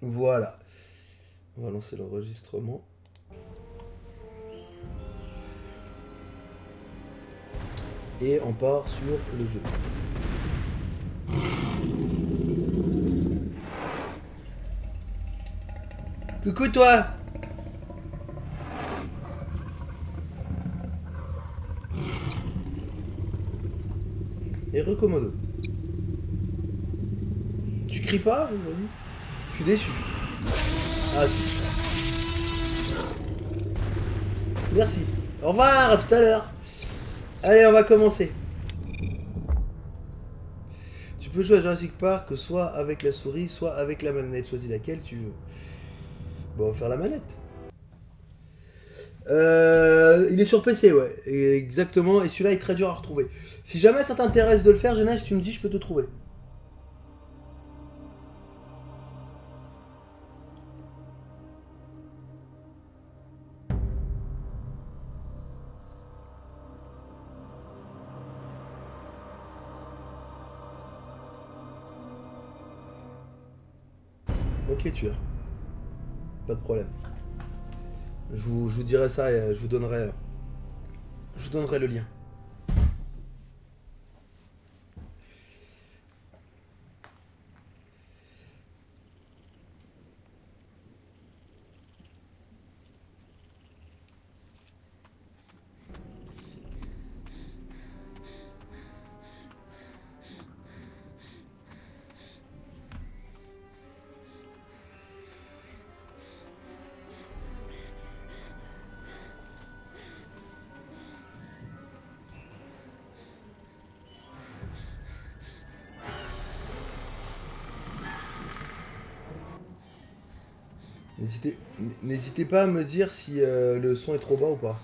Voilà. On va lancer l'enregistrement. Et on part sur le jeu. Coucou toi! Et recommodo. Tu cries pas aujourd'hui? Je suis déçu. Ah si. Merci. Au revoir, à tout à l'heure. Allez, on va commencer. Tu peux jouer à Jurassic Park soit avec la souris, soit avec la manette. Choisis laquelle tu veux. Bon, on va faire la manette. Il est sur PC, ouais. Exactement. Et celui-là est très dur à retrouver. Si jamais ça t'intéresse de le faire, Genèse, tu me dis, je peux te trouver. Ok, tueur. Pas de problème. Je vous dirai ça et je vous donnerai le lien. N'hésitez pas à me dire si le son est trop bas ou pas.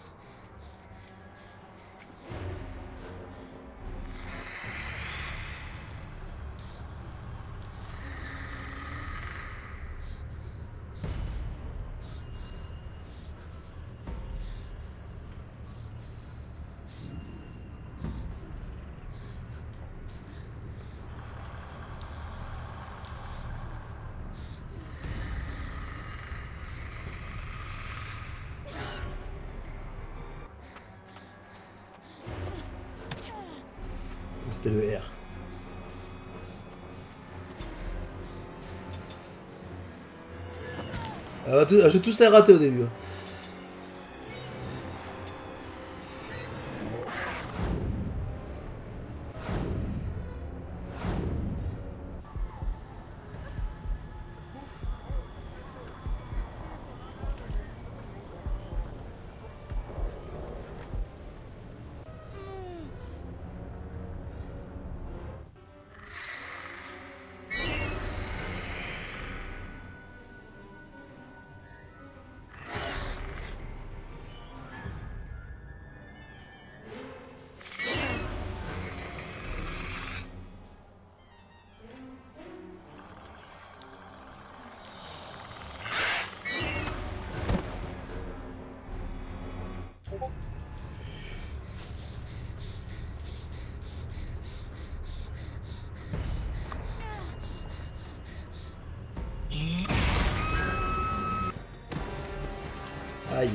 C'était le R. Je vais tous les rater au début. Aïe.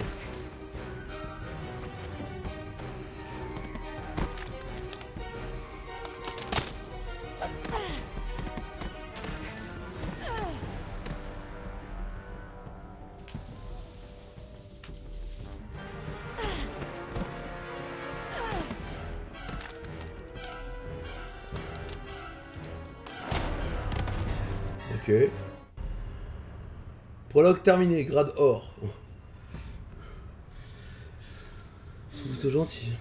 Ok. Prologue terminé, grade or. C'est plutôt gentil.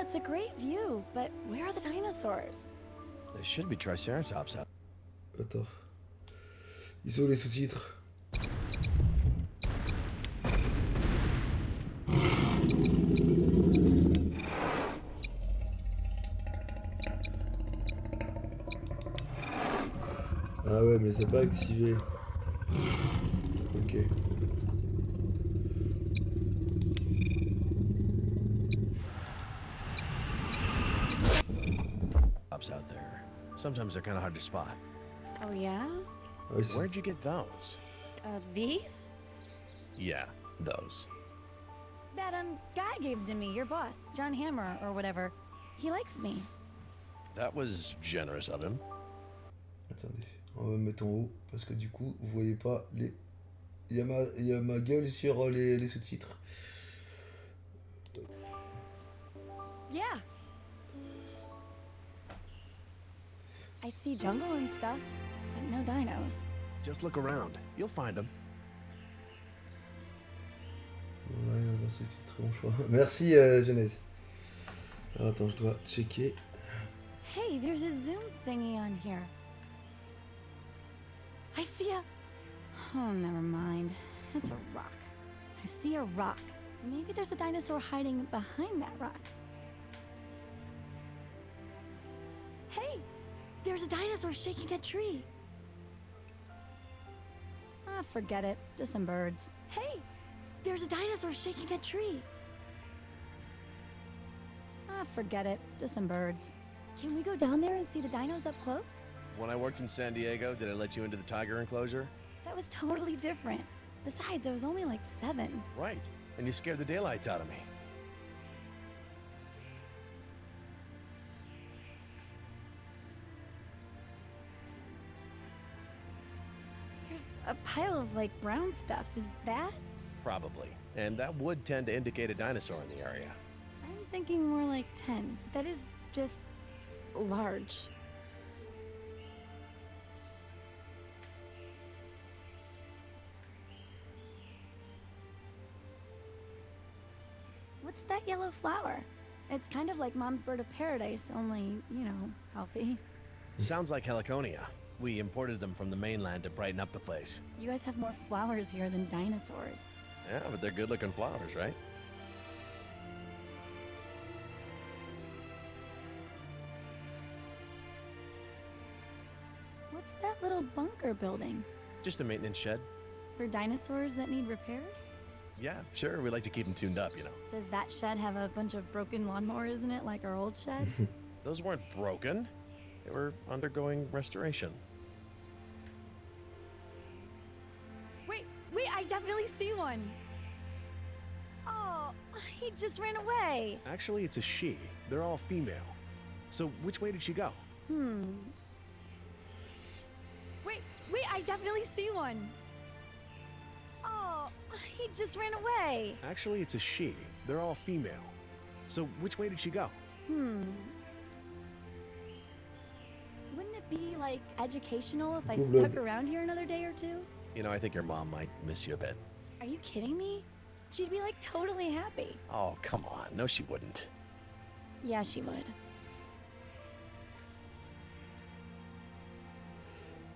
it's a great view, but where are the dinosaurs? There should be Triceratops out. Attends. Ils sont où les sous-titres? Ah ouais, mais c'est pas activé. Ok. Out there. Sometimes they're kind of hard to spot. Oh, yeah? Ah oui, c'est... Where'd you get those? These? Yeah, those. That, guy gave to me, your boss, John Hammer, or whatever. He likes me. That was generous of him. Attendez, on va me mettre en haut, parce que du coup, vous voyez pas les... Il y a ma gueule sur les sous-titres. Yeah. I see jungle and stuff, but no dinos. Just look around. You'll find them. Ouais, on va sous-titrer mon choix. Merci, Genèse. Alors, attends, je dois checker. Hey, there's a zoom thingy on here. I see a... Oh, never mind. It's a rock. I see a rock. Maybe there's a dinosaur hiding behind that rock. Hey! There's a dinosaur shaking that tree. Ah, forget it. Just some birds. Hey! There's a dinosaur shaking that tree. Ah, forget it. Just some birds. Can we go down there and see the dinos up close? When I worked in San Diego, did I let you into the tiger enclosure? That was totally different. Besides, I was only like 7. Right. And you scared the daylights out of me. There's a pile of like brown stuff. Is that? Probably. And that would tend to indicate a dinosaur in the area. I'm thinking more like 10. That is just large. What's that yellow flower? It's kind of like Mom's bird of paradise, only, you know, healthy. Sounds like heliconia. We imported them from the mainland to brighten up the place. You guys have more flowers here than dinosaurs. Yeah, but they're good-looking flowers, right? What's that little bunker building? Just a maintenance shed. For dinosaurs that need repairs? Yeah, sure. We like to keep them tuned up, you know. Does that shed have a bunch of broken lawnmowers in it like our old shed? Those weren't broken. They were undergoing restoration. Wait, I definitely see one. Oh, he just ran away. Actually, it's a she. They're all female. So which way did she go? Wait, I definitely see one. Oh, he just ran away. Actually, it's a she. They're all female. So which way did she go? Wouldn't it be, like, educational if I stuck around here another day or two? You know, I think your mom might miss you a bit. Are you kidding me? She'd be, like, totally happy. Oh, come on. No, she wouldn't. Yeah, she would.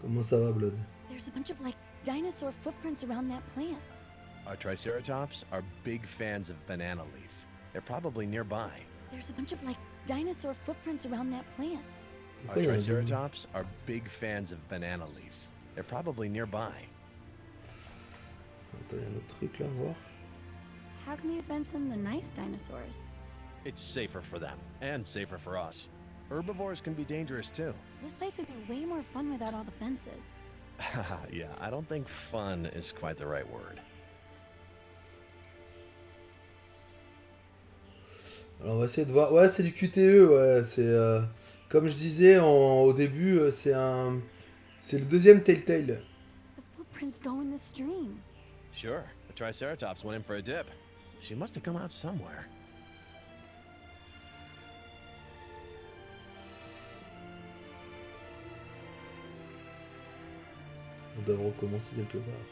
Comment ça va, Blood? There's a bunch of, like, dinosaur footprints around that plant. Our Triceratops are big fans of banana leaf. They're probably nearby. There's a bunch of, like, dinosaur footprints around that plant. Our Triceratops are big fans of banana leaf. They're probably nearby. Attends, il y a un autre truc là, à voir. How can you fence in the nice dinosaurs? It's safer for them, and safer for us. Herbivores can be dangerous too. This place would be way more fun without all the fences. Yeah, I don't think fun is quite the right word. Alors on va essayer de voir. Ouais, c'est du QTE, ouais. C'est comme je disais au début, c'est le deuxième Telltale. The footprints go in the stream. Sure, the Triceratops went in for a dip. She must have come out somewhere. On doit recommencer quelque part.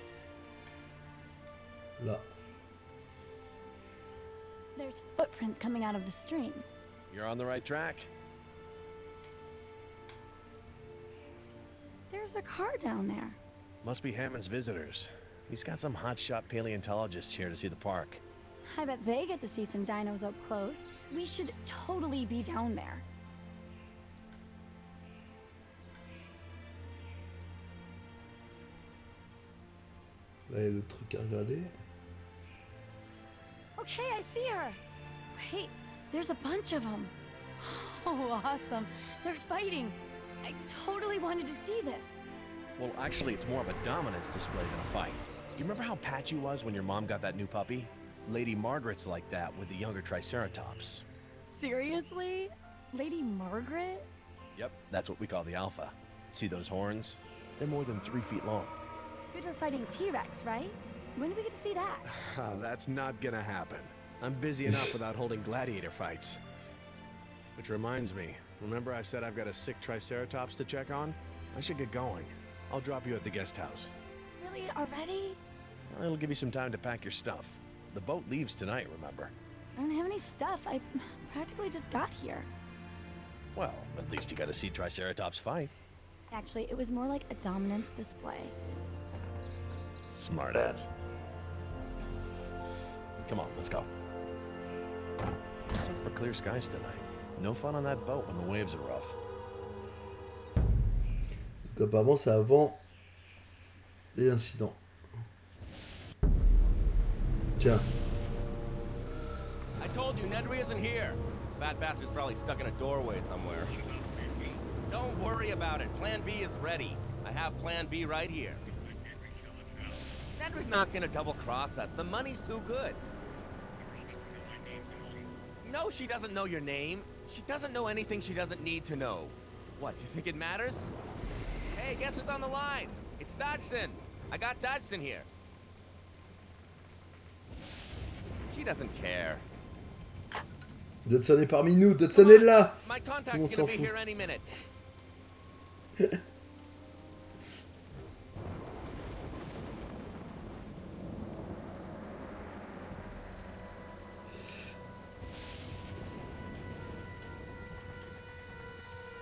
Là. There's footprints coming out of the stream. You're on the right track. There's a car down there. Must be Hammond's visitors. He's got some hotshot paleontologists here to see the park. I bet they get to see some dinos up close. We should totally be down there. Là, il y a d'autres trucs à regarder. Okay, I see her. Wait, there's a bunch of them. Oh, awesome. They're fighting. I totally wanted to see this. Well, actually, it's more of a dominance display than a fight. You remember how patchy was when your mom got that new puppy? Lady Margaret's like that with the younger Triceratops. Seriously? Lady Margaret? Yep, that's what we call the alpha. See those horns? They're more than 3 feet long. Good for fighting T-Rex, right? When do we get to see that? That's not gonna happen. I'm busy enough without holding gladiator fights. Which reminds me, remember I said I've got a sick Triceratops to check on? I should get going. I'll drop you at the guest house. Really? Already? Well, it'll give you some time to pack your stuff. The boat leaves tonight, remember? I don't have any stuff. I practically just got here. Well, at least you got to see Triceratops fight. Actually, it was more like a dominance display. Smartass. Come on, let's go. Except for clear skies tonight. No fun on that boat when the waves are rough. Donc apparemment c'est avant les incidents. Tiens. I told you, Nedry isn't here. Fat bastard's probably stuck in a doorway somewhere. Don't worry about it. Plan B is ready. I have Plan B right here. Nedry's not gonna double-cross us. The money's too good. No, she doesn't know your name. She doesn't know anything she doesn't need to know. What, do you think it matters? Hey, guess who's on the line? It's Dodgson. I got Dodgson here. She doesn't care. Dodson est parmi nous, Dodson est là. My Tout le contact's monde gonna s'en be fout. here any minute.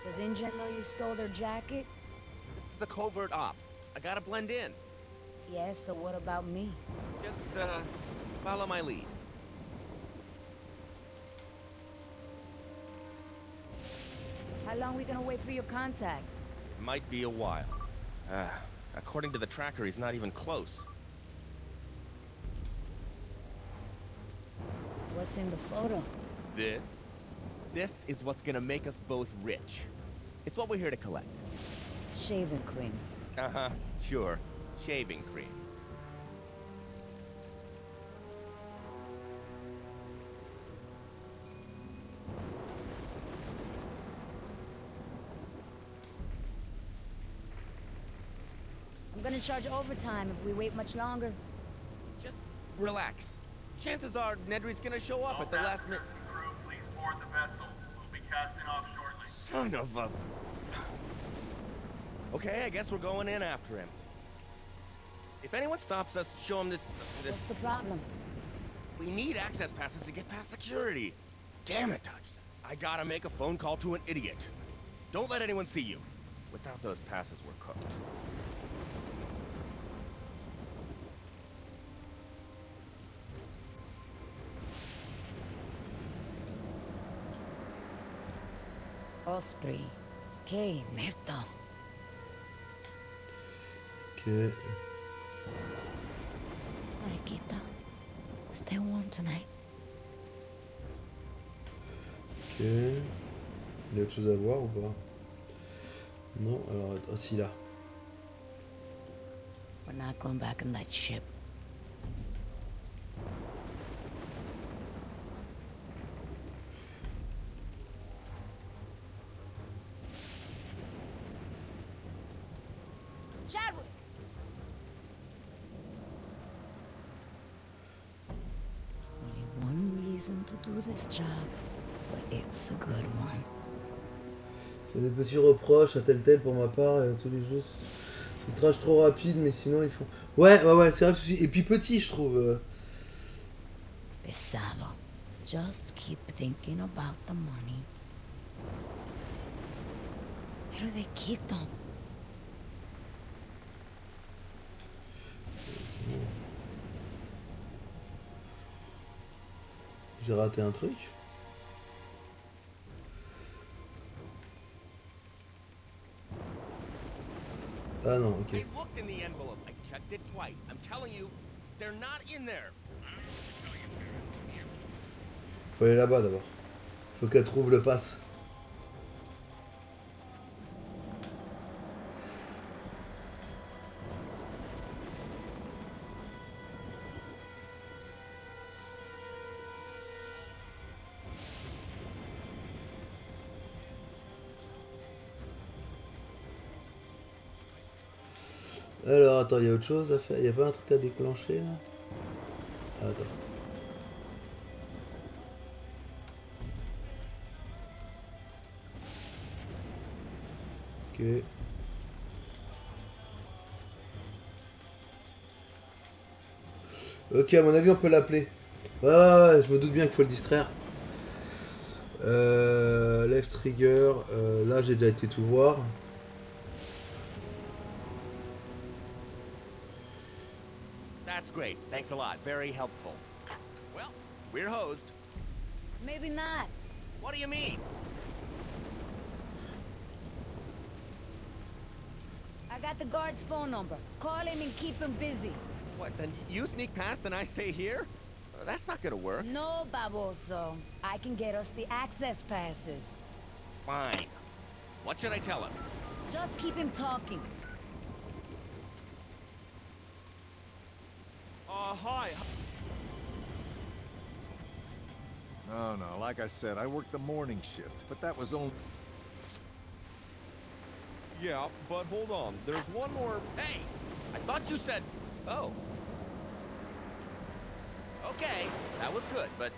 Does Ingen know you stole their jacket? This is a covert op. I gotta blend in. Yes, so what about me? Just, follow my lead. How long we gonna wait for your contact? Might be a while. According to the tracker, he's not even close. What's in the photo? This? This is what's gonna make us both rich. It's what we're here to collect. Shaving cream. Uh-huh, sure. Shaving cream. I'm gonna charge overtime if we wait much longer. Just relax. Chances are Nedry's gonna show up at the last minute. Crew, please board the vessel. We'll be casting off shortly. Son of a... Okay, I guess we're going in after him. If anyone stops us, show him this... What's the problem? We need access passes to get past security. Damn it, Dodge. I gotta make a phone call to an idiot. Don't let anyone see you. Without those passes, we're cooked. Osprey. ¿Qué, Nerto? Ok. Mariquita, stay warm tonight. Ok. Il y a autre chose à voir ou pas? Non, alors attends, si là. We're not going back on that ship. Chadwick! Only one reason to do this job, but it's a good one. C'est des petits reproches à tel pour ma part et à tous les jeux. Titrage trop rapide, mais sinon ils font. Ouais, c'est vrai que et puis petit, je trouve. Pesado. Just keep thinking about the money. Pero they keep them. J'ai raté un truc. Ah non, ok. I looked in the envelope. I checked it twice. I'm telling you, they're not in there. Faut aller là-bas d'abord. Faut qu'elle trouve le pass. Alors attends, il y a autre chose à faire. Il y a pas un truc à déclencher là? Ah, attends. Ok. Ok, à mon avis, on peut l'appeler. Ouais, je me doute bien qu'il faut le distraire. Left trigger. Là, j'ai déjà été tout voir. That's great. Thanks a lot. Very helpful. Well, we're hosed. Maybe not. What do you mean? I got the guard's phone number. Call him and keep him busy. What, then you sneak past and I stay here? That's not gonna work. No, baboso. I can get us the access passes. Fine. What should I tell him? Just keep him talking. Hi. No, like I said, I worked the morning shift, but that was only... Yeah, but hold on. There's one more... Hey! I thought you said... Oh. Okay, that was good, but...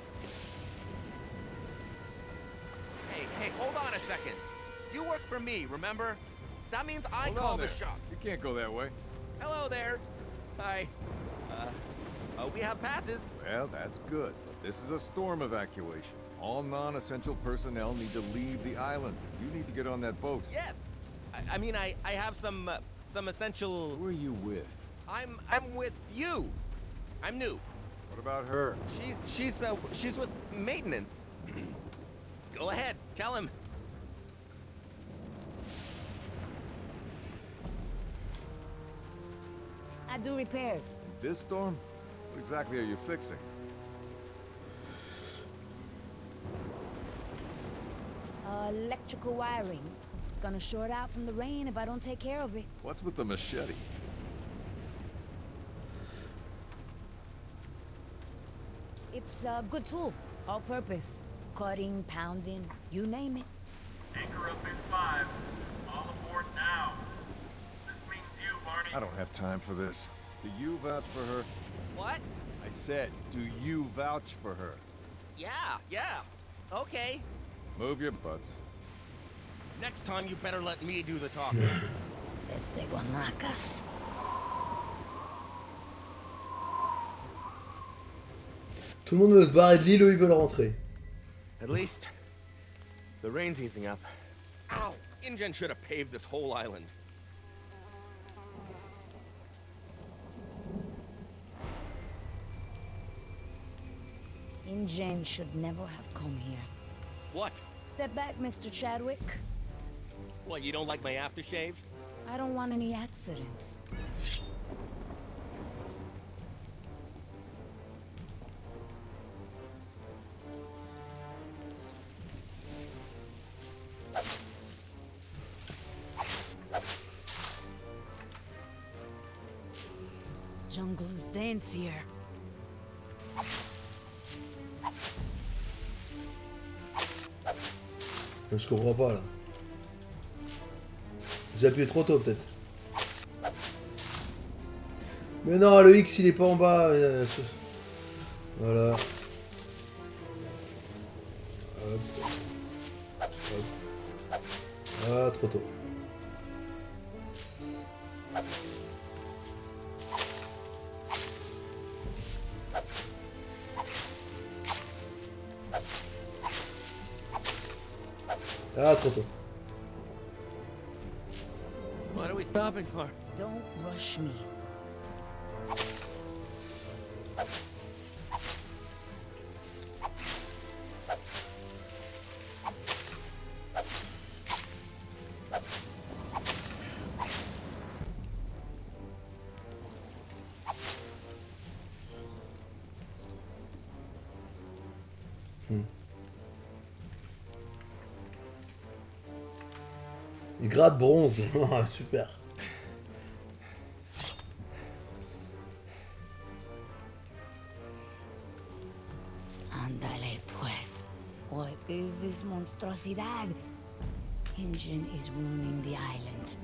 Hey, hold on a second. You work for me, remember? That means I Hold call on the there. shot. You can't go that way. Hello there. Hi. We have passes. Well, that's good. But this is a storm evacuation. All non-essential personnel need to leave the island. You need to get on that boat. Yes. I mean, I have some essential... Who are you with? I'm with you. I'm new. What about her? She's with maintenance. Go ahead, tell him. I do repairs. This storm? What exactly are you fixing? Electrical wiring. It's gonna short out from the rain if I don't take care of it. What's with the machete? It's a good tool. All purpose. Cutting, pounding, you name it. Anchor up in 5. All aboard now. This means you, Barney. I don't have time for this. Do you vouch for her? What? I said, do you vouch for her? Yeah. Okay. Move your butts. Next time you better let me do the talking. Este guamacas. Tout le monde veut se barrer de l'île où ils veulent rentrer. At least, the rain's easing up. Ow! InGen should have paved this whole island. InGen should never have come here. What? Step back, Mr. Chadwick. What, you don't like my aftershave? I don't want any accidents. Jungle's dense here. Je comprends pas là. J'ai appuyé trop tôt peut-être. Mais non, le X il est pas en bas. Voilà. Hop. Hop. Ah, trop tôt. Ah, trop tôt. What are we stopping for? Don't rush me. Il grade bronze. Ah, super. Ándale, pues. What is this monstruosidad? Engine is ruining the island.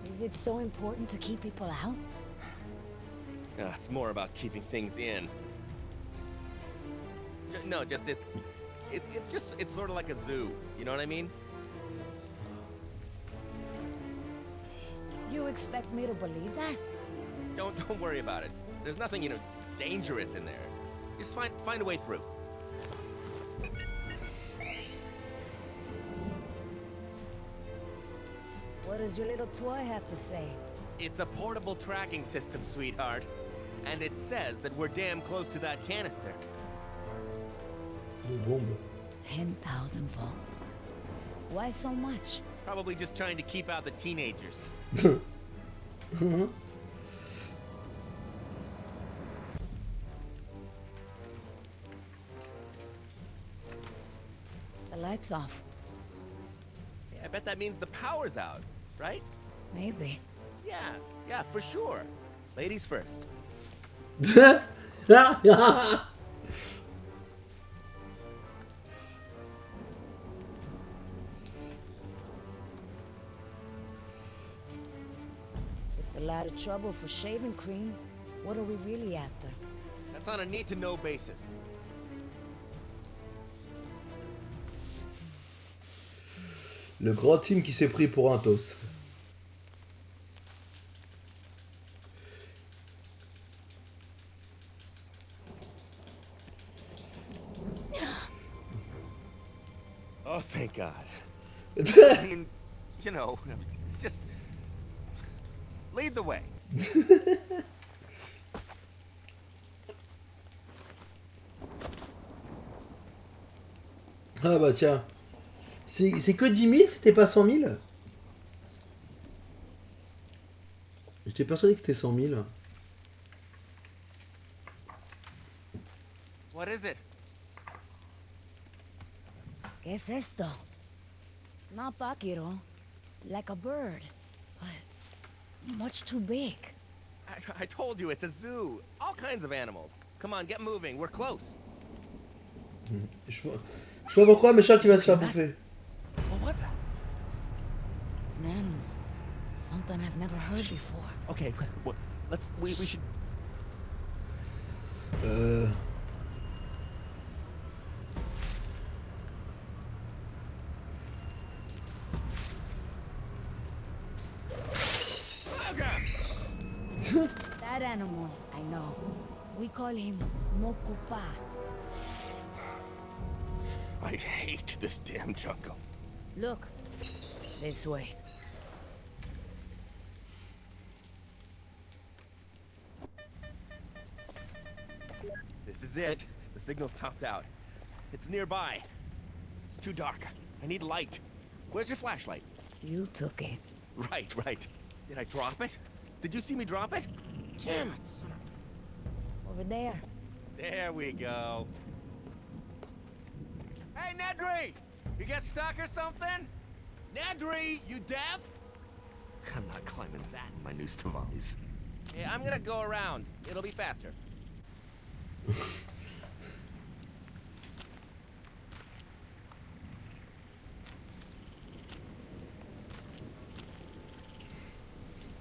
Is it so important to keep people out? It's more about keeping things in. No, just it's sort of like a zoo. You know what I mean? You expect me to believe that? Don't worry about it. There's nothing, you know, dangerous in there. Just find a way through. What does your little toy have to say? It's a portable tracking system, sweetheart. And it says that we're damn close to that canister. De bombe. 10,000 volts. Why so much? Probably just trying to keep out the teenagers. The light's off. Yeah, I bet that means the power's out, right? Maybe. Yeah, for sure. Ladies first. It's a lot of trouble for shaving cream. What are we really after? That's on a need-to-know basis. Le grand team qui s'est pris pour un toast. Oh, thank God. I mean, you know, it's just... Lead the way. Ah bah tiens. C'est que 10 000, c'était pas 100 000? J'étais persuadé que c'était 100 000. What is it? ¿Qué es esto? Not pájaro. Like a bird. But much too big. I told you, it's a zoo. All kinds of animals. Come on, get moving. We're close. Je sais pas pourquoi, mais je sens qu'il va se faire bouffer. What was that? An animal. Something I've never heard before. Okay, we should... That animal, I know. We call him Mokupa. I hate this damn jungle. Look. This way. This is it. The signal's topped out. It's nearby. It's too dark. I need light. Where's your flashlight? You took it. Right. Did I drop it? Did you see me drop it? Damn it, son of... Over there. There we go. Hey, Nedry! You get stuck or something? Nedry, you deaf? I'm not climbing that in my new Stavalis. Hey, I'm gonna go around. It'll be faster.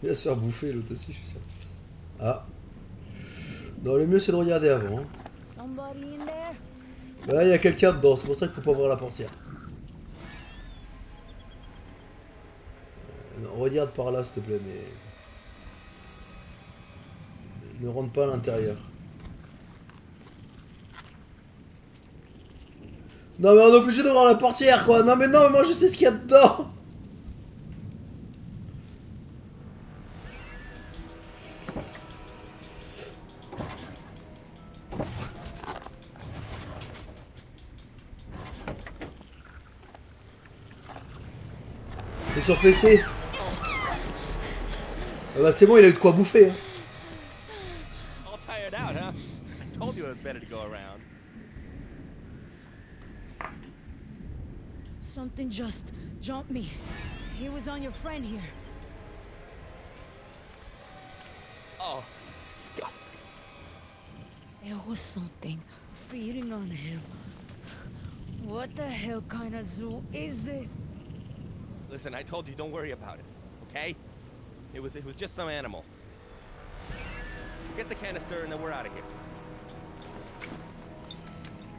Il va se faire bouffer l'autre aussi, je suis sûr. Ah. Non, le mieux c'est de regarder avant. Somebody in there? Là, il y a quelqu'un dedans, c'est pour ça qu'il faut pas ouvrir la portière. Non, regarde par là, s'il te plaît, mais... Ne rentre pas à l'intérieur. Non mais on est obligé de voir la portière quoi. Non mais moi je sais ce qu'il y a dedans. C'est sur PC. Ah bah c'est bon, il a eu de quoi bouffer. Hein. All tired out, huh? I told you it was better to go around. Something just jumped me. He was on your friend here. Oh, disgusting. There was something feeding on him. What the hell kind of zoo is this? Listen, I told you don't worry about it, okay? It was just some animal. Get the canister and then we're out of here.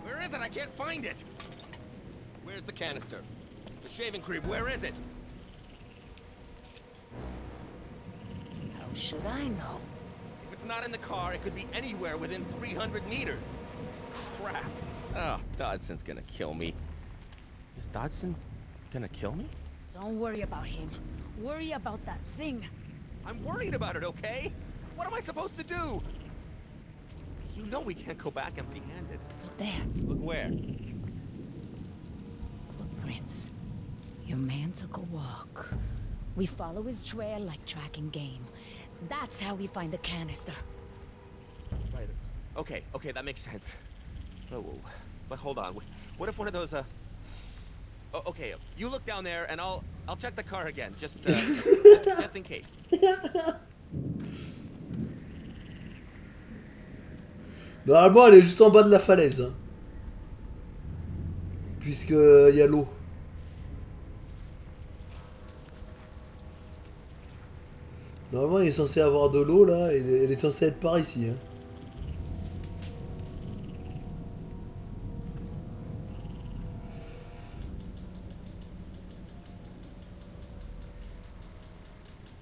Where is it? I can't find it. Where's the canister? The shaving cream, where is it? How should I know? If it's not in the car, it could be anywhere within 300 meters. Crap. Oh, Dodson's gonna kill me. Is Dodson gonna kill me? Don't worry about him. Worry about that thing. I'm worried about it, okay? What am I supposed to do? You know we can't go back empty-handed. Look there. Look where? Footprints. Your man took a walk. We follow his trail like tracking game. That's how we find the canister. Right. Okay, that makes sense. Oh, but hold on. What if one of those, Oh, okay, you look down there and I'll check the car again, just in case. Normalement elle est juste en bas de la falaise. Hein. Puisque y a l'eau. Normalement il est censé avoir de l'eau là, et elle est censée être par ici. Hein.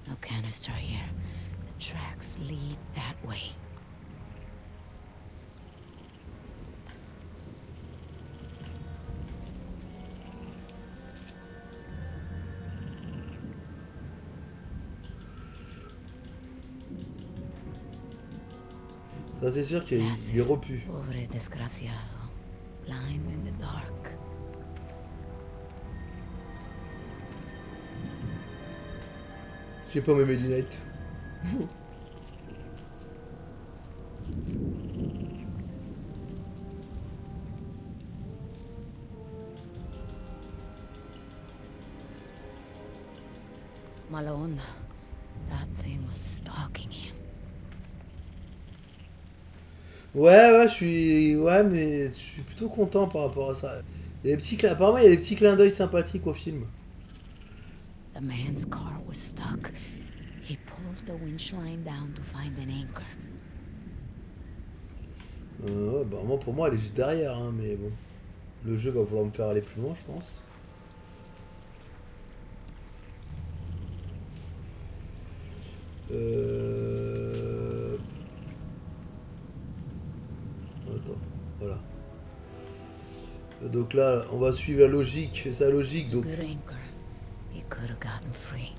No canister here. The tracks lead that way. Ça c'est sûr qu'il est repu. Pobre desgraciado. Blind in the dark. J'ai pas mes lunettes. Malone. That thing was stalking him. Ouais, je suis. Ouais, mais je suis plutôt content par rapport à ça. Il y a des petits apparemment, il y a des petits clins d'œil sympathiques au film. The man's car was stuck. He pulled the winch line down to find an anchor. Ouais, bah, moi, pour moi, elle est juste derrière, hein, mais bon. Le jeu va vouloir me faire aller plus loin, je pense. Attends, voilà. Donc là, on va suivre la logique, sa logique. It's a Donc, good anchor. He could have gotten free.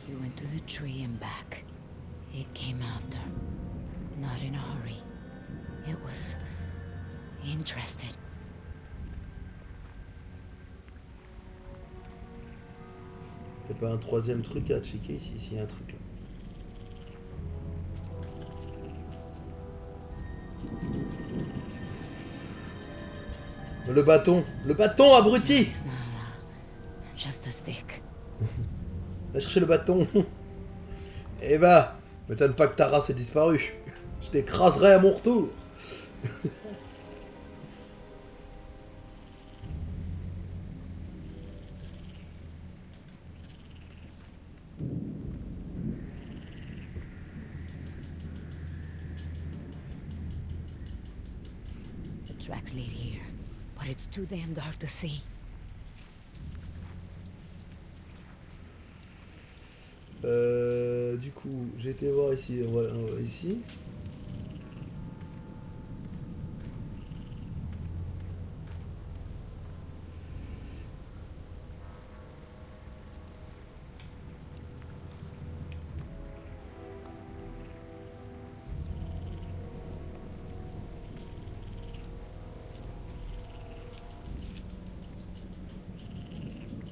He went to the tree and back. It came after. Not in a hurry. It was interested. il n'y a pas un troisième truc à checker ici, s'il y a un truc là. Le bâton abruti. It's not, just a stick. Va chercher le bâton. Et bah, m'étonne pas que ta race ait disparu. Je t'écraserai à mon retour. The tracks lead here, but it's too damn dark to see. Du coup, j'ai été voir ici. Voilà, ici.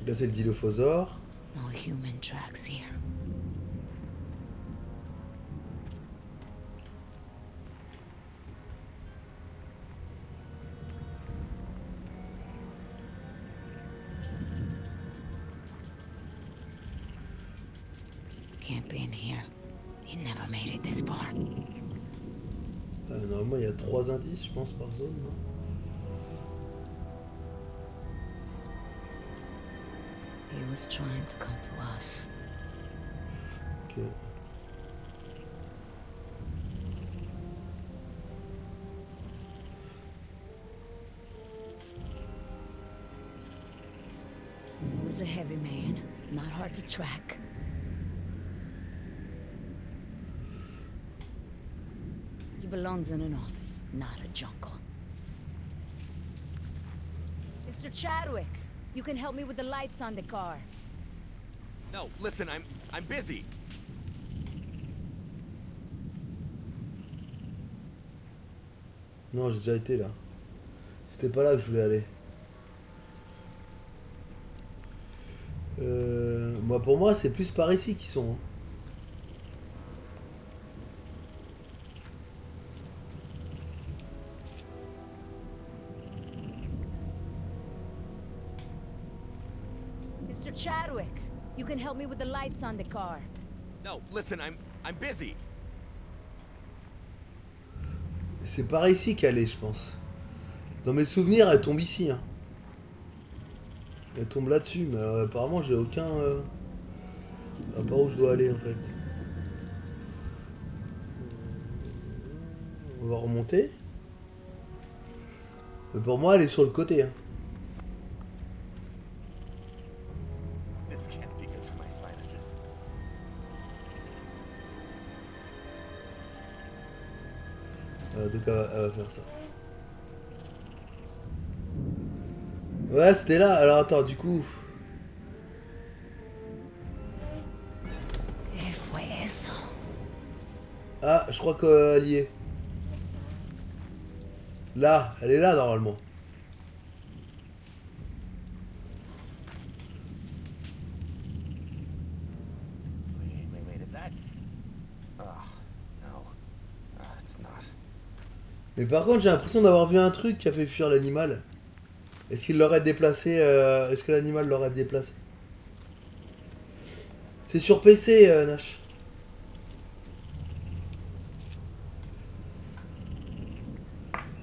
Là, c'est le dilophosaure. No human tracks here. Can't be in here. He never made it this far. Normalement, il y a 3 indices, je pense, par zone, non? He was trying to come to us. Ok. He was a heavy man, not hard to track. He belongs in an office, not a jungle. Mr. Chadwick, you can help me with the lights on the car. No, listen, I'm busy. Non, j'ai déjà été là. C'était pas là que je voulais aller. Moi, pour moi, c'est plus par ici qu'ils sont. Mr. Chadwick, you can help me with the lights on the car. No, listen, I'm busy. C'est par ici qu'elle est, je pense. Dans mes souvenirs, elle tombe ici. Hein. Elle tombe là-dessus, mais apparemment, j'ai aucun... à part où je dois aller, en fait. On va remonter. Mais pour moi, elle est sur le côté. Hein. This can't be good for my sinuses. Donc, elle va faire ça. Ouais, c'était là. Alors, attends, du coup... ¿Qué fue eso? Ah, je crois qu'elle y est. Là, elle est là, normalement. Wait, is that? Oh, no. It's not. Mais par contre, j'ai l'impression d'avoir vu un truc qui a fait fuir l'animal. Est-ce qu'il l'aurait déplacé Est-ce que l'animal l'aurait déplacé? C'est sur PC, Nash.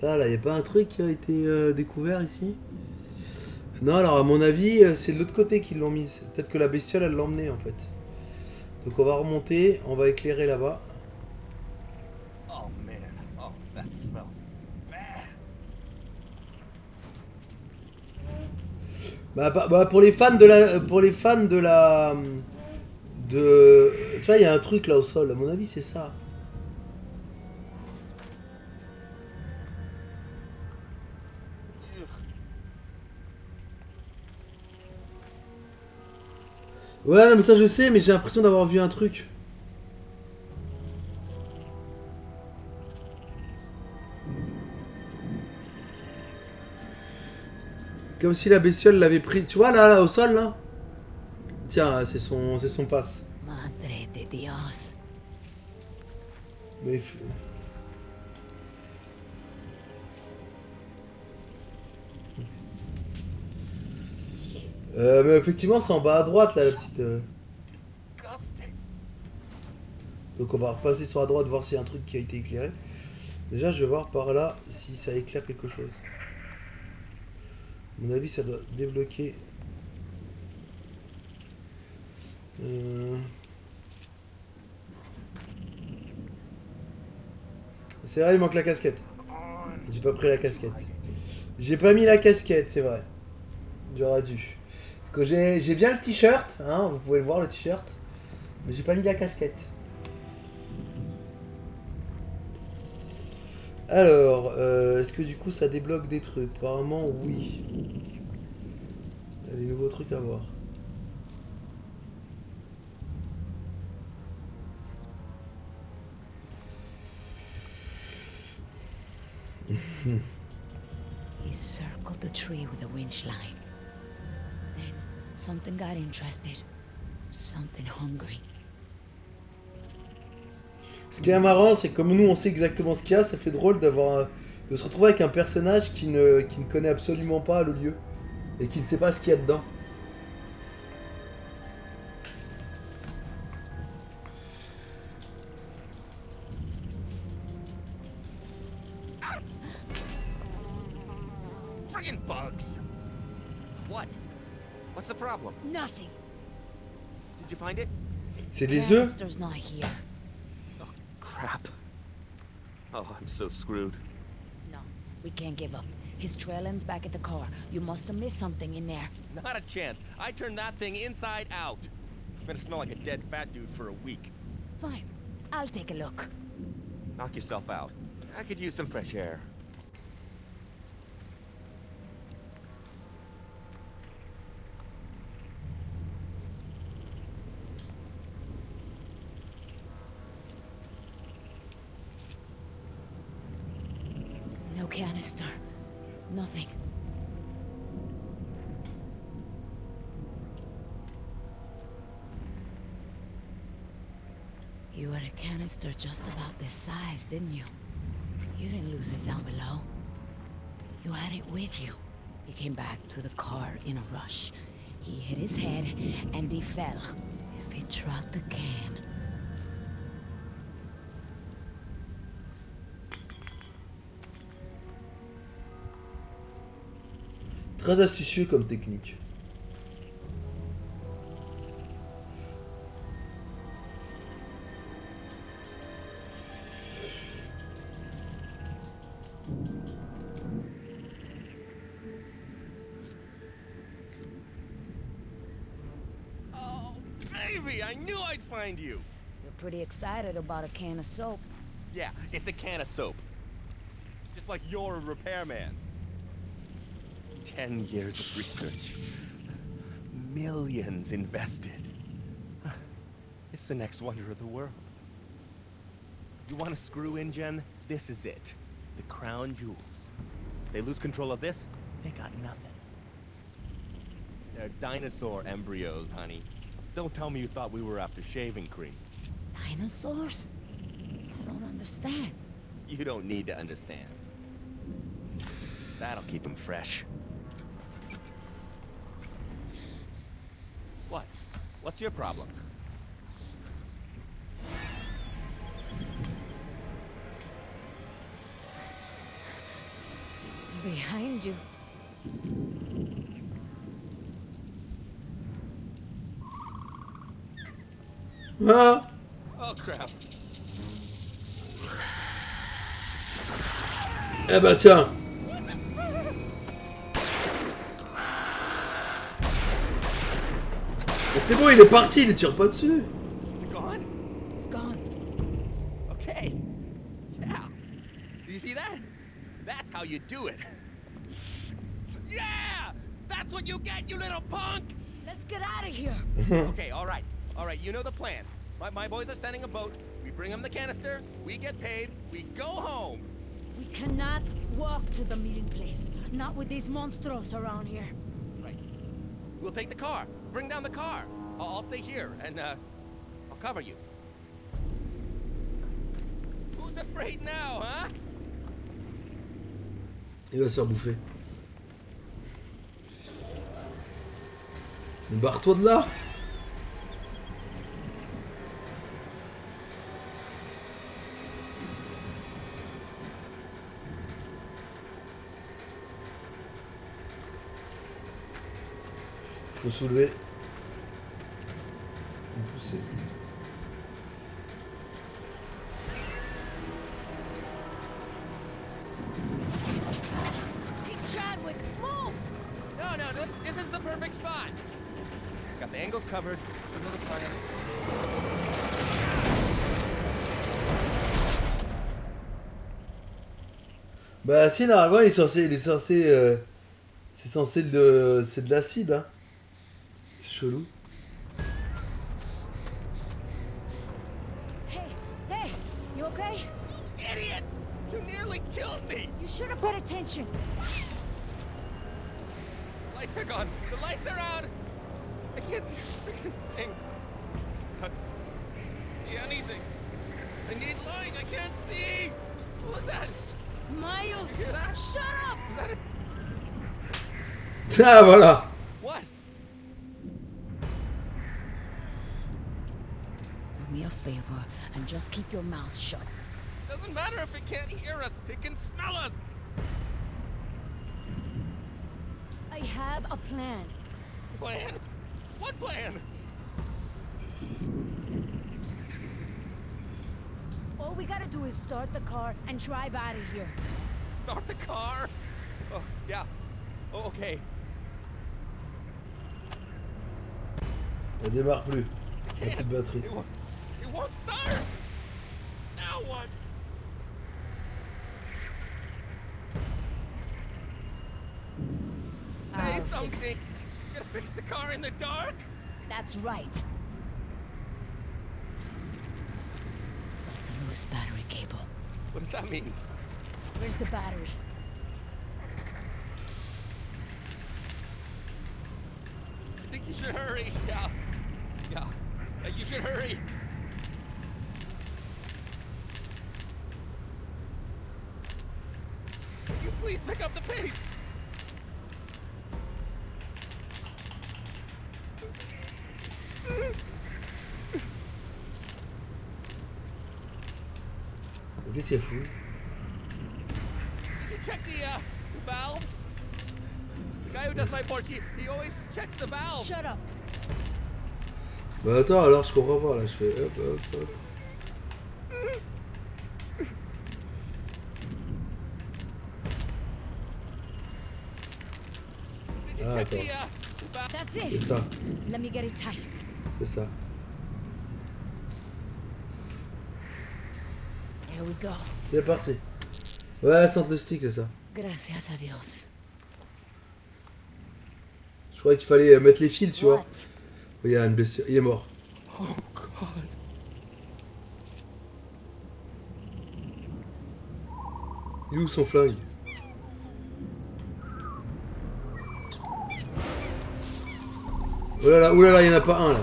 Là, y a pas un truc qui a été découvert ici? Non, alors à mon avis, c'est de l'autre côté qu'ils l'ont mise. Peut-être que la bestiole, elle l'a emmenée en fait. Donc on va remonter, on va éclairer là-bas. Oh man. Oh, that smells bad. Bah, pour les fans de la... Pour les fans de la... Tu vois, il y a un truc là au sol. À mon avis, c'est ça. Ouais, non, mais ça je sais, mais j'ai l'impression d'avoir vu un truc. Comme si la bestiole l'avait pris. Tu vois là, au sol là. Tiens, c'est son passe. Madre de Dios. Mais mais effectivement, c'est en bas à droite là, la petite. Disgusting. Donc on va repasser sur la droite voir s'il y a un truc qui a été éclairé. Déjà, je vais voir par là si ça éclaire quelque chose. À mon avis, ça doit débloquer. C'est vrai, il manque la casquette. J'ai pas pris la casquette. J'ai pas mis la casquette, c'est vrai. J'aurais dû. J'ai bien le t-shirt, hein, vous pouvez le voir le t-shirt. Mais j'ai pas mis la casquette. Alors, est-ce que du coup ça débloque des trucs? Apparemment, oui. Il y a des nouveaux trucs à voir. He circled the tree with a winch line. Then something got interested. Something hungry. Ce qui est marrant, c'est que comme nous on sait exactement ce qu'il y a, ça fait drôle de se retrouver avec un personnage qui ne connaît absolument pas le lieu et qui ne sait pas ce qu'il y a dedans. Friggin' bugs! What? What's the problem? Nothing. Did you find it? C'est des œufs? Canister's not here. Crap. Oh, I'm so screwed. No, we can't give up. His trail ends back at the car. You must have missed something in there. Not a chance. I turned that thing inside out. It's gonna smell like a dead fat dude for a week. Fine. I'll take a look. Knock yourself out. I could use some fresh air. No canister. Nothing. You had a canister just about this size, didn't you? You didn't lose it down below. You had it with you. He came back to the car in a rush. He hit his head and he fell. If he dropped the can... Très astucieux comme technique. Oh, baby! I knew I'd find you! You're pretty excited about a can of soap. Yeah, it's a can of soap. Just like you're a repairman. 10 years of research. Millions invested. It's the next wonder of the world. You want a screw engine? This is it. The crown jewels. They lose control of this, they got nothing. They're dinosaur embryos, honey. Don't tell me you thought we were after shaving cream. Dinosaurs? I don't understand. You don't need to understand. That'll keep them fresh. What? What's your problem? Behind you. Ah! Oh, crap. Eh bah tiens! Mais c'est bon, il est parti, il ne tire pas dessus! Is it gone? It's gone. Okay. Yeah. Do you see that? That's how you do it. Yeah! That's what you get, you little punk! Let's get out of here. Okay, all right. All right, you know the plan. My boys are sending a boat. We bring them the canister. We get paid. We go home. We cannot walk to the meeting place. Not with these monsters around here. Right. We'll take the car. Bring down the car. I'll stay here, and, I'll cover you. Who's afraid now, huh? Il va se faire bouffer. Mais barre-toi de là! Faut soulever. Faut pousser. Hey, Chadwick, move! No, this is the perfect spot. Got the angles covered. Another plan. Bah si, normalement il est censé... c'est censé c'est de l'acide, hein. C'est chelou. Hey, hey, you okay? Idiot! You nearly killed me! You should have paid attention. Lights are gone. The lights are out. I can't see a freaking thing. Just not see anything. I need light. I can't see. What was that? Miles, You hear that? shut up! Is that it? Ah voilà. What? Do me a favor and just keep your mouth shut. Doesn't matter if it can't hear us. It can smell us. I have a plan. Plan? What plan? All we gotta do is start the car and drive out of here. Start the car? Oh, yeah. Oh, okay. Elle démarre plus. Il n'y a plus de batterie. It won't start. Now what? Say I'll fix something. You gonna fix the car in the dark? That's right. That's a loose battery cable. What does that mean? Where's the battery? I think you should hurry. Yeah. Yeah. You should hurry. Can you please pick up the pace? Qu'est-ce qu'il fout? Did you check the valve? The guy who does my Porsche, he always checks the valve. Shut up. Bah attends, alors je comprends pas là, je fais hop hop hop. Did you Ah, check attends. the valve? That's C'est it. ça, Let me get it tight. c'est ça. There we go. C'est parti. Ouais, centre le stick, c'est ça. Gracias a Dios. Je croyais qu'il fallait mettre les fils, tu vois. What? Il y a une blessure, il est mort. Oh God. Il est où son flingue? Oh là là, il y en a pas un là.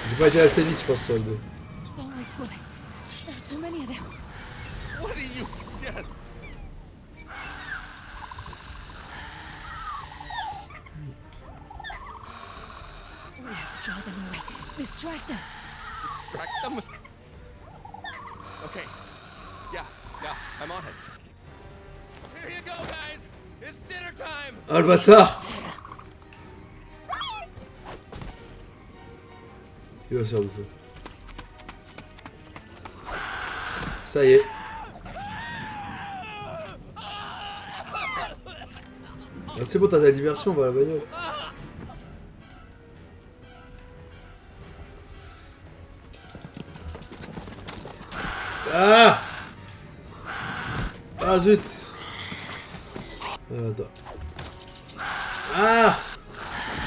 J'ai pas été assez vite, je pense, sur le 2. Don't wait for it. There are too many of them. What do you suggest? We have to drive them away. Distract them. Distract them? Okay. Yeah, I'm on it. Here you go, guys. It's dinner time. Ah le bâtard! Il va se faire bouffer. Ça y est. Ah, c'est bon, t'as de la diversion, on va à la bagnole. Ah! Ah zut! Attends. Ah!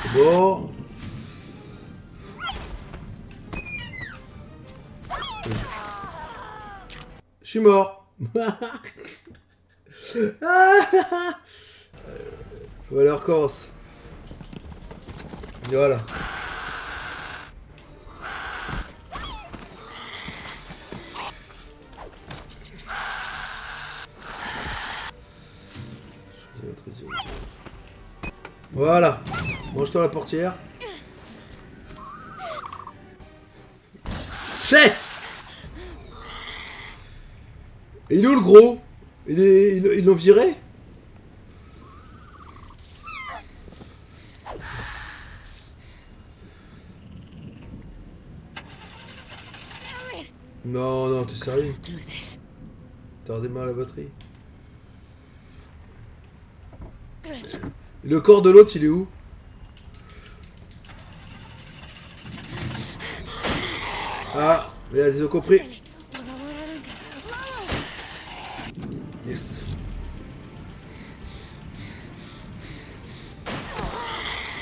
C'est bon. Je suis mort. Allez, on recommence. Et voilà. Voilà. Mange-toi la portière. C'est. Et il est où le gros? Ils l'ont viré? Non, non, t'es sérieux? Do this. T'as redémarré la batterie? Good. Le corps de l'autre, il est où? Ah, ils ont compris. Yes.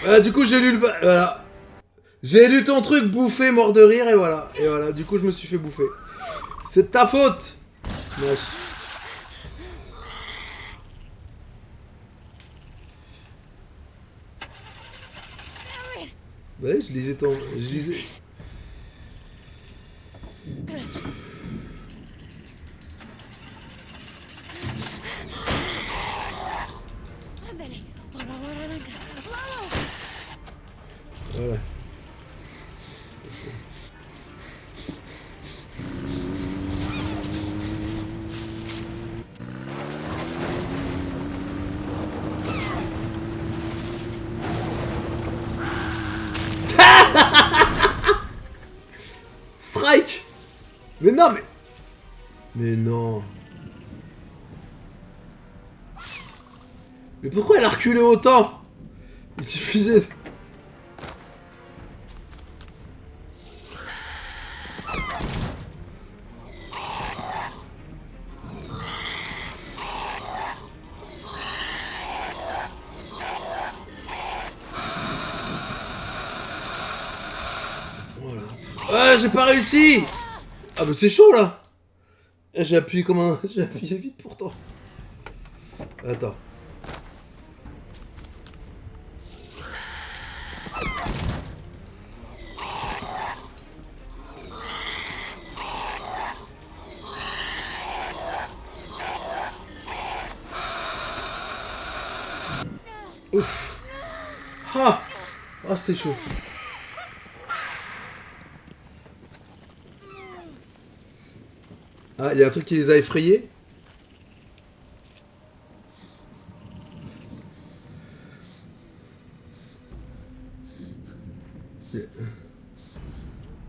Ah, du coup, j'ai lu le... Voilà. J'ai lu ton truc, bouffer, mort de rire, et voilà. Et voilà, du coup, je me suis fait bouffer. C'est de ta faute. Wesh. Ouais, je lisais ton... Je lisais... Voilà. Strike. Mais non, mais... Mais non. Mais pourquoi elle a reculé autant? Il suffisait... Voilà. Ah, j'ai pas réussi. Ah bah c'est chaud là. J'ai appuyé comme un... J'ai appuyé vite pourtant. Attends. Ouf. Ah. Ah, c'était chaud. Ah, il y a un truc qui les a effrayés.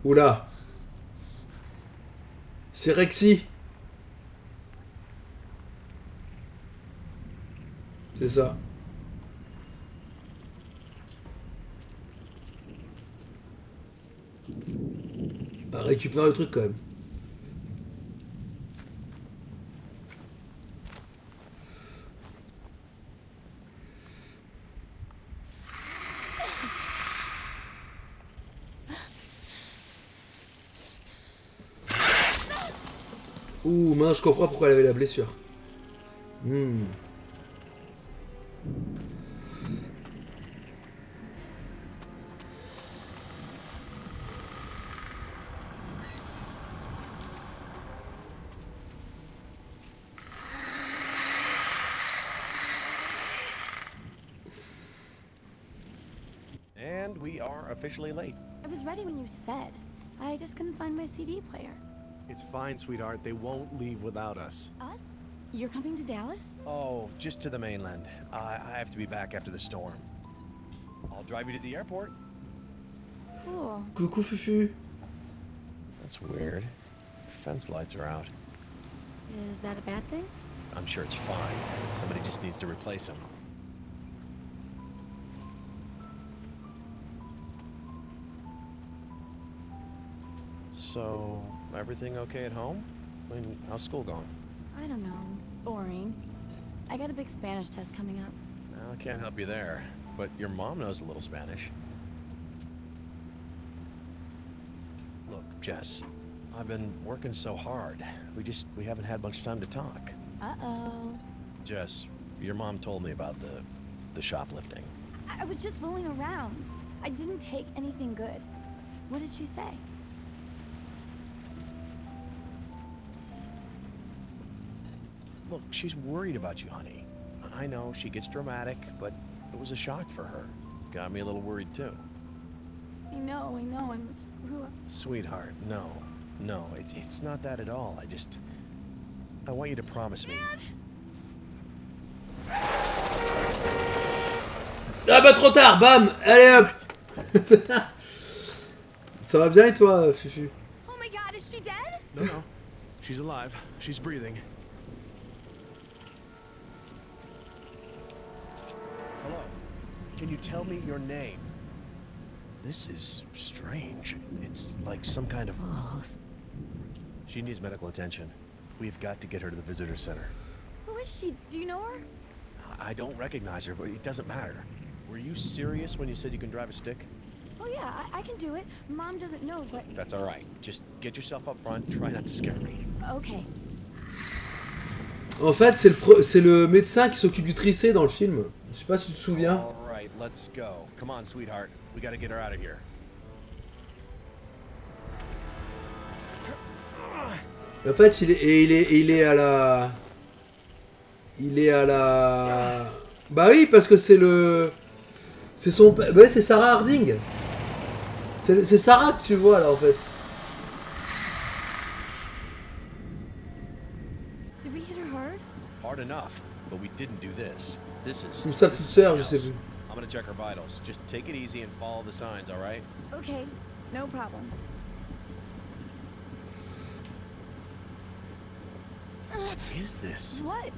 Oula. C'est Rexy. C'est ça. Bah, récupère le truc quand même. Ouh, maintenant je comprends pourquoi elle avait la blessure. And we are officially late. I was ready when you said. I just couldn't find my CD player. It's fine, sweetheart. They won't leave without us. Us? You're coming to Dallas? Oh, just to the mainland. I have to be back after the storm. I'll drive you to the airport. Cool. Coucou Fufu. That's weird. Fence lights are out. Is that a bad thing? I'm sure it's fine. Somebody just needs to replace them. So, everything okay at home? I mean, how's school going? I don't know. Boring. I got a big Spanish test coming up. Well, I can't help you there, but your mom knows a little Spanish. Look, Jess, I've been working so hard. We haven't had much time to talk. Uh-oh. Jess, your mom told me about the shoplifting. I was just fooling around. I didn't take anything good. What did she say? Look, she's worried about you, honey. I know she gets dramatic, but it was a shock for her. Got me a little worried too. I know, I'm a screw-up. Sweetheart, no, it's not that at all. I want you to promise me. Ah bah trop tard, bam. Allez hop. Ça va bien et toi, Fufu? Oh my god, is she dead? No, she's alive. She's breathing. Hello. can you tell me your name? This is strange. It's like some kind of... Oh, She needs medical attention. We've got to get her to the visitor center. Who is she? Do you know her? I don't recognize her, but it doesn't matter. Were you serious when you said you can drive a stick? Oh yeah, I can do it. Mom doesn't know, but That's all right. Just get yourself up front. Try not to scare me. okay. En fait, c'est le médecin qui s'occupe du tricé dans le film. Je sais pas si tu te souviens. All right, let's go. Come on, sweetheart. We gotta get her out of here. En fait, il est à la... Il est à la... Bah oui, parce que c'est le... C'est son... Bah c'est Sarah Harding. C'est Sarah que tu vois là en fait. Did we hit her hard? Hard enough, but we didn't do this. This is... Ou sa this petite is sœur, je something sais else. plus. I'm gonna check her vitals. Just take it easy and follow the signs, all right? Okay, no problem. What is this? What?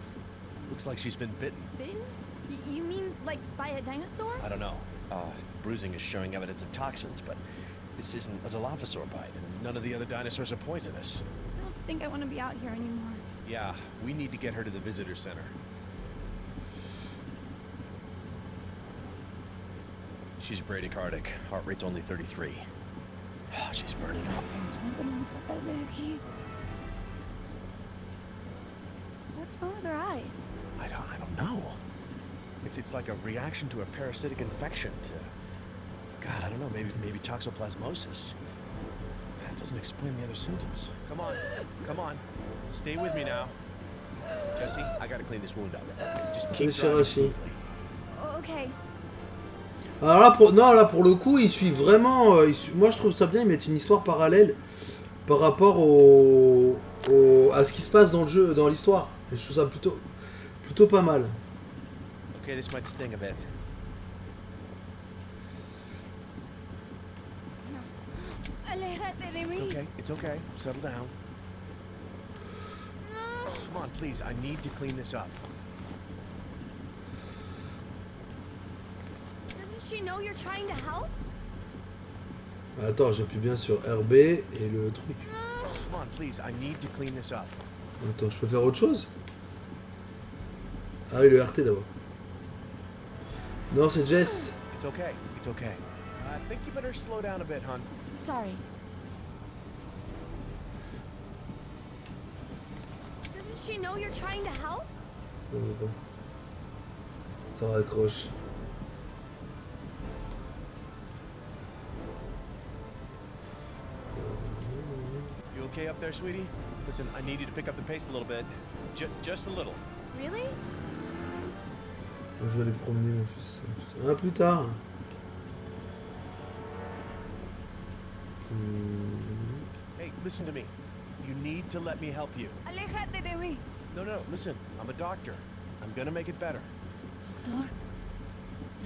Looks like she's been bitten. Bitten? You mean like by a dinosaur? I don't know. The bruising is showing evidence of toxins, but this isn't a Dilophosaur bite, and none of the other dinosaurs are poisonous. I don't think I want to be out here anymore. Yeah, we need to get her to the visitor center. She's bradycardic. Heart rate's only 33. She's burning up. What's wrong with her eyes? I don't know. It's like a reaction to a parasitic infection to... God, I don't know, maybe toxoplasmosis. That doesn't explain the other symptoms. Come on. Stay with me now. Jesse, I gotta clean this wound up. Just keep driving smoothly. Oh, okay. Alors là, là pour le coup, il suit vraiment... moi je trouve ça bien, ils mettent une histoire parallèle par rapport à ce qui se passe dans le jeu, dans l'histoire. Et je trouve ça plutôt pas mal. Okay, this might sting a bit. It's okay. Settle down. Come on, please. I need to clean this up. Doesn't she know you're trying to help? Attends, j'appuie bien sur RB et le truc. Come on, please. I need to clean this up. Attends, je peux faire autre chose? Ah oui, le RT d'abord. Non, c'est Jess. It's okay. I think you better slow down a bit, hon. Sorry. Doesn't she know you're trying to help? Ça raccroche. You okay up there, sweetie? Listen, I need you to pick up the pace a little bit. Just a little. Really? Je vais aller promener mon fils. Ah, plus tard. Hey, listen to me. You need to let me help you. Aléjate de mí. No, listen. I'm a doctor. I'm gonna make it better. Doctor?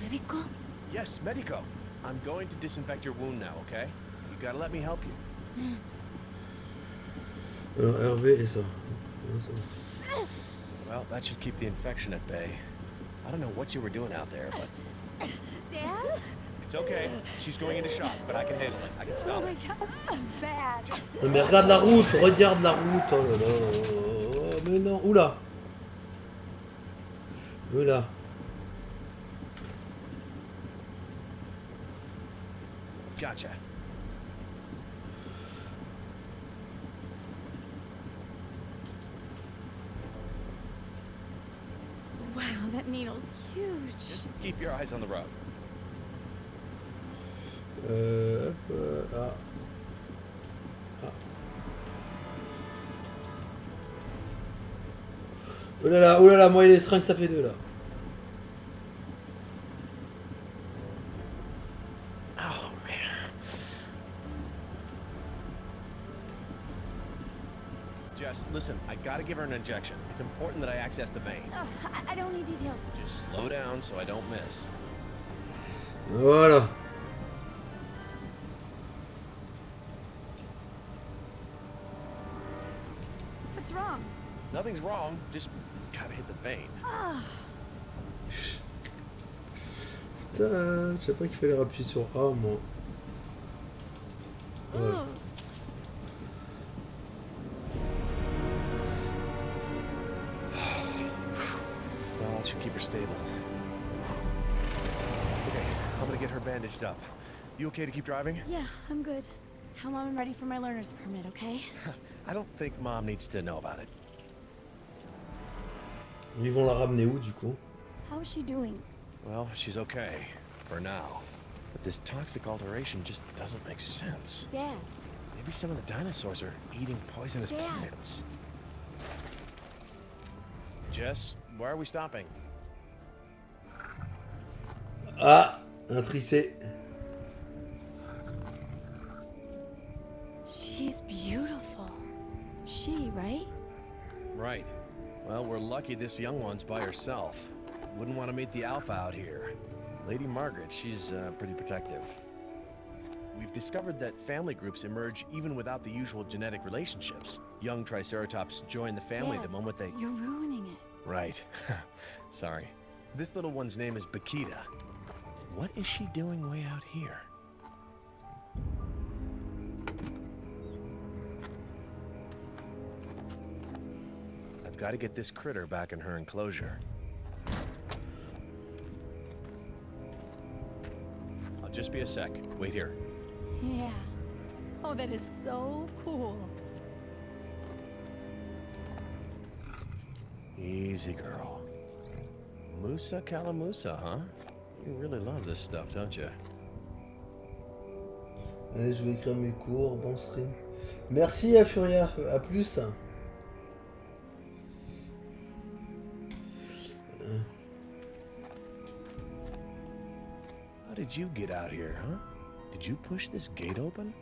Médico? Yes, medico. I'm going to disinfect your wound now, okay? You gotta let me help you. Alors, RB et ça. Well, that should keep the infection at bay. I don't know what you were doing out there, but... Dad? It's okay. She's going into shock, but I can handle it. I can Oh stop my it. god, this is bad. Non, mais regarde la route, regarde la route. Oh là là. Oh, mais non. Oula. Oula. Gotcha. Wow, that needle's huge. Just keep your eyes on the road. Hop, ah. Ah. Oh là là, moi et les seringues, ça fait deux là. Oh, man. Jess, listen, I gotta give her an injection. It's important that I access the vein. I don't need details. Just slow down so I don't miss. Voilà. What's wrong? Nothing's wrong, just gotta hit the vein. Ah, Putain, je sais pas qu'il fallait appuyer sur A, moi. Ouais. Ugh. Well, that should keep her stable. Okay, I'm gonna get her bandaged up. You okay to keep driving? Yeah, I'm good. Tell Mom I'm ready for my learner's permit, okay? I don't think Mom needs to know about it. Ils vont la ramener où, du coup? How is she doing? Well, she's okay. For now. But this toxic alteration just doesn't make sense. Dad. Maybe some of the dinosaurs are eating poisonous Dad. plants. Jess, why are we stopping? Ah, un tricé. She's beautiful. She, right? Right. Well, we're lucky this young one's by herself. Wouldn't want to meet the alpha out here. Lady Margaret, she's pretty protective. We've discovered that family groups emerge even without the usual genetic relationships. Young Triceratops join the family Dad, the moment they... You're ruining it. Right. Sorry. This little one's name is Bakita. What is she doing way out here? I've got to get this critter back in her enclosure. I'll just be a sec. Wait here. Yeah. Oh, that is so cool. Easy, girl. Musa Calamusa, huh? You really love this stuff, don't you? Allez, je vais écrire mes cours, bon stream. Merci à Furia, à plus. How did you get out here, huh? Did you push this gate open?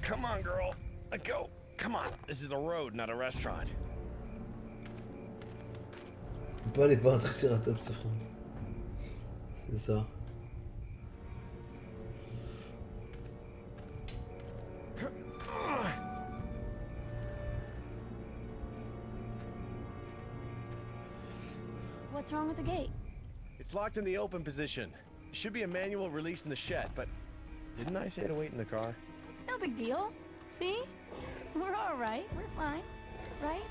Come on, girl. Let go. Come on. This is a road, not a restaurant. On peut aller pas un tricératops, Franck. C'est ça. What's wrong with the gate? It's locked in the open position. Should be a manual release in the shed, but didn't I say to wait in the car? It's no big deal. See? We're all right. We're fine. Right?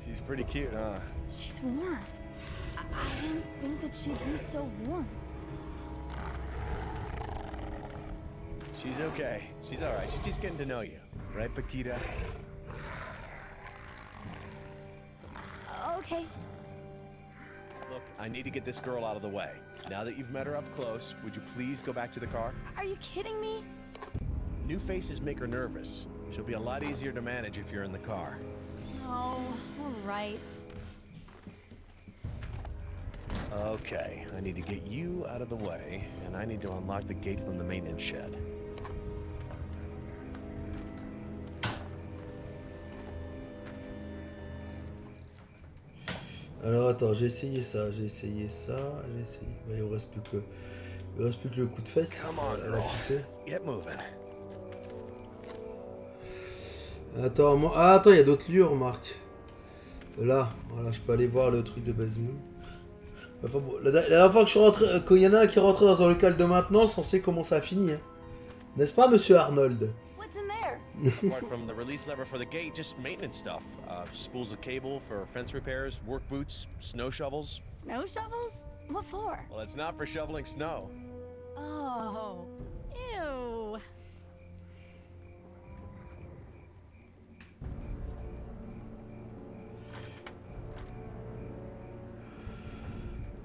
She's pretty cute, huh? She's warm. I didn't think that she'd be so warm. She's okay. She's all right. She's just getting to know you. Right, Paquita? Okay. Look, I need to get this girl out of the way. Now that you've met her up close, would you please go back to the car? Are you kidding me? New faces make her nervous. She'll be a lot easier to manage if you're in the car. Oh, all right. Okay, I need to get you out of the way, and I need to unlock the gate from the maintenance shed. Alors attends, j'ai essayé ça, j'ai essayé. Bah, il reste plus que le coup de fesse. Come on, Elle a girl. poussé. Get moving. Attends, attends, il y a d'autres lieux, remarque. Là, voilà, je peux aller voir le truc de basement. Enfin, bon, la dernière fois que je suis rentré, qu'il y en a un qui est rentré dans un local de maintenance, on sait comment ça a fini. Hein. N'est-ce pas, monsieur Arnold? What's in there? Apart from the release lever for the gate, just maintenance stuff. Spools of cable for fence repairs, work boots, snow shovels. Snow shovels? What for? Well, it's not for shoveling snow. Oh, ew.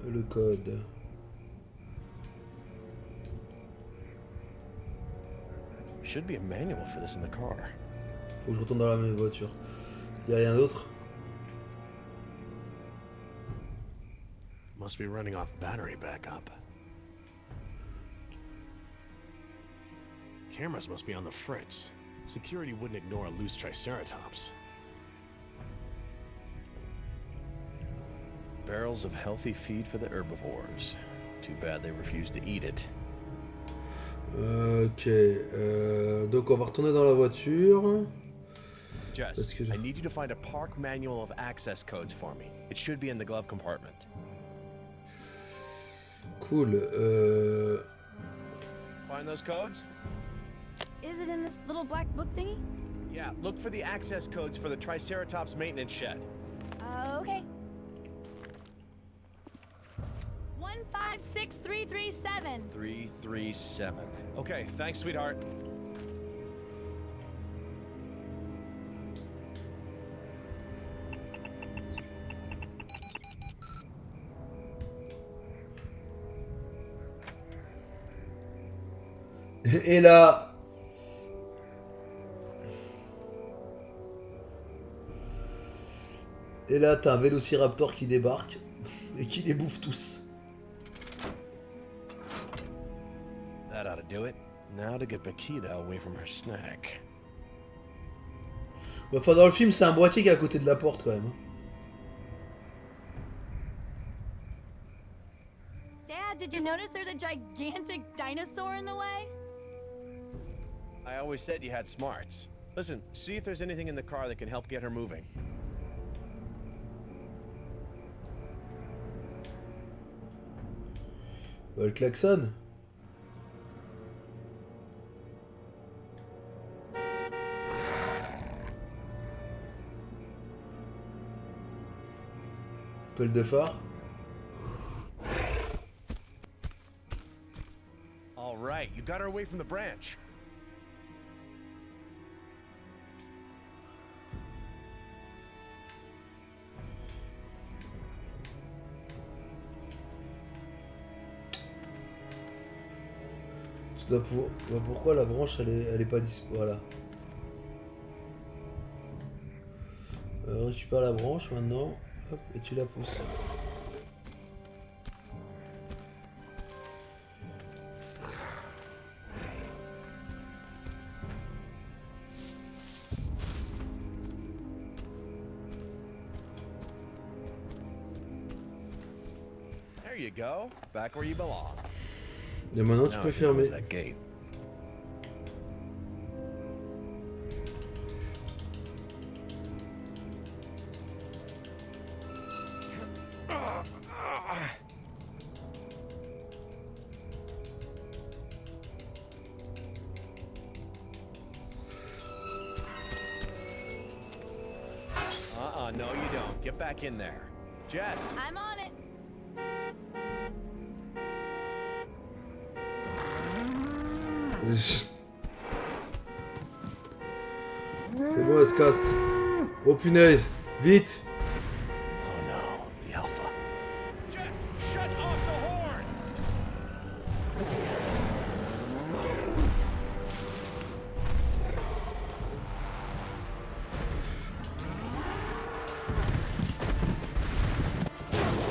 Le code. Should be a manual for this in the car. Faut que je retourne dans la même voiture. Y a rien d'autre? Must be running off battery backup. Cameras must be on the fritz. Security wouldn't ignore a loose Triceratops. Barrels of healthy feed for the herbivores. Too bad they refused to eat it. Ok. Donc on va retourner dans la voiture. Jess, Parce que... I need you to find a park manual of access codes for me. It should be in the glove compartment. Cool. Find those codes? Is it in this little black book thingy? Yeah, look for the access codes for the Triceratops maintenance shed. Okay. 156337. 337. Okay, thanks, sweetheart. Et là... Et là, t'as un vélociraptor qui débarque et qui les bouffe tous. That ought to do it. Now to get Bakita away from her snack. Enfin, dans le film, c'est un boîtier qui est à côté de la porte quand même. Dad, did you notice there's a gigantic dinosaur in the way? I always said you had smarts. Listen, see if there's anything in the car that can help get her moving. Bah, le klaxon. Appel de phare. All right, you got her away from the branch. Tu dois pouvoir... Bah, pourquoi la branche elle est pas dispo? Voilà. Récupère la branche maintenant. Hop, et tu la pousses. There you go, back where you belong. Et maintenant tu Now peux I can close fermer. that gate. No, you don't. Get back in there. Jess! I'm on it. C'est bon, elle se casse. Oh punaise, vite. Oh no, the alpha. Jess, shut off the horn!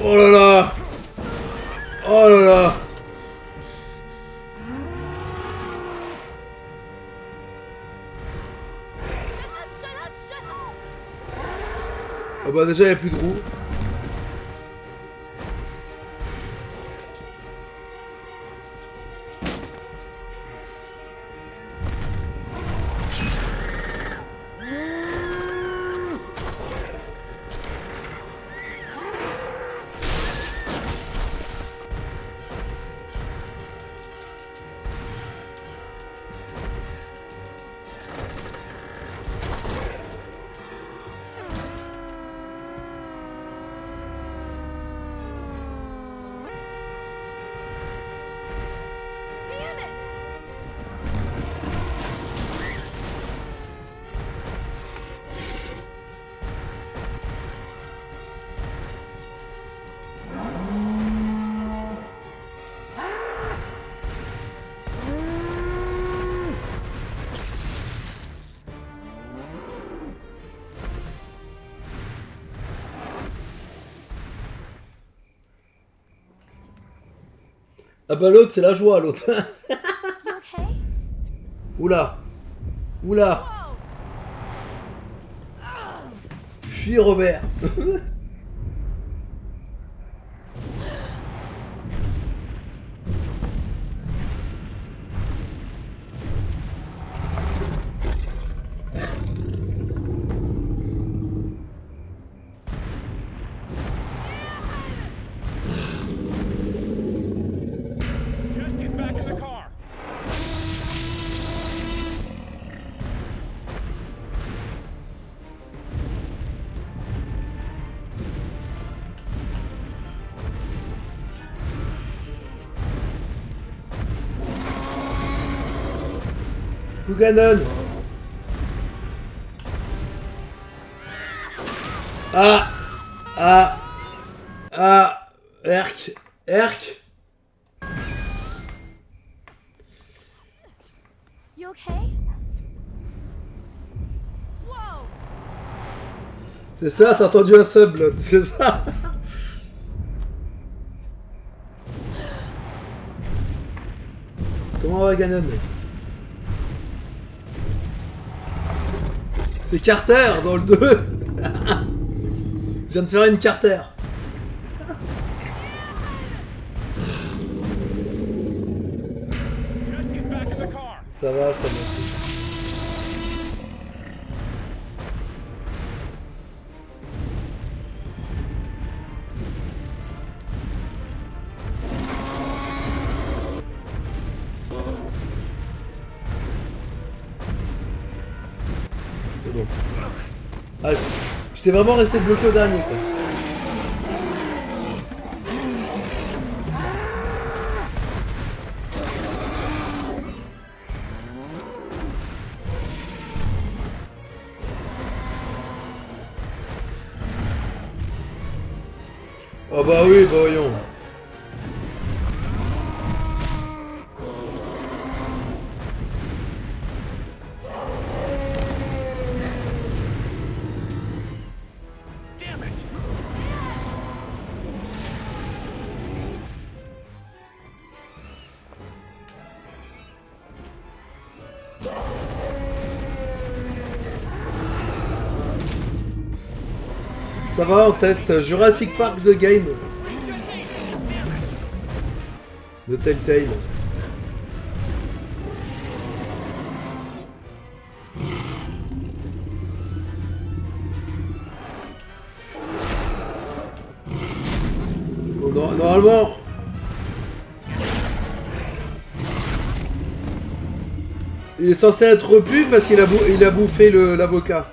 Oh là là. Oh là là. Ah bah déjà il n'y a plus de roues. Ah bah l'autre c'est la joie l'autre. Okay. Oula. Oula. Fuis Robert. Dad, Ganon. Ah. Ah. Ah. Erk. Erk. You okay? Whoa! C'est ça, t'as entendu un sub, c'est ça. Comment va Ganon? C'est Carter dans le 2. Je viens de faire une Carter. Just get back in the car. Ça va, ça va. C'est bon. Ah, j'étais vraiment resté bloqué au dernier, quoi. Oh bah oui, bah voyons. Damn it. Ça va, on teste Jurassic Park The Game de Telltale. Bon, normalement... Il est censé être repu parce qu'il a bouffé l'avocat.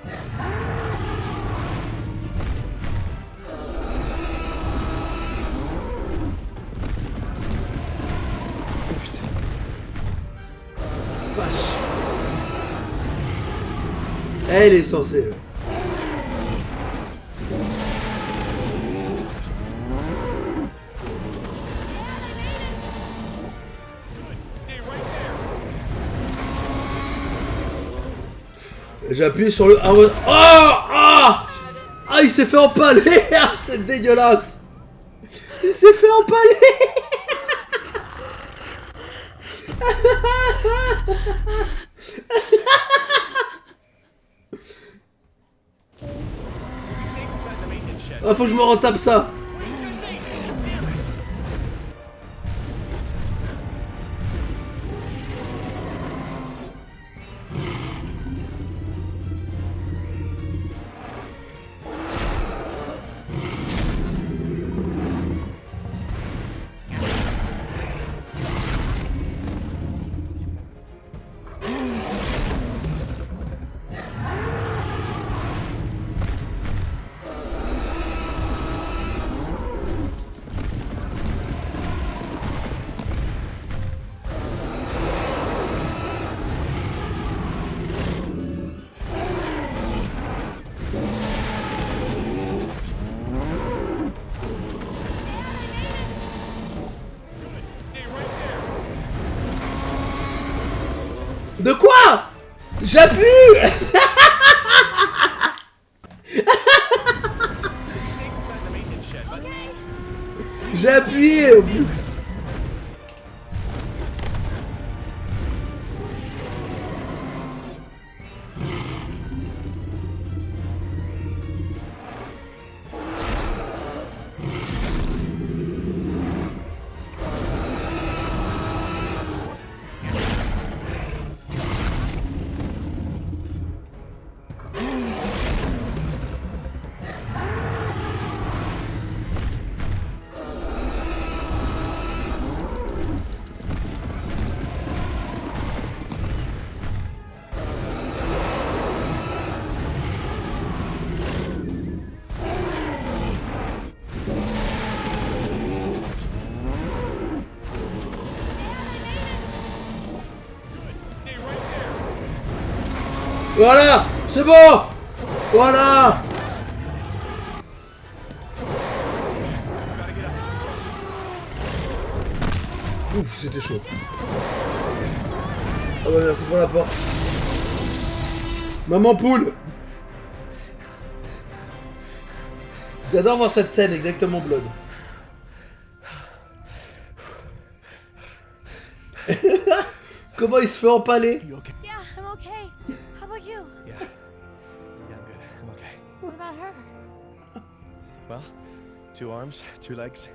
Elle est censée. Stay right there. J'appuie sur le... Ah, ouais. Ah, il s'est fait empaler. C'est dégueulasse. Il s'est fait empaler. Be safe inside the maintenance shed. Ah, faut que je me retape ça. Just say, damn it. Stay right there. De quoi? J'appuie. Be safe inside the maintenance shed. J'ai appuyé en plus. Voilà, c'est bon. Voilà. Ouf, c'était chaud. Ah ouais, merci pour la porte. Maman poule. J'adore voir cette scène, exactement Blood. Comment il se fait empaler? You okay? Yeah, I'm okay. How about you? Yeah. Yeah, I'm good. I'm okay. What about her? Well, 2 arms, 2 legs.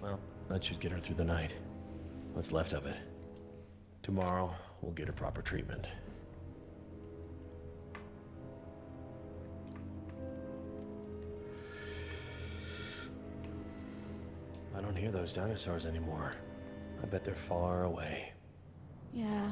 Well, that should get her through the night. What's left of it. Tomorrow, we'll get her proper treatment. I don't hear those dinosaurs anymore. I bet they're far away. Yeah.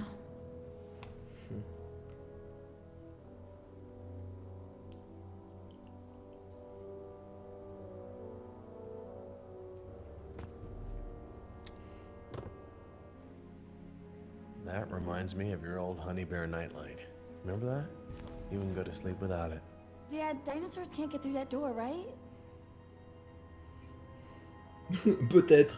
That reminds me of your old honey bear nightlight. Remember that? You wouldn't go to sleep without it. Yeah, dinosaurs can't get through that door, right? Peut-être.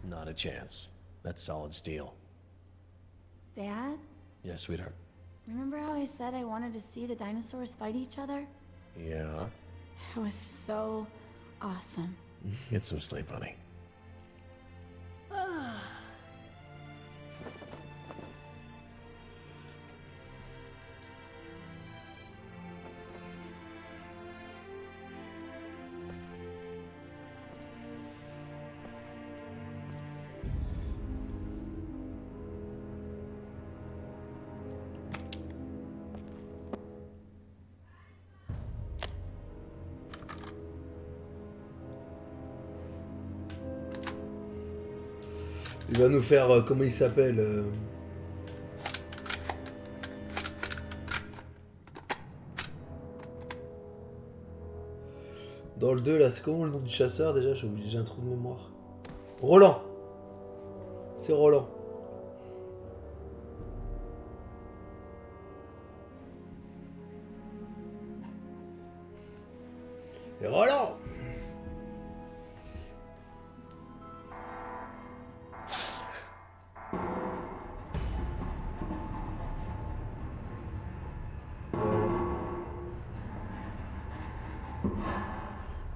Not a chance. That's solid steel. Dad, Yes, sweetheart. remember how I said I wanted to see the dinosaurs fight each other? Yeah. It was so awesome. Get some sleep, honey. Il va nous faire, comment il s'appelle Dans le 2 là, c'est comment le nom du chasseur déjà? J'ai oublié, j'ai un trou de mémoire. Roland. C'est Roland. Et Roland.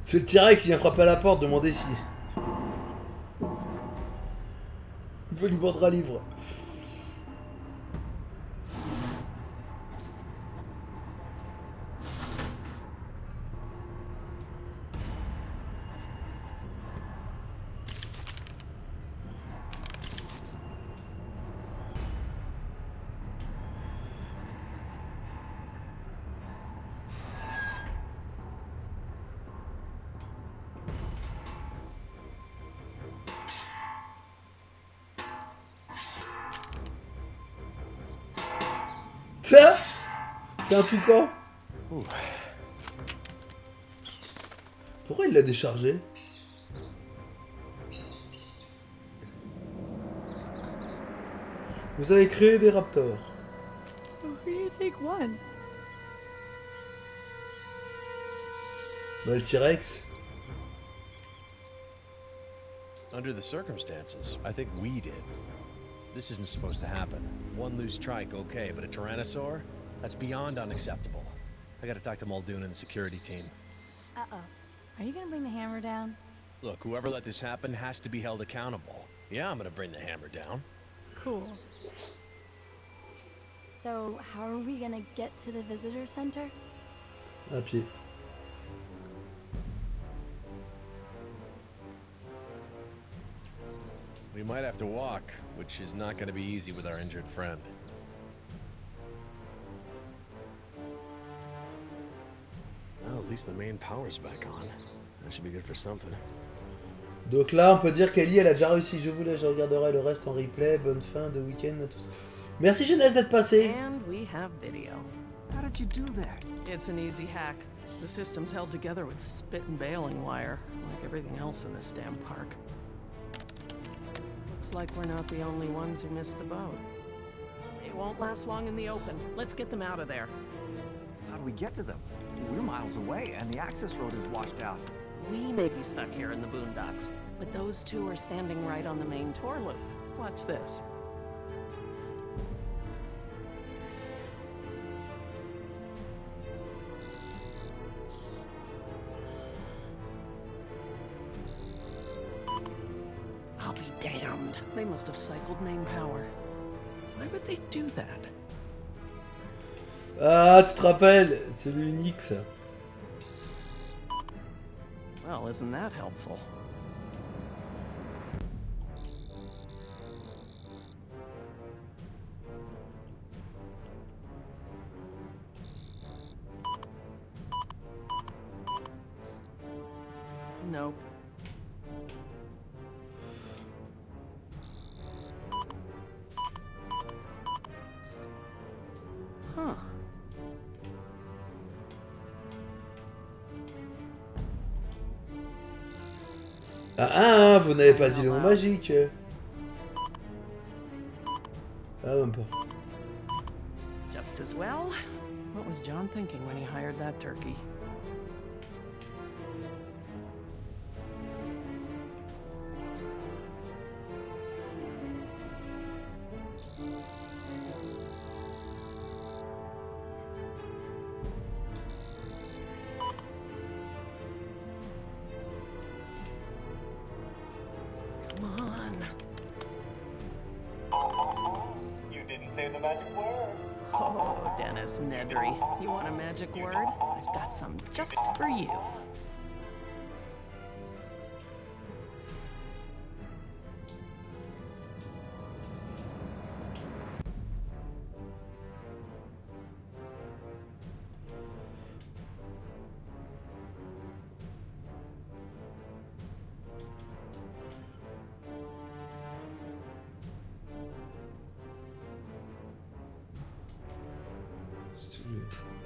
C'est le T-Rex qui vient frapper à la porte, demander si... Il veut lui vendre un livre. Ça, c'est un toucan. Ooh. Pourquoi il l'a déchargé? Vous avez créé des raptors. So who do you think won? Bah, le T-Rex. Under the circumstances, I think we did. This isn't supposed to happen. One loose trike, okay, but a Tyrannosaur? That's beyond unacceptable. I gotta talk to Muldoon and the security team. Uh-oh. Are you gonna bring the hammer down? Look, whoever let this happen has to be held accountable. Yeah, I'm gonna bring the hammer down. Cool. So, how are we gonna get to the visitor center? À pied. We might have to walk, which is not gonna be easy with our injured friend. Well, at least the main power's back on. That should be good for something. Donc là, on peut dire qu'Ellie, elle a déjà réussi. Je vous laisse, je regarderai le reste en replay. Bonne fin de week-end à tous. Merci Jeunesse d'être passé. And we have video. How did you do that? It's an easy hack. The system's held together with spit and baling wire, like everything else in this damn park. Looks like we're not the only ones who missed the boat. They won't last long in the open. Let's get them out of there. How do we get to them? We're miles away, and the access road is washed out. We may be stuck here in the boondocks, but those two are standing right on the main tour loop. Watch this. I'll be damned. They must have cycled main power. Why would they do that? Ah, tu te rappelles? C'est l'unique ça. Well, isn't that helpful? Nope. Huh. Ah, vous n'avez pas dit le mot magique. Ah, même pas. Just as well. What was John thinking when he hired that turkey? Come on. You didn't say the magic word. Oh, Dennis Nedry. You want a magic word? I've got some just for you.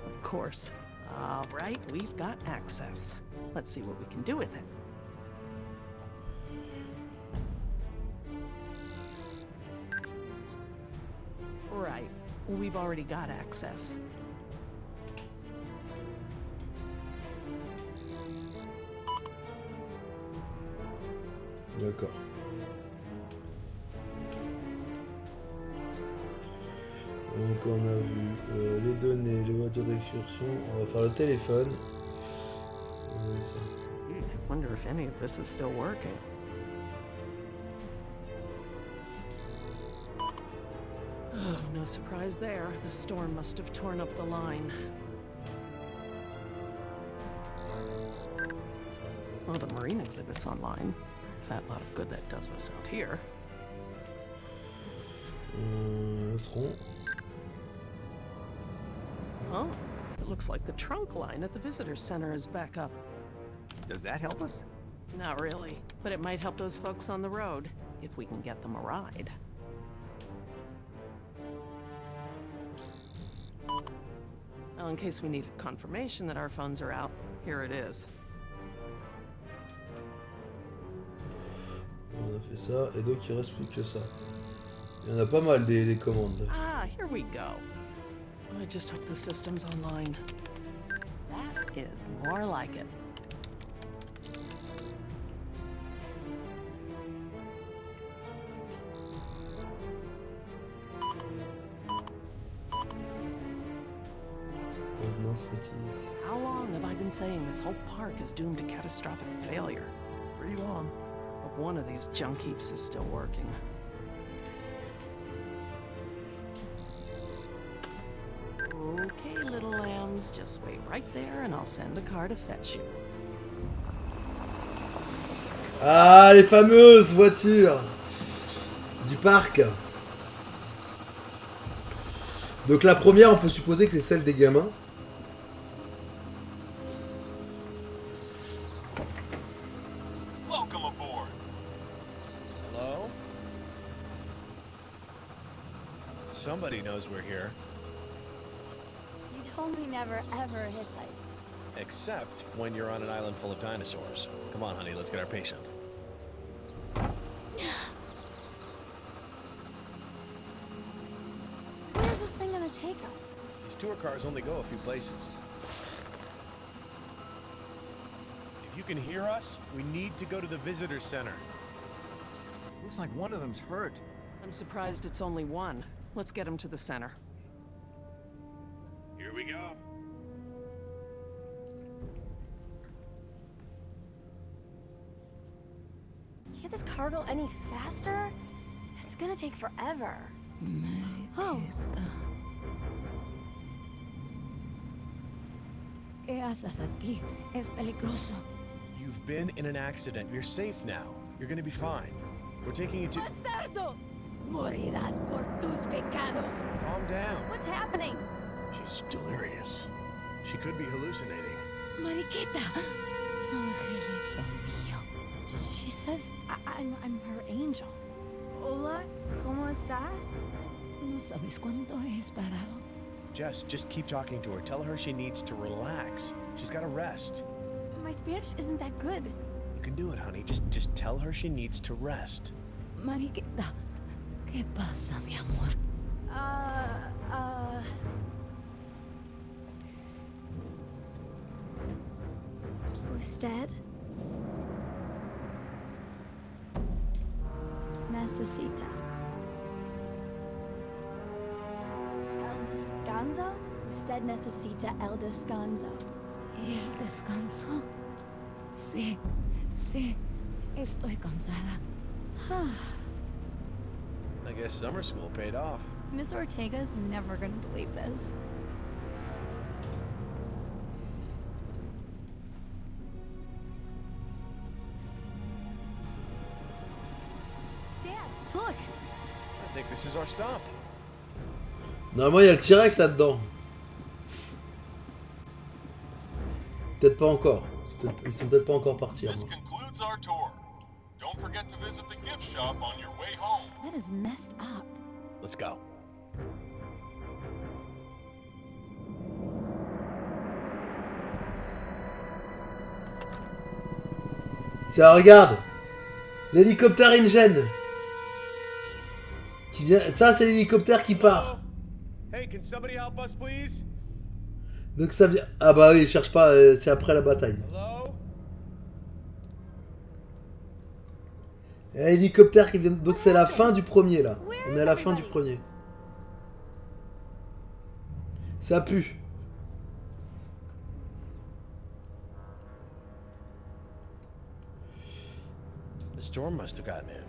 Of course. All right, we've got access. Let's see what we can do with it. Right, we've already got access. D'accord. Donc on a vu les données, les voitures d'excursion. On va faire le téléphone. Wonder if any of this is still working. Oh, no surprise there. The storm must have torn up the line. Oh, the marine exhibit's online. Fat lot of good that does us out here. Le tronc. Oh, it looks like the trunk line at the visitor center is back up. Does that help us? Not really, but it might help those folks on the road, if we can get them a ride. Well, in case we needed confirmation that our phones are out, here it is. On a fait ça, et donc il reste plus que ça. Il y en a pas mal des commandes. Ah, here we go. I just hope the system's online. That is more like it. Maintenance requise. How long have I been saying this whole park is doomed to catastrophic failure? Pretty long. But one of these junk heaps is still working. Okay, little lambs, just wait right there and I'll send a car to fetch you. Ah, les fameuses voitures du parc. Donc la première, on peut supposer que c'est celle des gamins. Welcome aboard. Hello? somebody knows we're here. You told me never ever hitchhike. Except when you're on an island full of dinosaurs. Come on, honey, let's get our patient. Where's this thing gonna take us? These tour cars only go a few places. If you can hear us, we need to go to the visitor center. Looks like one of them's hurt. I'm surprised it's only one. Let's get him to the center. Here we go. Can't this car go any faster? It's gonna take forever. Oh, ¿Qué haces aquí? Es peligroso. You've been in an accident. You're safe now. You're gonna be fine. We're taking you to... ¡Bastardo! Morirás por tus pecados. Calm down. what's happening? She's delirious. She could be hallucinating. Mariquita. Angelito mío. She says I'm her angel. Hola, ¿cómo estás? No sabes cuánto he esperado. Jess, just keep talking to her. Tell her she needs to relax. She's gotta rest. My Spanish isn't that good. You can do it, honey. Just tell her she needs to rest. Mariquita, ¿qué pasa, mi amor? Usted necesita el descanso. Usted necesita el descanso. ¿El descanso? Sí, sí, estoy cansada. I guess summer school paid off. Miss Ortega's never gonna believe this. Dad, look! I think this is our stop. Normalement, il y a le T-Rex là-dedans. Peut-être pas encore. Ils sont peut-être pas encore partis. This concludes our tour. Don't forget to visit the gift shop on your way home. That is messed up. Let's go. Tiens, regarde. L'hélicoptère Ingen. Qui vient... Ça, c'est l'hélicoptère qui part. Hey, can somebody help us, please? Donc ça vient... Ah bah oui, cherche pas, c'est après la bataille. Hello? Un hélicoptère qui vient... Donc c'est la fin du premier, là. On est à la fin du premier. Ça pue. The storm must have gotten in.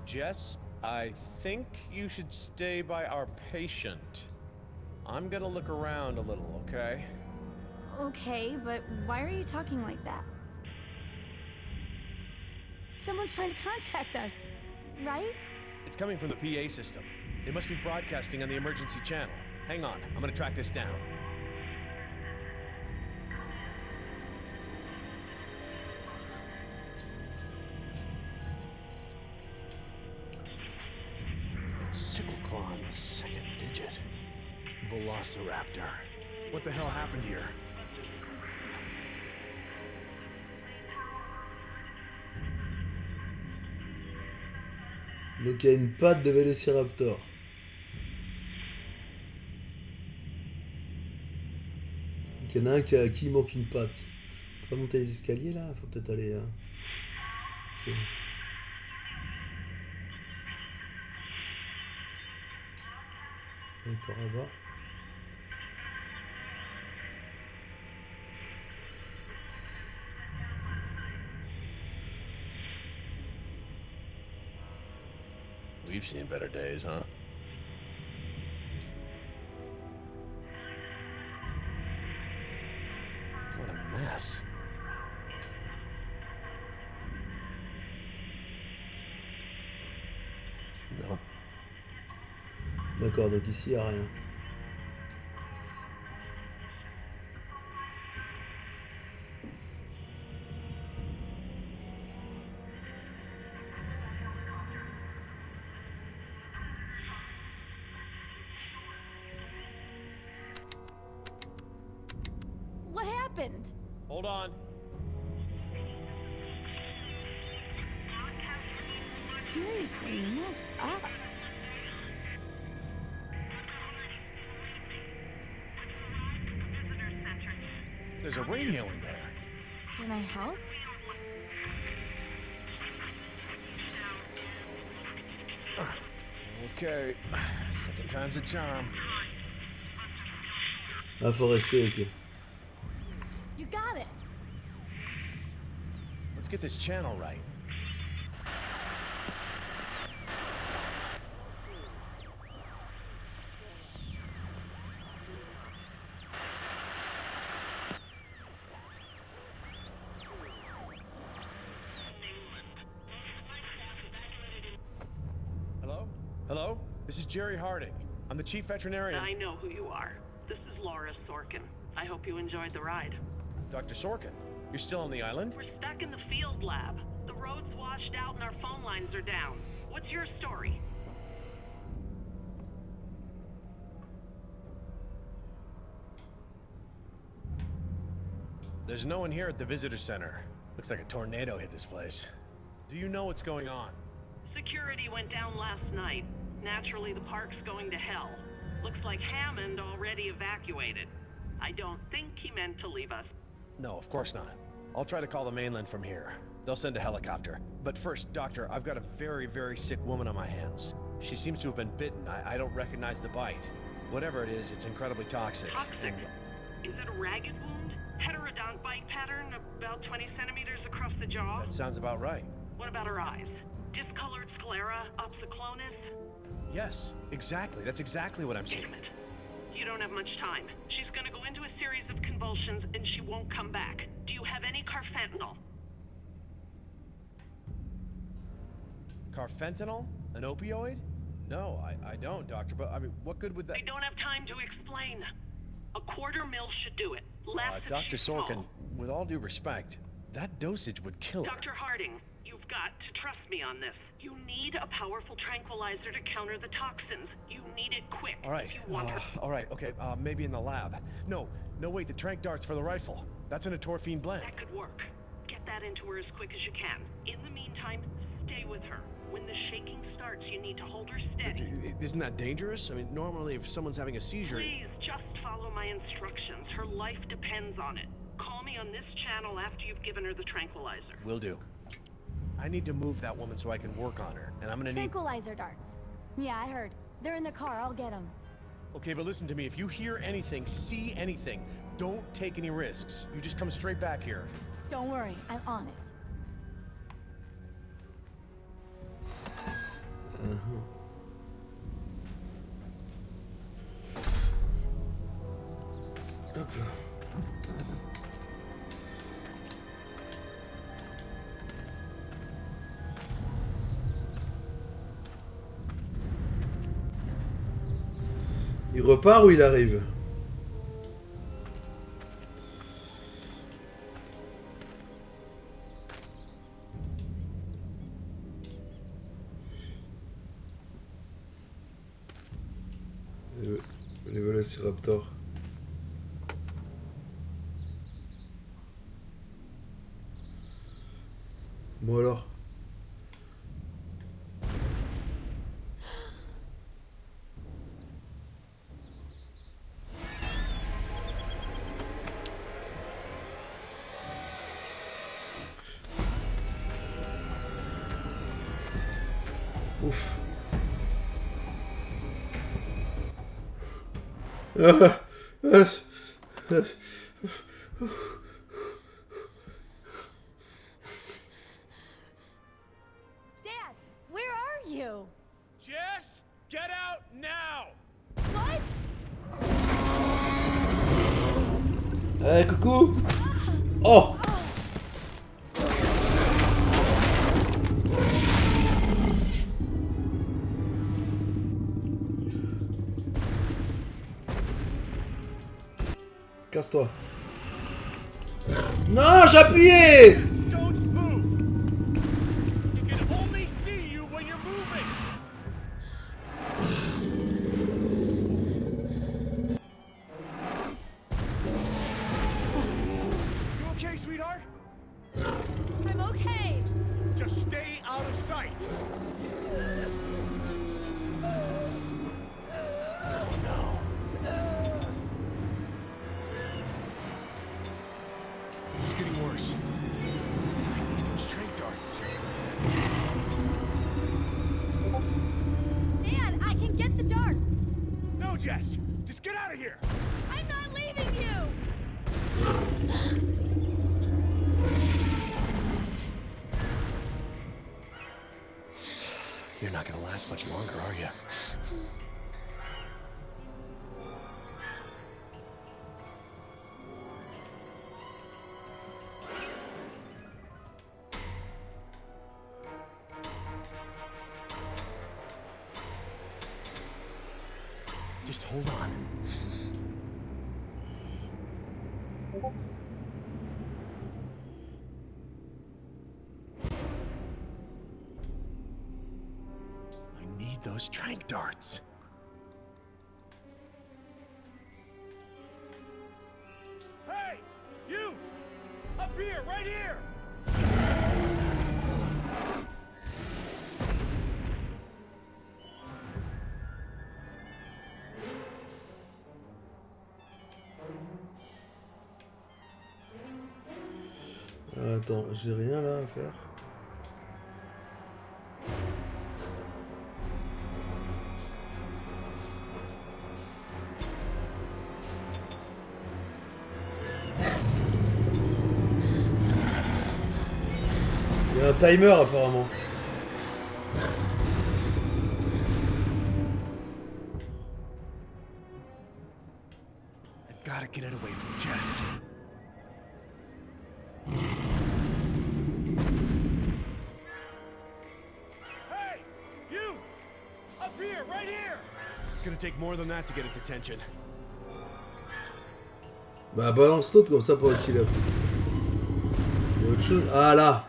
Jess, I think you should stay by our patient. I'm gonna look around a little, okay? Okay, but why are you talking like that? Someone's trying to contact us, right? It's coming from the PA system. They must be broadcasting on the emergency channel. Hang on, I'm gonna track this down. It's sickle claw on the second digit. Velociraptor. What the hell happened here? Donc il y a une patte de Vélociraptor. Donc il y en a un qui il manque une patte. On peut pas monter les escaliers là. Faut peut-être aller... Ok. On est par là-bas. We've seen better days, huh? What a mess. Nope. D'accord, donc ici, il n'y a rien. What happened? Hold on. Seriously messed up. There's a radio in there. Can I help? Okay. Second time's a charm. Ah, faut rester, ok. You got it. Let's get this channel right. Hello? Hello? This is Jerry Harding. I'm the chief veterinarian. I know who you are. This is Laura Sorkin. I hope you enjoyed the ride. Dr. Sorkin, you're still on the island? We're stuck in the field lab. The road's washed out and our phone lines are down. What's your story? There's no one here at the visitor center. Looks like a tornado hit this place. Do you know what's going on? Security went down last night. Naturally, the park's going to hell. Looks like Hammond already evacuated. I don't think he meant to leave us. No, of course not. I'll try to call the mainland from here. They'll send a helicopter. But first, Doctor, I've got a very, very sick woman on my hands. She seems to have been bitten. I don't recognize the bite. Whatever it is, it's incredibly toxic. Toxic? Is it a ragged wound? Heterodont bite pattern, about 20 centimeters across the jaw? That sounds about right. What about her eyes? Discolored sclera, opsoclonus? Yes, exactly. That's exactly what I'm seeing. Damn it. You don't have much time. She's gonna go into a series of convulsions and she won't come back. Do you have any carfentanil? Carfentanil? An opioid? No, I don't, Doctor, but I mean, what good would that... I don't have time to explain. A quarter mil should do it. Less if Dr. she's small. Sorkin, with all due respect, that dosage would kill her. Dr. Harding, you've got to trust me on this. You need a powerful tranquilizer to counter the toxins. You need it quick. All right, If you want her. all right, okay, maybe in the lab. No, wait, the tranq darts for the rifle. That's an atorphine blend. That could work. Get that into her as quick as you can. In the meantime, stay with her. When the shaking starts, you need to hold her steady. Isn't that dangerous? I mean, normally if someone's having a seizure... Please, just follow my instructions. Her life depends on it. Call me on this channel after you've given her the tranquilizer. Will do. I need to move that woman so I can work on her, and I'm gonna need... Tranquilizer darts. Yeah, I heard. They're in the car. I'll get them. Okay, but listen to me. If you hear anything, see anything, don't take any risks. You just come straight back here. Don't worry. I'm on it. Hop là. Il repart ou il arrive? Les vélociraptors. Bon alors. Ouf. Dad, where are you? Jess, get out now! What? Coucou. Oh. Casse-toi. Non, j'ai appuyé. Don't move! He can only see you when you're moving! You okay, sweetheart? I'm okay. Just stay out of sight. Oh no. It's getting worse. I need those trank darts. Dad, I can get the darts. No, Jess! Just get out of here! I'm not leaving you. You're not gonna last much longer, are you? Just hold on. I need those trank darts. Hey! You! Up here! Right here! Attends, j'ai rien là à faire. Il y a un timer apparemment. I've gotta get it away from Jess. Hey! You! Up here! Right here! It's gonna take more than that to get its attention. Bah balance l'autre comme ça pour qu'il up. Il y a autre chose. Ah là.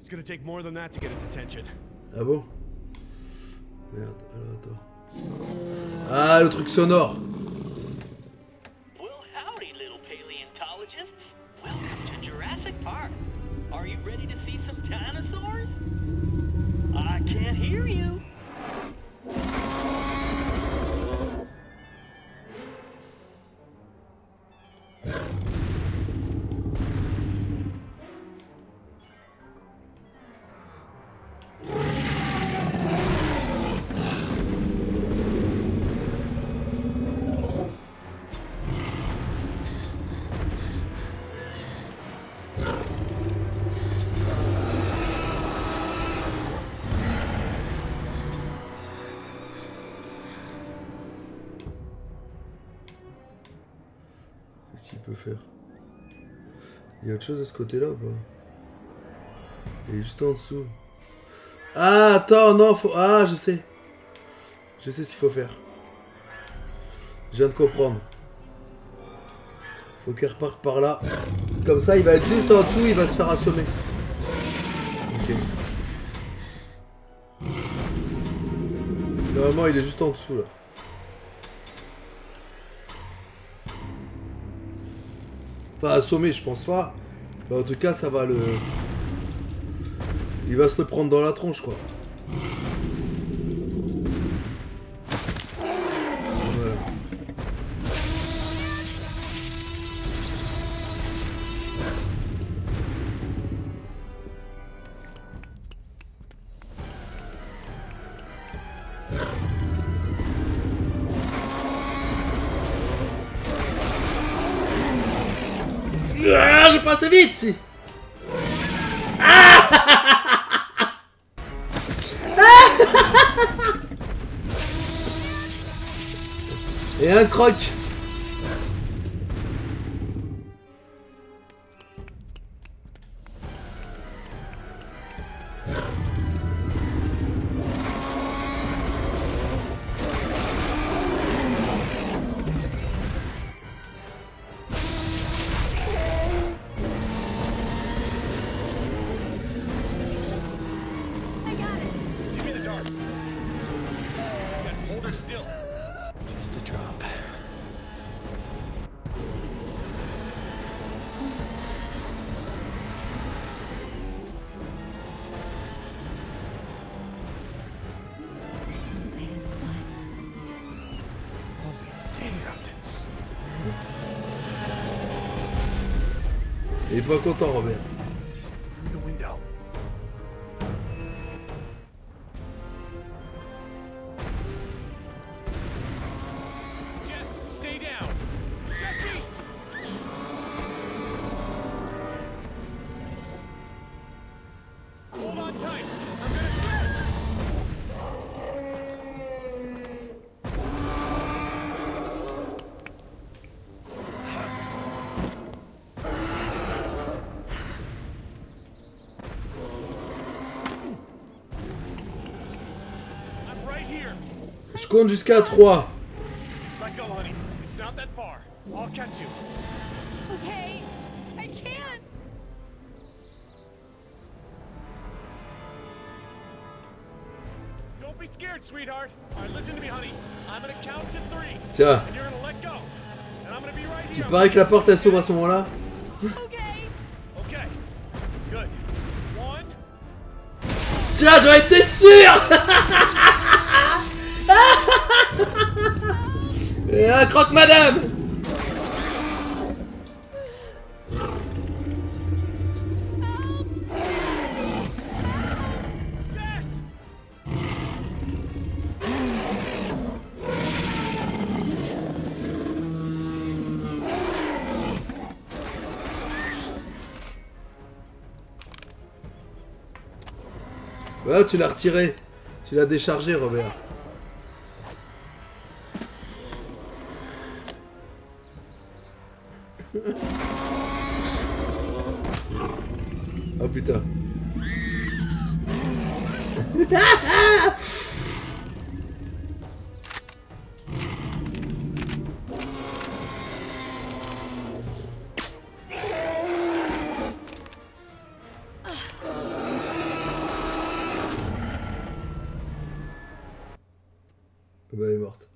It's gonna take more than that to get its attention. Ah bon? Merde, alors attends. Ah le truc sonore. Well, howdy, little paleontologists. Welcome to Jurassic Park. Are you ready to see some dinosaurs? I can't hear you. Qu'est-ce qu'il peut faire? Il y a autre chose de ce côté-là ou pas? Il est juste en dessous. Ah attends, non, faut... Ah je sais. Je sais ce qu'il faut faire. Je viens de comprendre. Faut qu'il reparte par là. Comme ça, il va être juste en dessous, il va se faire assommer. Ok. Normalement, il est juste en dessous là. Pas assommer, je pense pas. Mais en tout cas, ça va le... Il va se le prendre dans la tronche, quoi. Voilà. Ah, j'ai passé vite, si. Et un croc. Il est pas content, Robert. Through the window. Jess, stay down. Jesse! Hold on tight. I'm gonna Jess! I'm right here. Je compte jusqu'à 3. Just let go, honey. It's not that far. I'll catch you. Okay, I can't. Don't be scared, sweetheart. All right, listen to me, honey. I'm gonna count to 3. Tiens, And you're gonna let go. And I'm gonna be right tu here. parais que la porte elle s'ouvre à ce moment-là? Okay. Okay. Good. 1. Tiens, j'aurais été sûr. Et un croque-madame. Jess! Voilà, tu l'as retiré. Tu l'as déchargé, Robert. Oh putain. Bah, elle est morte.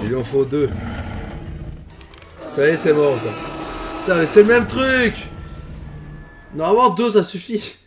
Il lui en faut 2. Ça y est, c'est mort. Quoi. Putain, mais c'est le même truc. Normalement, 2, ça suffit.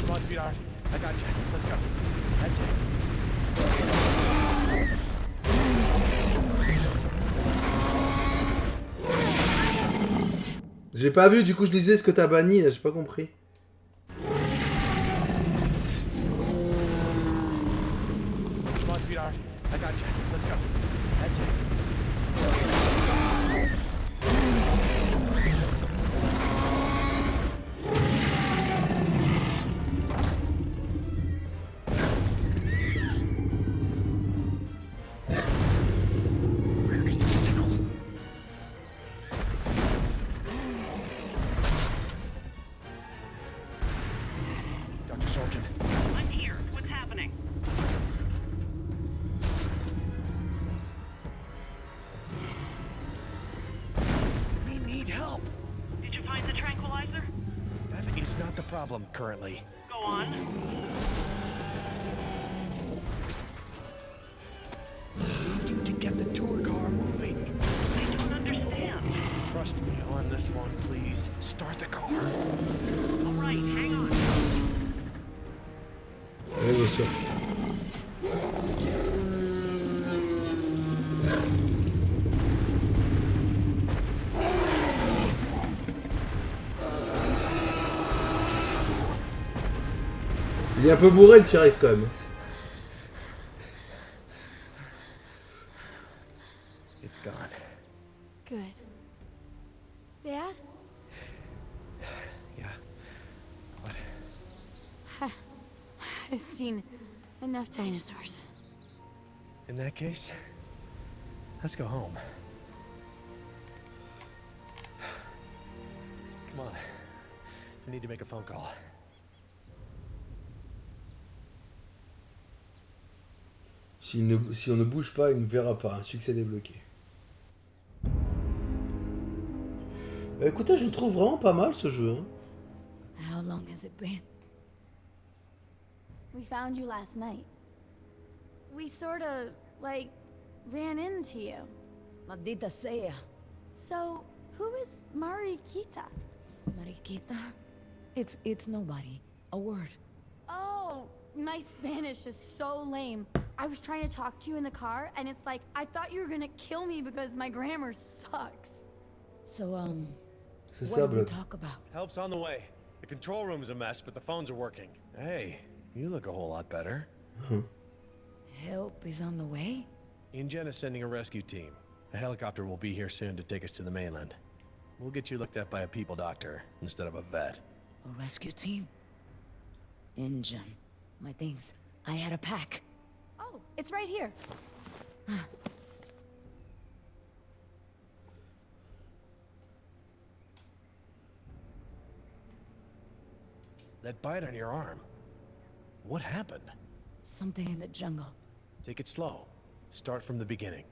Come on, sweetheart. I got you. Let's go. That's it. J'ai pas vu, du coup je disais ce que t'as banni là, j'ai pas compris. Come on, sweetheart. I got you. Let's go. That's it. Where is the signal? Dr. Sorkin. I'm here. What's happening? We need help. Did you find the tranquilizer? That is not the problem currently. Go on. We need you to get the tour car moving. I don't understand. Trust me on this one, please. Start the car. All right, hang on. Allez, bien sûr. Il est un peu bourré le T-Rex quand même. It's gone. Good. Dad? Yeah. What? I've seen enough dinosaurs. In that case, Let's go home. Come on. I need to make a phone call. Si on ne bouge pas, il ne verra pas. Un succès débloqué. Écoutez, je le trouve vraiment pas mal ce jeu. Hein. How long has it been? We found you last night. We sorta, like, ran into you. Maldita sea. So, who is Mariquita? Mariquita? It's nobody. A word. Oh, my Spanish is so lame. I was trying to talk to you in the car, and it's like, I thought you were gonna kill me because my grammar sucks. So, C'est what ça, did we Blood. talk about? Help's on the way. The control room's a mess, but the phones are working. Hey, you look a whole lot better. Help is on the way? InGen is sending a rescue team. A helicopter will be here soon to take us to the mainland. We'll get you looked at by a people doctor instead of a vet. A rescue team? InGen. My things. I had a pack. Oh, it's right here. That bite on your arm. What happened? Something in the jungle. Take it slow. Start from the beginning.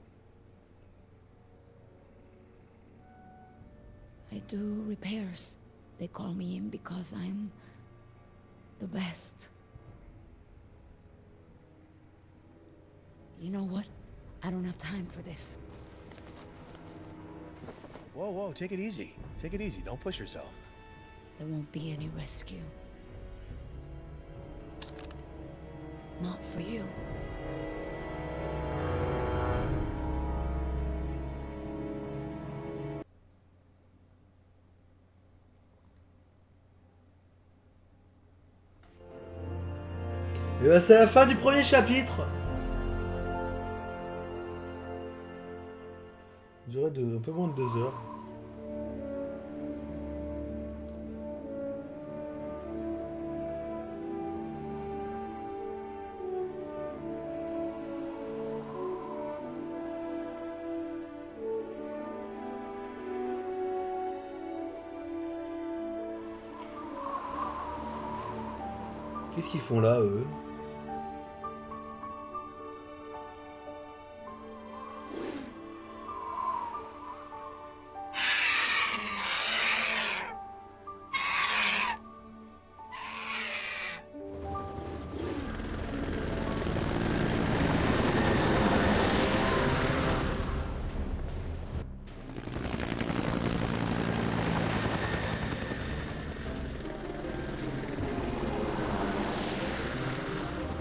I do repairs. They call me in because I'm the best. You know what? I don't have time for this. Whoa, whoa, take it easy. Take it easy, don't push yourself. There won't be any rescue. Not for you. Et ben, c'est la fin du premier chapitre. Durait un peu moins de 2 heures. Qu'est-ce qu'ils font là, eux?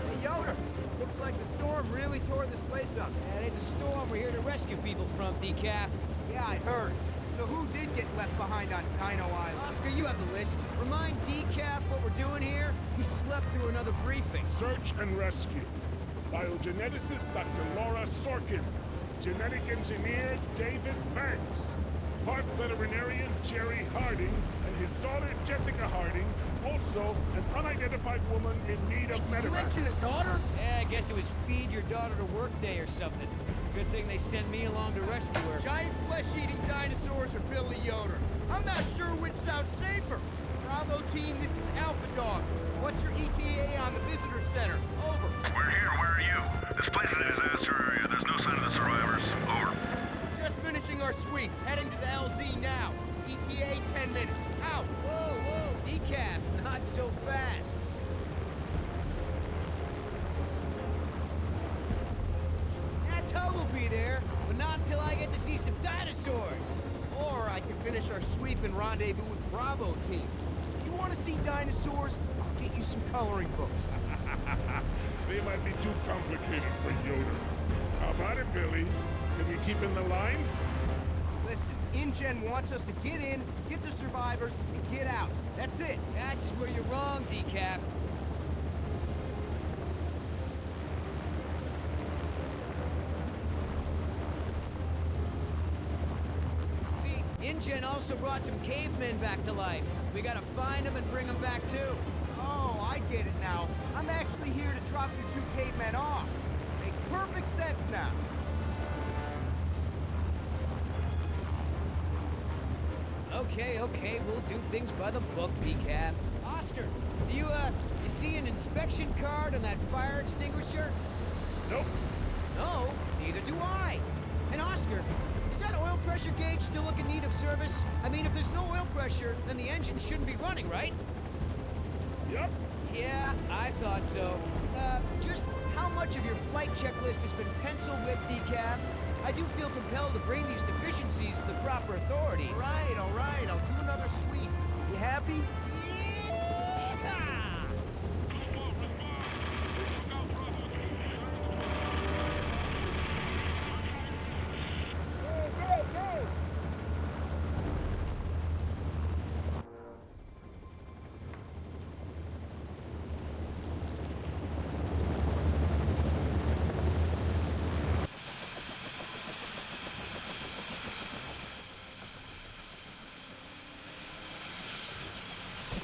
Hey, Yoder! Looks like the storm really tore this place up. That ain't the storm we're here to rescue people from, Decaf. Yeah, I heard. So who did get left behind on Dino Island? Oscar, you have the list. Remind Decaf what we're doing here. We slept through another briefing. Search and rescue. Biogeneticist Dr. Laura Sorkin. Genetic engineer David Banks. Park veterinarian Jerry Harding and his daughter Jessica Harding. Also, an unidentified woman in need of You medevac. mentioned a daughter? Yeah, I guess it was feed your daughter to work day or something. Good thing they sent me along to rescue her. Giant flesh-eating dinosaurs or Billy Yoder? I'm not sure which sounds safer. Bravo team, this is Alpha Dog. What's your ETA on the visitor center? Over. We're here. Where are you? This place is a disaster area. There's no sign of the survivors. Over. Just finishing our sweep. Heading to the LZ now. ETA 10 minutes. Out. Whoa, whoa, Decaf, not so fast. That tug will be there, but not until I get to see some dinosaurs. Or I can finish our sweep and rendezvous with Bravo team. If you want to see dinosaurs, I'll get you some coloring books. They might be too complicated for Yoder. How about it, Billy? Can we keep in the lines? Listen, InGen wants us to get in, get the survivors, and get out. That's it. That's where you're wrong, Decaf. See, InGen also brought some cavemen back to life. We gotta find them and bring them back too. Oh, I get it now. I'm actually here to drop you 2 cavemen off. Makes perfect sense now. Okay, we'll do things by the book, Decaf. Oscar, you see an inspection card on that fire extinguisher? Nope. No, neither do I. And Oscar, is that oil pressure gauge still look in need of service? I mean, if there's no oil pressure, then the engine shouldn't be running, right? Yep. Yeah, I thought so. Just how much of your flight checklist has been penciled with, Decaf? I do feel compelled to bring these deficiencies to the proper authorities. All right, I'll do another sweep. You happy? Yeah!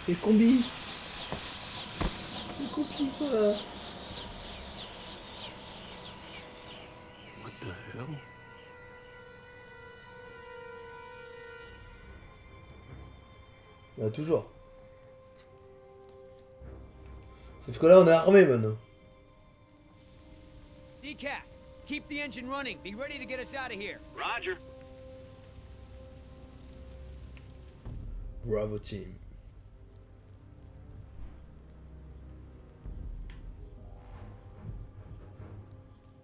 Les combis sont là. What the hell? Bah toujours. Sauf que là on est armé maintenant. Decaf, keep the engine running. Be ready to get us out of here. Roger. Bravo team.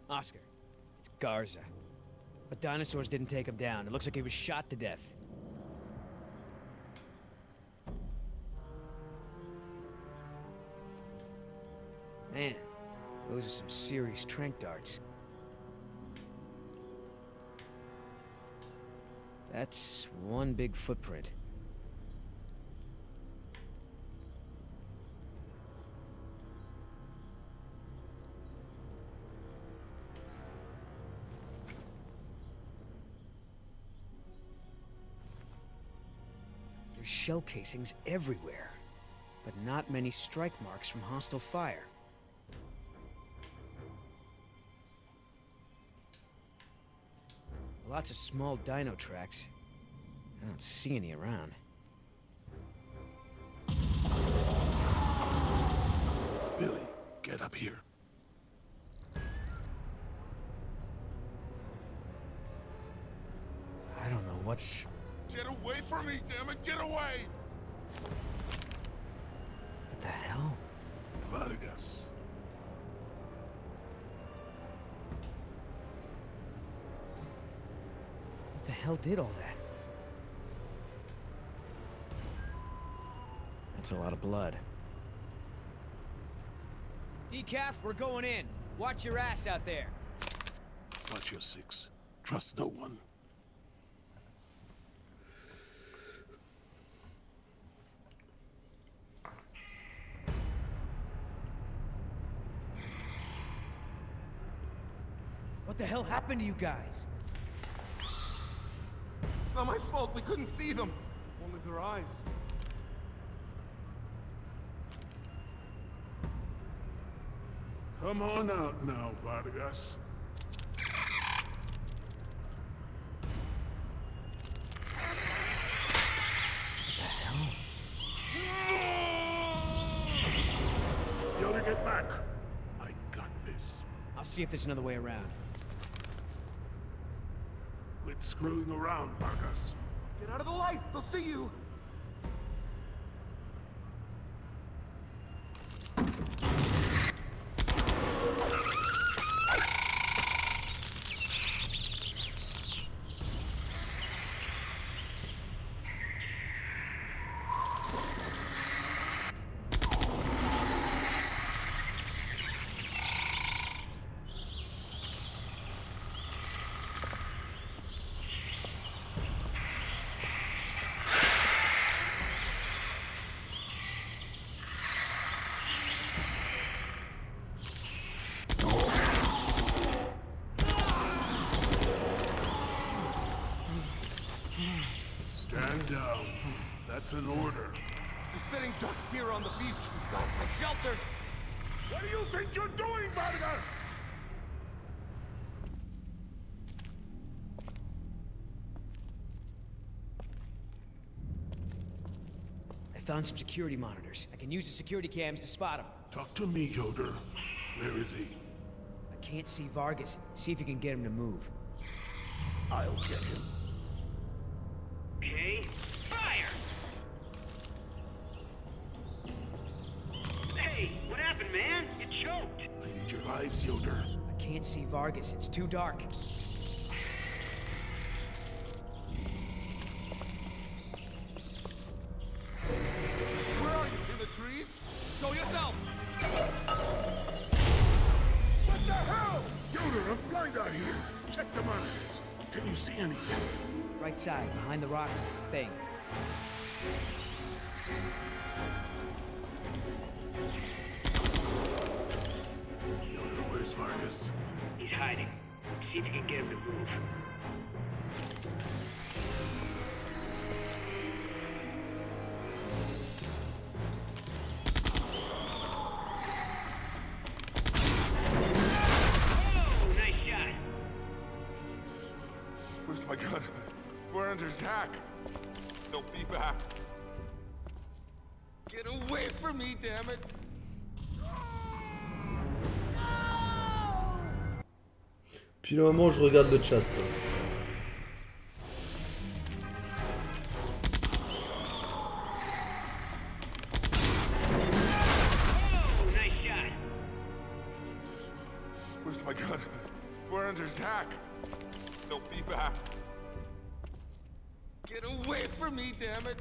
Oscar, it's Garza. But dinosaurs didn't take him down. It looks like he was shot to death. Man, those are some serious tranq darts. That's one big footprint. There's shell casings everywhere, but not many strike marks from hostile fire. Lots of small dino tracks. I don't see any around. Billy, get up here. I don't know what... Get away from me, damn it! Get away! What the hell? Vargas. What the hell did all that? That's a lot of blood. Decaf, we're going in. Watch your ass out there. Watch your six. Trust no one. What the hell happened to you guys? It's not my fault. We couldn't see them. Only their eyes. Come on out now, Vargas. What the hell? Yoder, get back. I got this. I'll see if there's another way around. Quit screwing around, Vargas. Get out of the light. They'll see you. Stand down. That's an order. We're setting ducks here on the beach. We've got to take shelter. What do you think you're doing, Vargas? found some security monitors. I can use the security cams to spot him. Talk to me, Yoder. Where is he? I can't see Vargas. See if you can get him to move. I'll get him. Okay, fire! Hey, what happened, man? You choked. I need your eyes, Yoder. I can't see Vargas. It's too dark. Where are you? In the trees? Go yourself! What the hell? Yoder, I'm blind out here. Check the monitors. Can you see anything? Right side, behind the rock thing. Yoder, where's Vargas? He's hiding. See if you can get him to move. Oh, nice shot. Where's my gun? We're under attack. They'll be back. Get away from me, damn it! Puis le moment où je regarde le chat, quoi. Oh, nice shot. Where's my gun? We're under attack. They'll be back. Get away from me, damn it!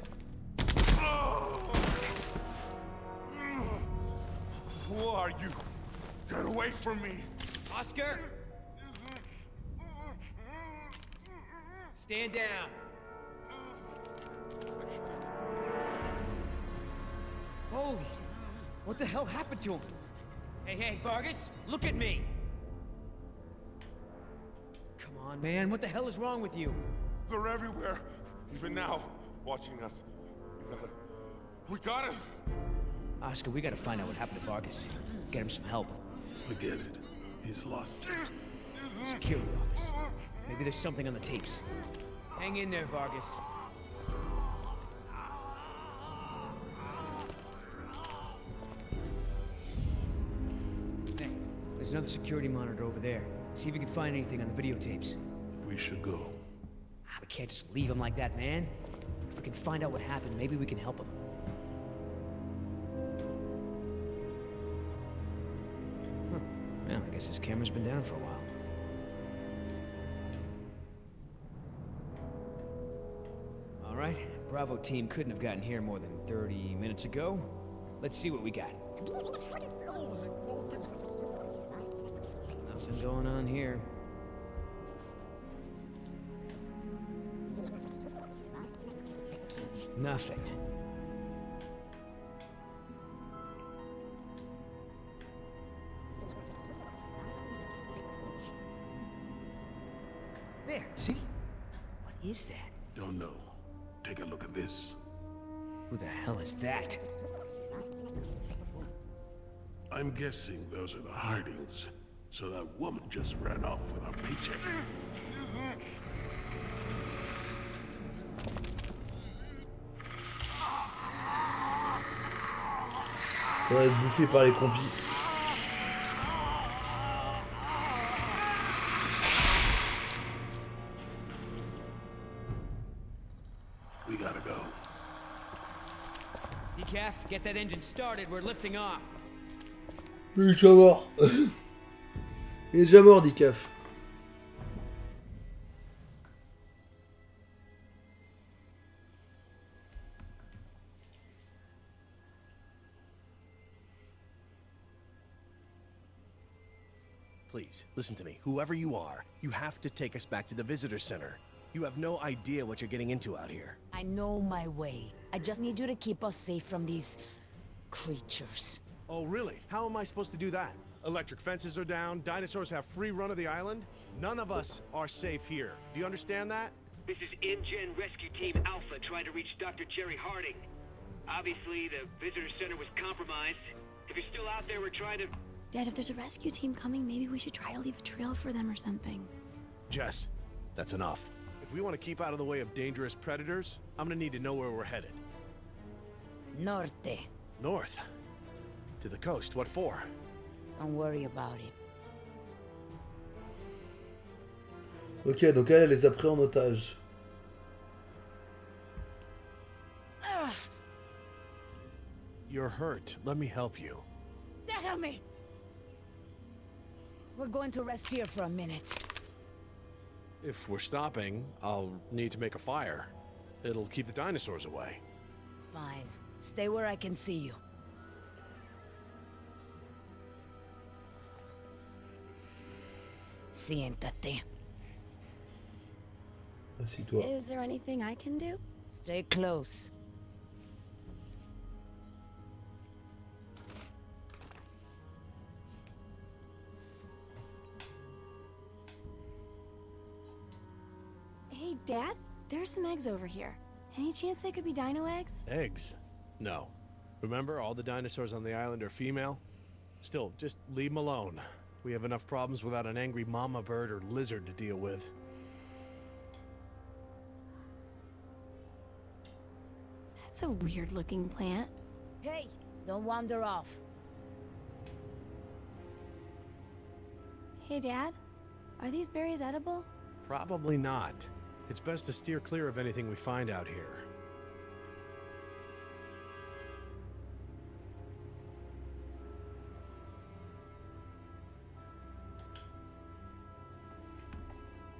Who are you? Get away from me! Oscar! Stand down. Holy... What the hell happened to him? Hey, hey, Vargas, look at me! Come on, man, what the hell is wrong with you? They're everywhere. Even now, watching us. We gotta... Oscar, we gotta find out what happened to Vargas. Get him some help. Forget it. He's lost it. Security office. Maybe there's something on the tapes. Hang in there, Vargas. Hey, there's another security monitor over there. See if you can find anything on the videotapes. We should go. We can't just leave him like that, man. If we can find out what happened, maybe we can help him. Huh. Well, I guess this camera's been down for a while. All right, Bravo team couldn't have gotten here more than 30 minutes ago. Let's see what we got. Nothing going on here. Nothing. There, see? What is that? Don't know. Take a look at this. Who the hell is that? I'm guessing those are the Hardings. So that woman just ran off with our paycheck. Ça va être bouffé par les compis. We gotta go. Decaf, get that engine started. We're lifting off. Il est déjà mort. Il est déjà mort, Dicaf. Please, listen to me. Whoever you are, you have to take us back to the visitor center. You have no idea what you're getting into out here. I know my way. I just need you to keep us safe from these creatures. Oh, really? How am I supposed to do that? Electric fences are down, dinosaurs have free run of the island. None of us are safe here. Do you understand that? This is InGen Rescue Team Alpha trying to reach Dr. Jerry Harding. Obviously, the visitor center was compromised. If you're still out there, we're trying to... Dad, if there's a rescue team coming, maybe we should try to leave a trail for them or something. Jess, that's enough. If we want to keep out of the way of dangerous predators, I'm gonna need to know where we're headed. Norte. North. To the coast. What for? Don't worry about it. Ok, donc elle les a pris en otage. You're hurt. Let me help you. Help me! We're going to rest here for a minute. If we're stopping, I'll need to make a fire. It'll keep the dinosaurs away. Fine. Stay where I can see you. Siéntate. Assis-toi. Is there anything I can do? Stay close. Hey, Dad, there's some eggs over here. Any chance they could be dino eggs? Eggs? No. Remember, all the dinosaurs on the island are female? Still, just leave them alone. We have enough problems without an angry mama bird or lizard to deal with. That's a weird-looking plant. Hey, don't wander off. Hey, Dad, are these berries edible? Probably not. It's best to steer clear of anything we find out here.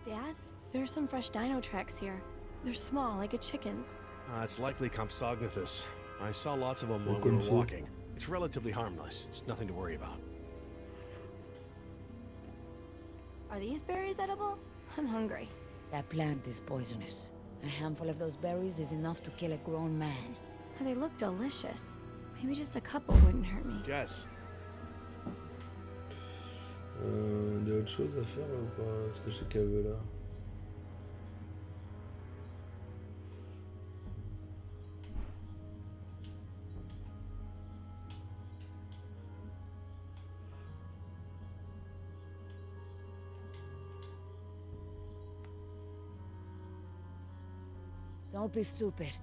Dad, there are some fresh dino tracks here. They're small, like a chicken's. It's likely Compsognathus. I saw lots of them when we were walking. It's relatively harmless. It's nothing to worry about. Are these berries edible? I'm hungry. That plant is poisonous. A handful of those berries is enough to kill a grown man. They look delicious. Maybe just a couple wouldn't hurt me. Jess. Il y a autre chose à faire là ou pas? Est-ce que je sais qu'elle veut là? Don't be stupid.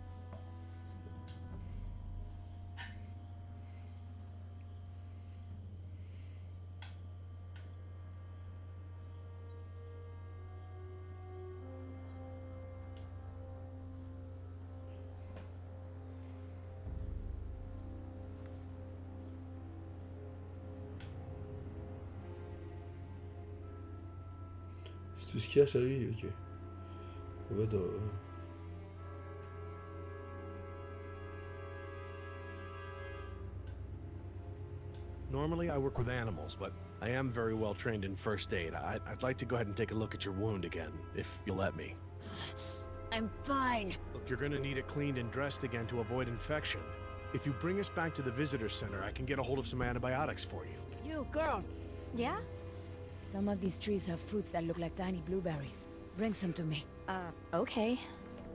C'est tout ce qu'il y a chez lui, ok. En fait, Normally I work with animals, but I am very well trained in first aid. I'd like to go ahead and take a look at your wound again, if you'll let me. I'm fine. Look, you're gonna need it cleaned and dressed again to avoid infection. If you bring us back to the visitor center, I can get a hold of some antibiotics for you. You, girl. Yeah? Some of these trees have fruits that look like tiny blueberries. Bring some to me. Okay.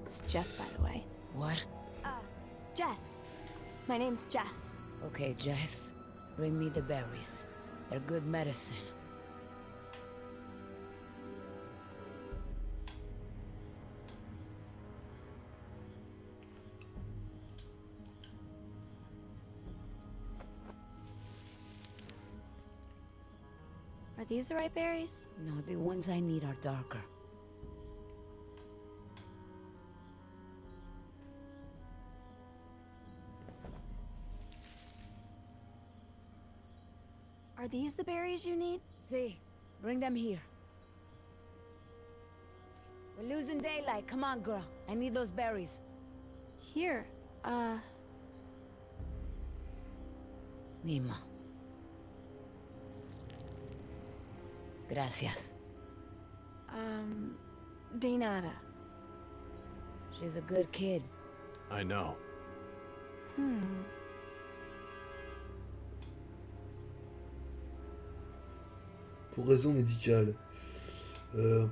It's Jess, by the way. What? Jess. My name's Jess. Okay, Jess. Bring me the berries. They're good medicine. Are these the right berries? No, the ones I need are darker. Are these the berries you need? See, bring them here. We're losing daylight. Come on, girl. I need those berries. Here. Nima. Gracias. De nada. She's a good kid. I know. pour raison médicale. Attends,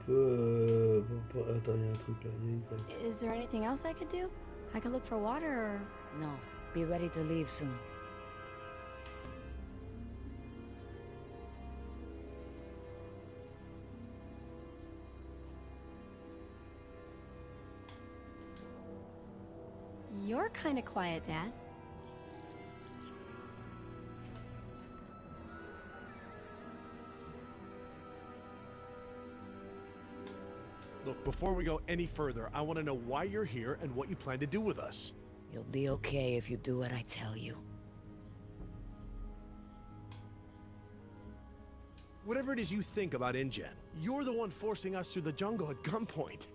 il y a un truc là. Is there anything else I could do? I could look for water or... No. Be ready to leave soon. You're kind of quiet, Dad. Look, before we go any further, I want to know why you're here and what you plan to do with us. You'll be okay if you do what I tell you. Whatever it is you think about InGen, you're the one forcing us through the jungle at gunpoint.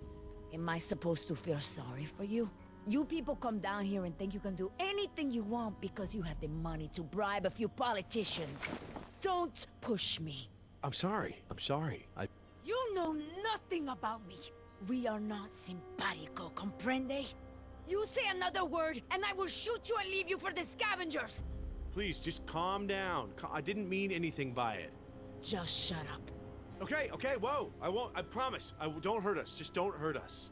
Am I supposed to feel sorry for you? You people come down here and think you can do anything you want because you have the money to bribe a few politicians. Don't push me. I'm sorry. You know nothing about me. We are not simpatico, comprende? You say another word, and I will shoot you and leave you for the scavengers! Please, just calm down. I didn't mean anything by it. Just shut up. Okay, whoa. I won't, I promise. Don't hurt us. Just don't hurt us.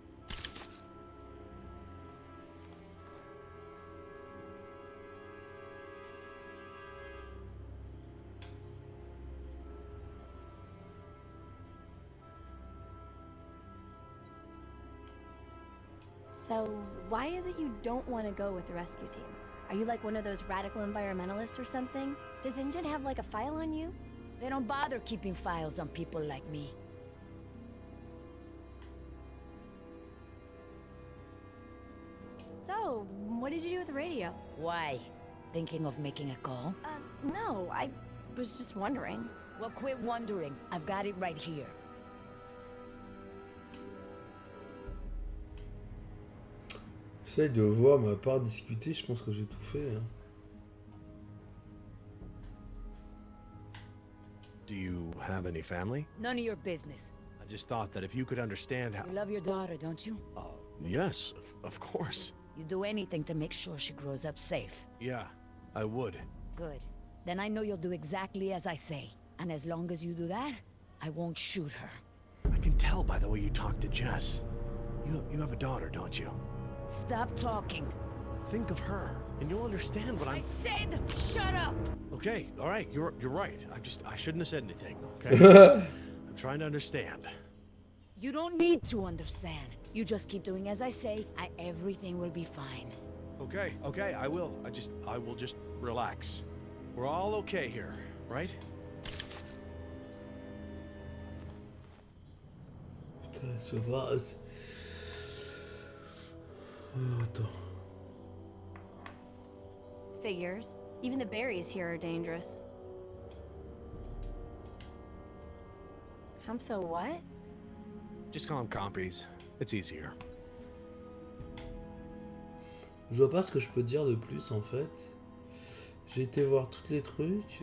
So, why is it you don't want to go with the rescue team? Are you like one of those radical environmentalists or something? Does InGen have like a file on you? They don't bother keeping files on people like me. So, what did you do with the radio? Why? Thinking of making a call? No, I was just wondering. Well, quit wondering. I've got it right here. J'essaie de voir ma part discuter, je pense que j'ai tout fait. Hein. Do you have any family? None of your business. I just thought that if you could understand how... You love your daughter, don't you? Yes, of course. You do anything to make sure she grows up safe. Yeah, I would. Good. Then I know you'll do exactly as I say. And as long as you do that, I won't shoot her. I can tell by the way you talk to Jess. You have a daughter, don't you? Stop talking. Think of her, and you'll understand what I said shut up! Okay, all right, you're right. I shouldn't have said anything, okay? I'm trying to understand. You don't need to understand. You just keep doing as I say, and everything will be fine. Okay, I will. I will just relax. We're all okay here, right? Putain, ça va. Oh, attends. Figures. Even the berries here are dangerous. So what? Just call them compies. It's easier. Je vois pas ce que je peux dire de plus en fait. J'ai été voir tous les trucs.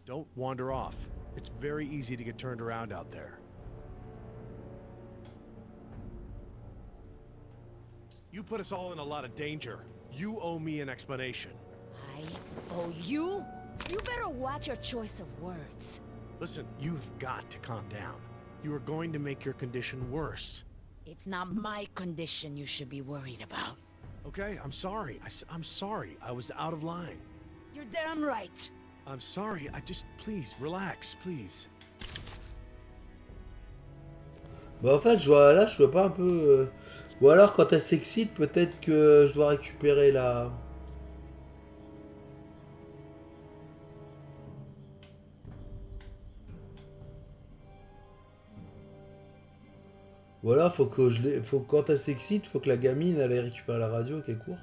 Don't wander off. It's very easy to get turned around out there. You put us all in a lot of danger. You owe me an explanation. I owe you? You better watch your choice of words. Listen, you've got to calm down. You are going to make your condition worse. It's not my condition you should be worried about. Okay, I'm sorry. I'm sorry. I was out of line. You're damn right. I'm sorry. Please, relax, please. Bah en fait, je vois pas un peu... Ou alors quand elle s'excite, peut-être que je dois récupérer la... Ou alors faut que quand elle s'excite, faut que la gamine elle aille récupérer la radio et qu'elle court.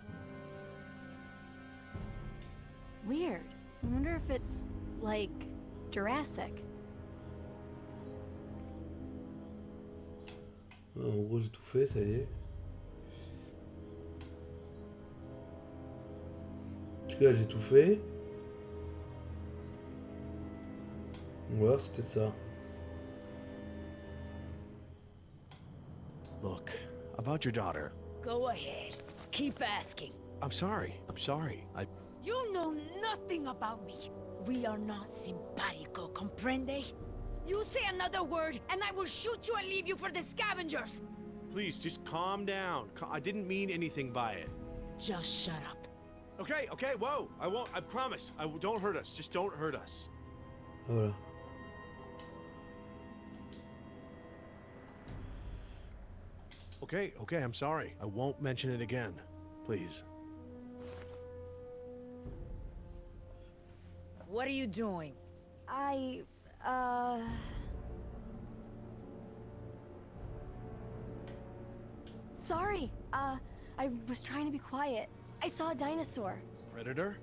Weird. I wonder if it's like Jurassic. En gros, j'ai tout fait, ça y est. En tout cas, j'ai tout fait. Ou alors, c'est peut-être ça. Look, about your daughter. Go ahead. Keep asking. I'm sorry. You know nothing about me. We are not simpatico, comprende? You say another word, and I will shoot you and leave you for the scavengers! Please, just calm down. I didn't mean anything by it. Just shut up. Okay, whoa. I won't, I promise. Don't hurt us. Just don't hurt us. Voilà. Okay, I'm sorry. I won't mention it again. Please. What are you doing? Sorry. I was trying to be quiet. I saw a dinosaur. Predator?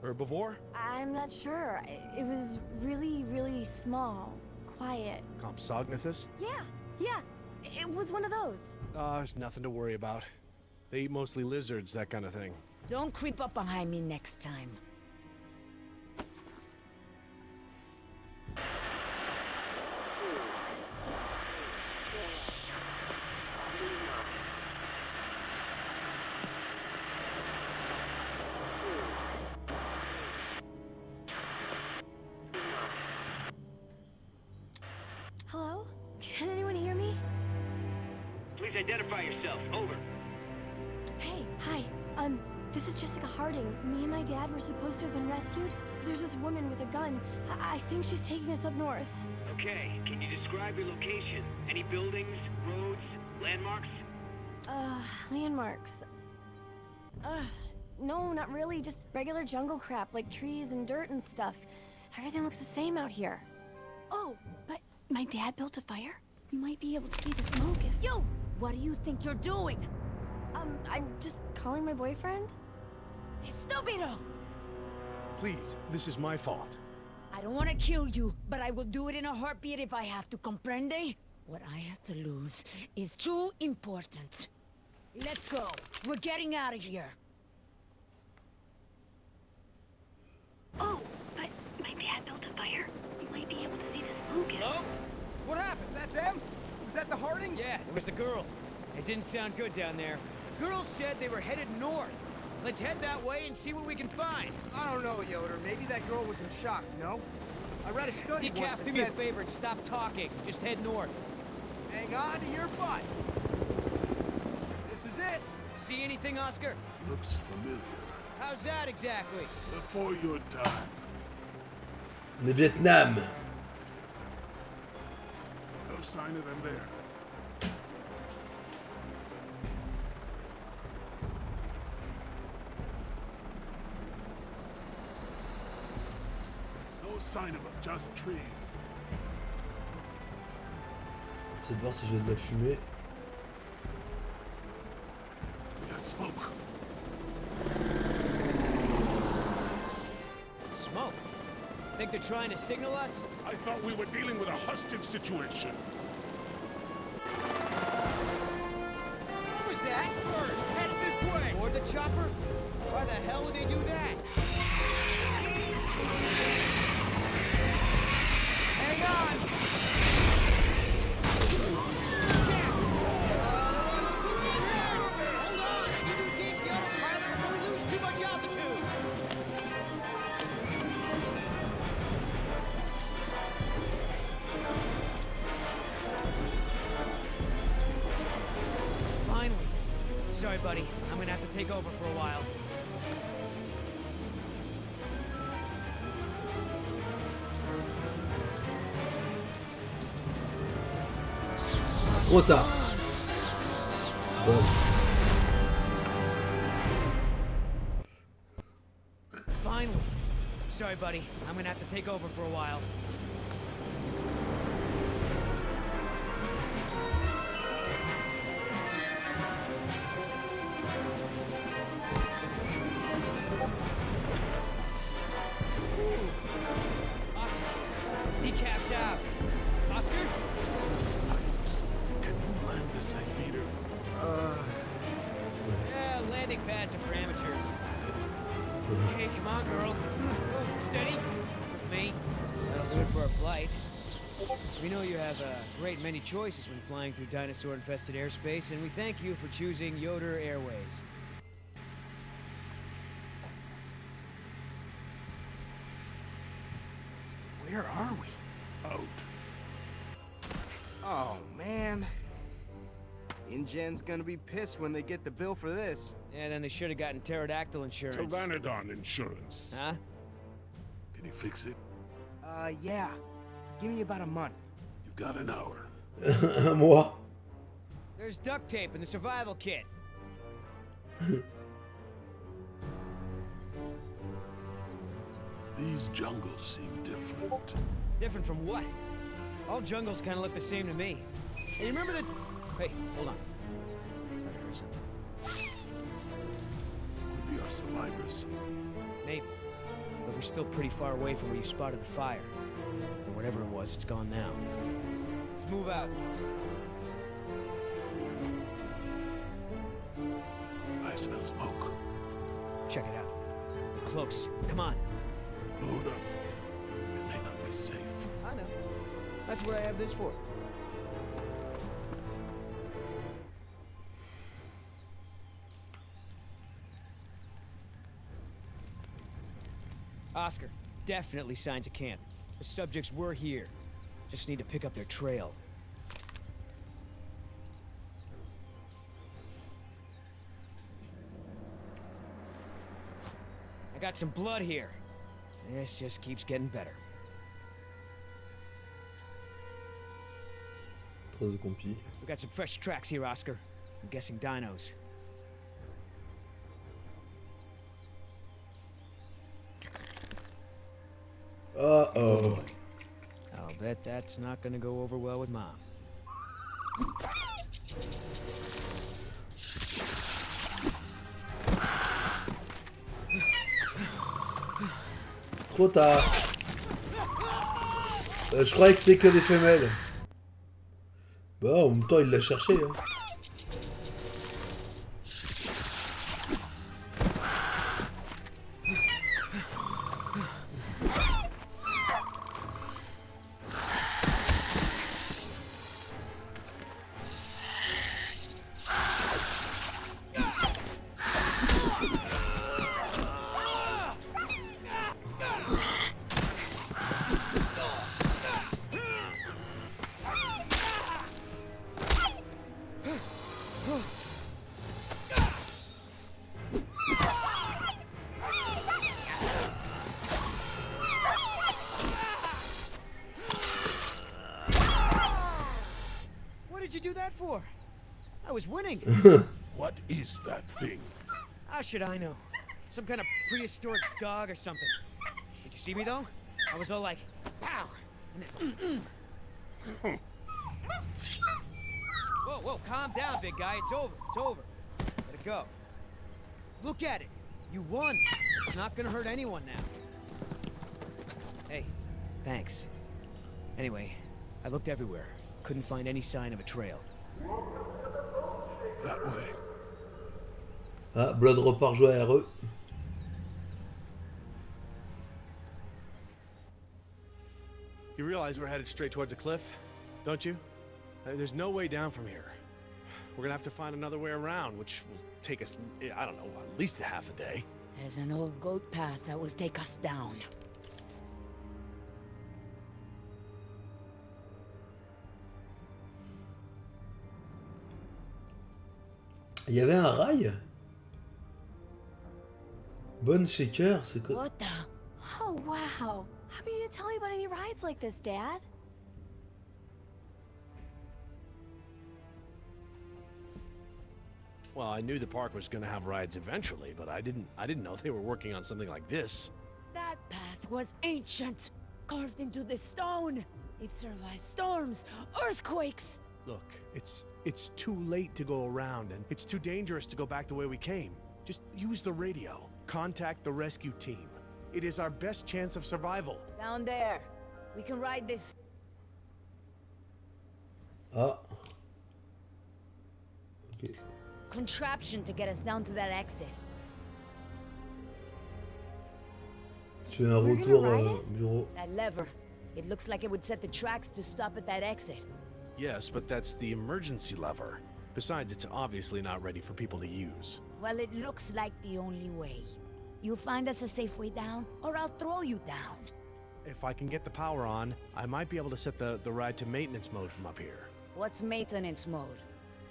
Herbivore? I'm not sure. It was really, really small. Quiet. Compsognathus? Yeah. It was one of those. It's nothing to worry about. They eat mostly lizards, that kind of thing. Don't creep up behind me next time. Hello? Can anyone hear me? Please identify yourself. Over. Hey, hi. This is Jessica Harding. Me and my dad were supposed to have been rescued. There's this woman with a gun. I think she's taking us up north. Okay, can you describe your location? Any buildings, roads, landmarks? Landmarks. No, not really. Just regular jungle crap, like trees and dirt and stuff. Everything looks the same out here. Oh, but my dad built a fire. We might be able to see the smoke if... Yo! What do you think you're doing? I'm just calling my boyfriend. Estúpido! Please, this is my fault. I don't want to kill you, but I will do it in a heartbeat if I have to, comprende? What I have to lose is too important. Let's go. We're getting out of here. Oh, but my dad built a fire. We might be able to see the smoke if... Hello? What happened? Is that them? Was that the Hardings? Yeah, it was the girl. It didn't sound good down there. Girls said they were headed north. Let's head that way and see what we can find. I don't know, Yoder. Maybe that girl was in shock, you know? I read a study once that do me a favor and stop talking. Just head north. Hang on to your butts. This is it. See anything, Oscar? Looks familiar. How's that exactly? Before your time. Le Vietnam. No sign of them there. No sign of them, just trees. J'essaie de voir si j'ai de la fumée. We got smoke. Smoke? Think they're trying to signal us? I thought we were dealing with a hostage situation. What was that? Bird, head this way! Toward the chopper? Why the hell would they do that? Hang on! Hold on! I need to engage the autopilot before we lose too much altitude! Finally. Sorry, buddy. I'm gonna have to take over for a while. Trop tard. Bon. Finally. Sorry, buddy. I'm gonna have to take over for a while. Oscar, decaps out. Oscar? Can you land this thing, Peter? Yeah, landing pads are for amateurs. Okay, come on, girl. Oh, steady. With me. That'll do it for a flight. We know you have a great many choices when flying through dinosaur-infested airspace, and we thank you for choosing Yoder Airways. Where are we? Out. Oh, man. InGen's gonna be pissed when they get the bill for this. Yeah, then they should have gotten pterodactyl insurance. Pteranodon insurance. Huh? Can you fix it? Yeah. Give me about a month. You've got an hour. Moi. There's duct tape in the survival kit. These jungles seem different. Different from what? All jungles kind of look the same to me. Hey, you remember the... Hey, hold on. I heard something. Could be our survivors. Maybe. But we're still pretty far away from where you spotted the fire. And whatever it was, it's gone now. Let's move out. I smell smoke. Check it out. We're close. Come on. Hold up. It may not be safe. I know. That's what I have this for. Oscar, definitely signs of camp. The subjects were here. Just need to pick up their trail. I got some blood here. This just keeps getting better. Traces de compi. We got some fresh tracks here, Oscar. I'm guessing dinos. Uh-oh. I'll bet that's not gonna go over well with Mom. Trop tard. Je croyais que c'était que des femelles. Bah en même temps il l'a cherché hein. For? I was winning. What is that thing? How should I know? Some kind of prehistoric dog or something. Did you see me though? I was all like, pow! And then, Whoa, whoa, calm down, big guy. It's over. It's over. Let it go. Look at it. You won. It's not gonna hurt anyone now. Hey, thanks. Anyway, I looked everywhere. Couldn't find any sign of a trail. That way. Ah, Blood repart jouer à RE. You realize we're headed straight towards a cliff, don't you? There's no way down from here. We're gonna have to find another way around, which will take us, I don't know, at least a half a day. There's an old goat path that will take us down. Il y avait un rail. Bonne shaker, c'est quoi? What the? Oh, wow. How come you didn't tell me about any rides like this, Dad? Well, I knew the park was gonna have rides eventually, but I didn't know they were working on something like this. That path was ancient, carved into the stone. It survived storms, earthquakes. Look, it's too late to go around, and it's too dangerous to go back the way we came. Just use the radio. Contact the rescue team. It is our best chance of survival. Down there. We can ride this. Ah. Ok. Contraption to get us down to that exit. Tu fais un retour bureau. That lever. It looks like it would set the tracks to stop at that exit. Yes, but that's the emergency lever. Besides, it's obviously not ready for people to use. Well, it looks like the only way. You find us a safe way down, or I'll throw you down. If I can get the power on, I might be able to set the ride to maintenance mode from up here. What's maintenance mode?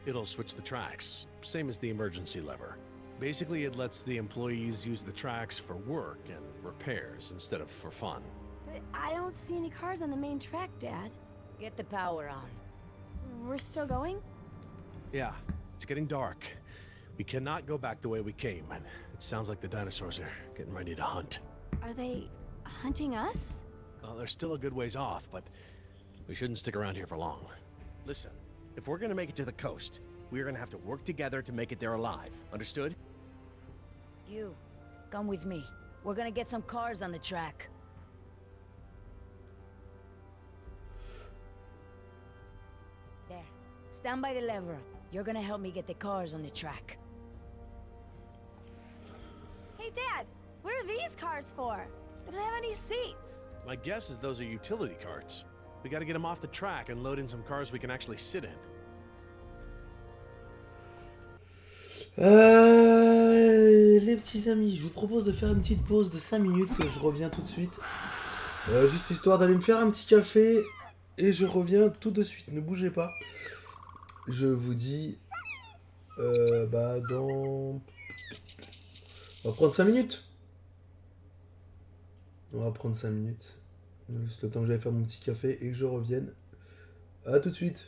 It'll switch the tracks, same as the emergency lever. Basically, it lets the employees use the tracks for work and repairs instead of for fun. But I don't see any cars on the main track, Dad. Get the power on. We're still going? Yeah, it's getting dark. We cannot go back the way we came, and it sounds like the dinosaurs are getting ready to hunt. Are they hunting us? Well, they're still a good ways off, but we shouldn't stick around here for long. Listen, if we're gonna make it to the coast, we're gonna have to work together to make it there alive. Understood? You, come with me. We're gonna get some cars on the track. There. Stand by the lever. You're gonna help me get the cars on the track. Hey, Dad, what are these cars for? They don't have any seats. My guess is those are utility carts. We gotta get them off the track and load in some cars we can actually sit in. Les petits amis, je vous propose de faire une petite pause de 5 minutes. Je reviens tout de suite. Juste histoire d'aller me faire un petit café. Et je reviens tout de suite. Ne bougez pas. Je vous dis... dans... On va prendre 5 minutes. On va prendre 5 minutes. Juste le temps que j'aille faire mon petit café et que je revienne. A tout de suite.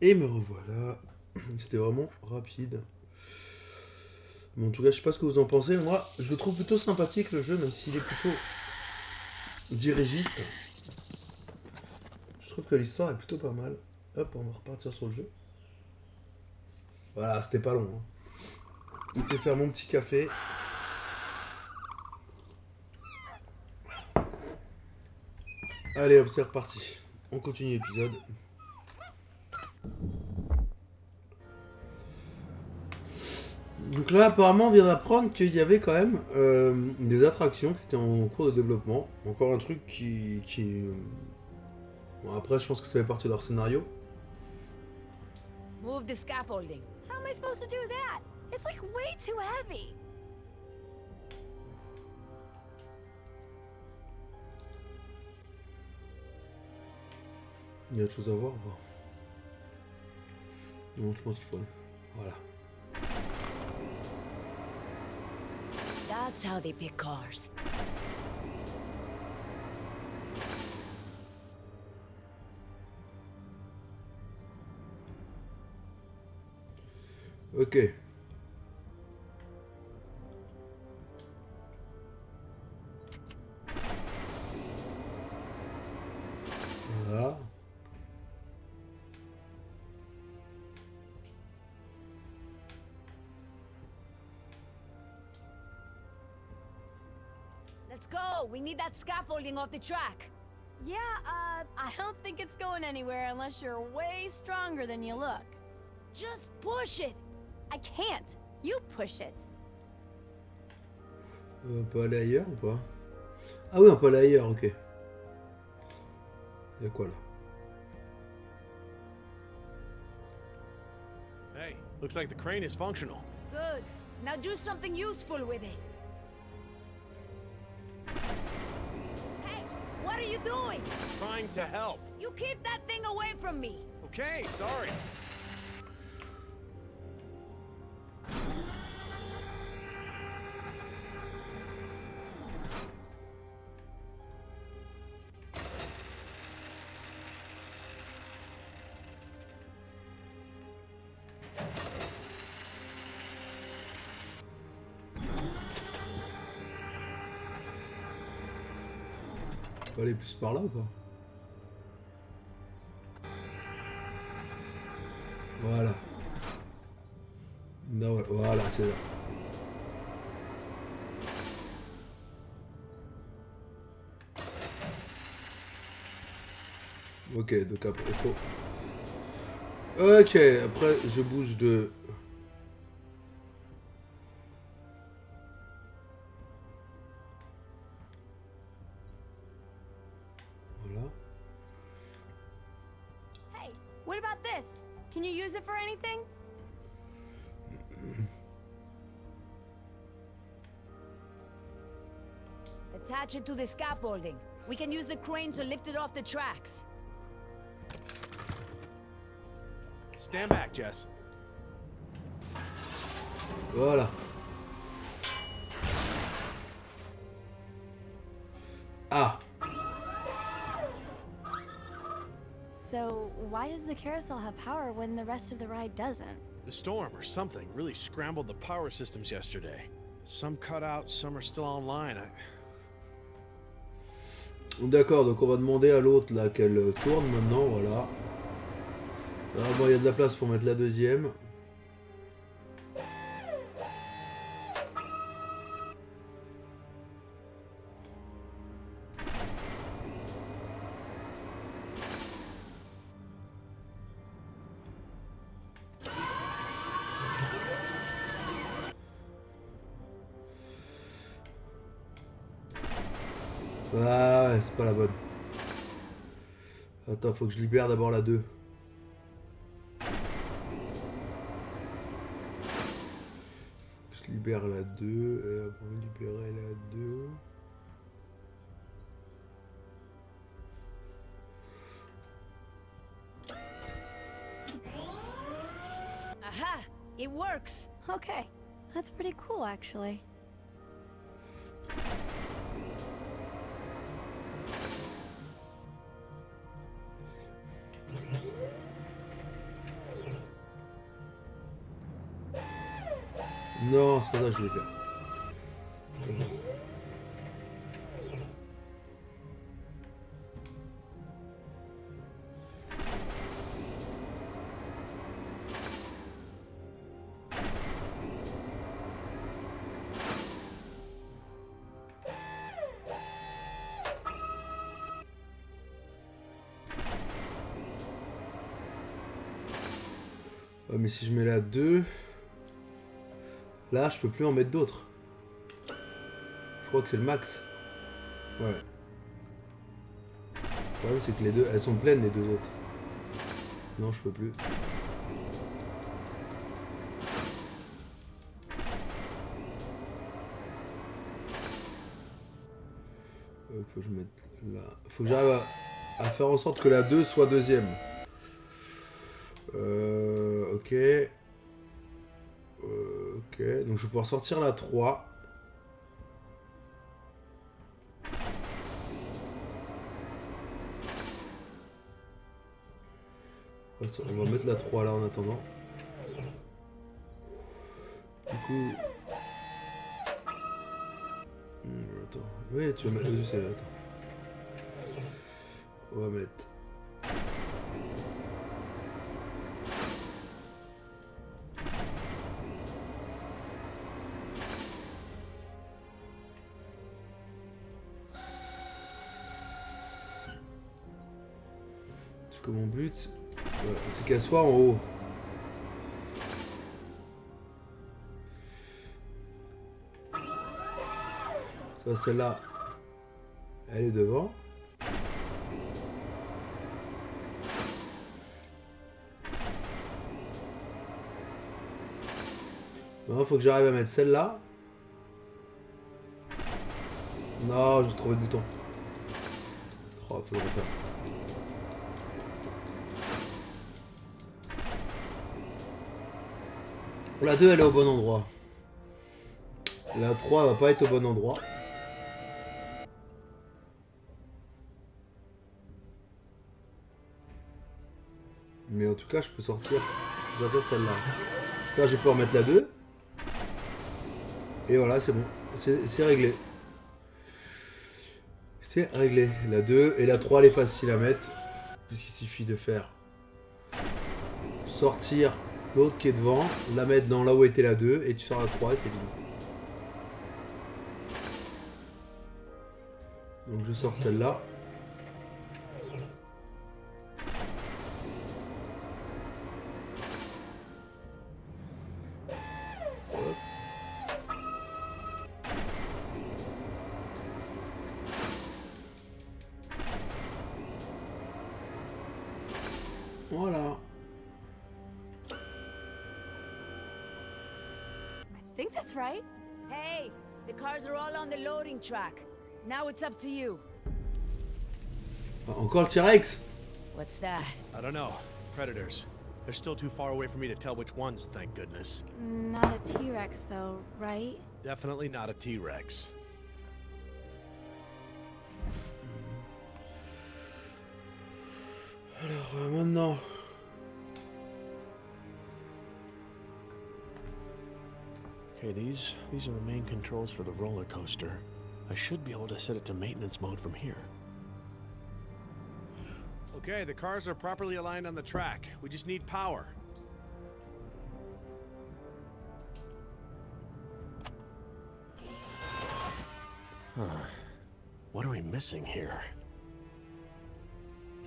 Et me revoilà. C'était vraiment rapide. Mais en tout cas, je sais pas ce que vous en pensez. Moi, je le trouve plutôt sympathique le jeu, même s'il est plutôt dirigiste. Je trouve que l'histoire est plutôt pas mal. Hop, on va repartir sur le jeu. Voilà, c'était pas long. Je vais faire mon petit café. Allez hop, c'est reparti. On continue l'épisode. Donc là, apparemment, on vient d'apprendre qu'il y avait quand même des attractions qui étaient en cours de développement. Encore un truc qui... Bon, après, je pense que ça fait partie de leur scénario. Move the scaffolding. How am I supposed to do that? It's like way too heavy. Il y a autre chose à voir ou pas? Non, je pense qu'il faut aller. Voilà. That's how they pick cars. Ok. Voilà. Let's go. We need that scaffolding off the track. Yeah, I don't think it's going anywhere unless you're way stronger than you look. Just push it. I can't. You push it. On peut aller ailleurs ou pas? Ah oui, on peut aller ailleurs, ok. Y'a quoi là? Hey, looks like the crane is functional. Good. Now do something useful with it. Hey, what are you doing? Trying to help. You keep that thing away from me. Okay, sorry. On peut aller plus par là ou pas? Voilà. Non, voilà, c'est là. Ok, donc après, il faut... Ok, après, je bouge de... Voilà. Hey, what about this? Can you use it for anything? Attach it to the scaffolding. We can use the crane to lift it off the tracks. Stand back, Jess. Voilà. Ah. So, why does the carousel have power when the rest of the ride doesn't? The storm or something really scrambled the power systems yesterday. Some cut out, some are still online. D'accord, donc on va demander à l'autre là qu'elle tourne maintenant, voilà. Ah bon, il y a de la place pour mettre la deuxième. Ah ouais, c'est pas la bonne. Attends, faut que je libère d'abord la 2. Je libère la 2 et après libérer la 2. Aha! It works! Okay, that's pretty cool actually. Non, c'est pas ça que je voulais faire. Ouais, mais si je mets la 2, là je peux plus en mettre d'autres. Je crois que c'est le max. Ouais. Le problème c'est que les deux, elles sont pleines les deux autres. Non, je peux plus. Faut que je mette là. Faut que j'arrive à faire en sorte que la 2 soit deuxième. Ok. Ok. Donc je vais pouvoir sortir la 3. On va mettre la 3 là en attendant. Du coup... attends. Oui, tu vas mettre... Attends. On va mettre... Parce que mon but, c'est qu'elle soit en haut. Ça, celle-là, elle est devant. Maintenant, il faut que j'arrive à mettre celle-là. Non, j'ai trouvé le bouton. Oh, faut le refaire. La 2 elle est au bon endroit. La 3 va pas être au bon endroit. Mais en tout cas je peux sortir celle-là. Ça je vais pouvoir mettre la 2. Et voilà c'est bon. C'est réglé. C'est réglé. La 2 et la 3 elle est facile à mettre. Puisqu'il suffit de faire sortir l'autre qui est devant, la mettre dans là où était la 2 et tu sors la 3 et c'est fini. Donc je sors celle-là. Voilà. I think that's right. Hey, the cars are all on the loading track. Now it's up to you. Encore le T-Rex? What's that? I don't know. Predators. They're still too far away for me to tell which ones, thank goodness. Not a T-Rex though, right? Definitely not a T-Rex. Alors maintenant... Okay, these are the main controls for the roller coaster. I should be able to set it to maintenance mode from here. Okay, the cars are properly aligned on the track. We just need power. Huh. What are we missing here?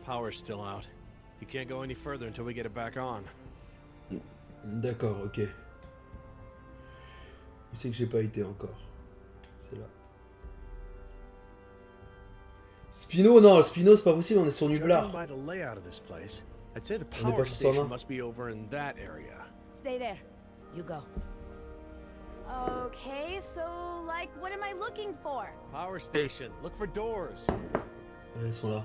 Power's still out. You can't go any further until we get it back on. D'accord, ok. Je sais que j'ai pas été encore. C'est là. Spino, non, Spino c'est pas possible, on est sur Nublar. By the layout of this place, I'd say the On est power pas sur Sana. station must be over in that area. Stay there. You go. Okay, so, like, what am I looking for? Power station. Look for doors. Ils sont là.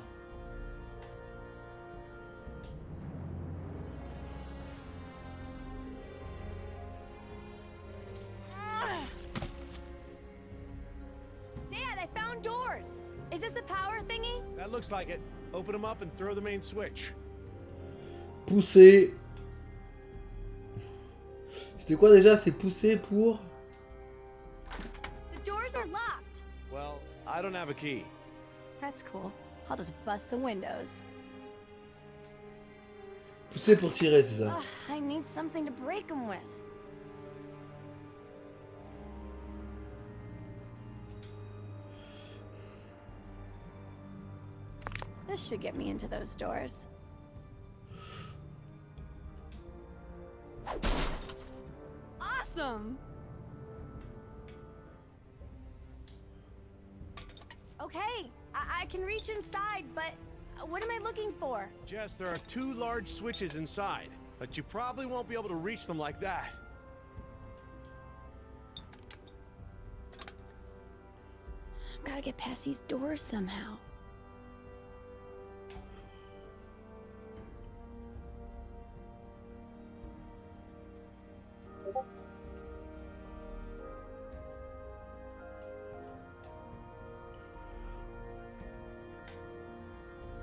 Dad, I found doors. Is this the power thingy? That looks like it. Open them up and throw the main switch. Pousser. C'était quoi déjà? C'est pousser pour... The doors are locked. Well, I don't have a key. That's cool. I'll just bust the windows. Pousser pour tirer, c'est ça. Ugh, I need something to break them with. This should get me into those doors. Awesome! Okay, I can reach inside, but what am I looking for? Jess, there are 2 large switches inside, but you probably won't be able to reach them like that. I've gotta get past these doors somehow.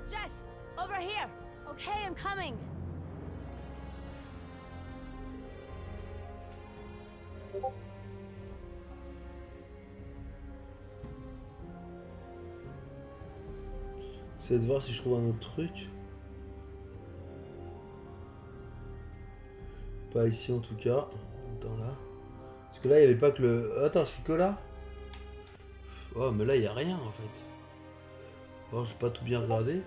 Jess, over here. Okay, I'm coming. C'est de voir si je trouve un autre truc. Pas ici en tout cas. Attends là. Parce que là il n'y avait pas que le... Attends, je suis que là. Oh mais là il n'y a rien en fait. Oh, j'ai pas tout bien regardé.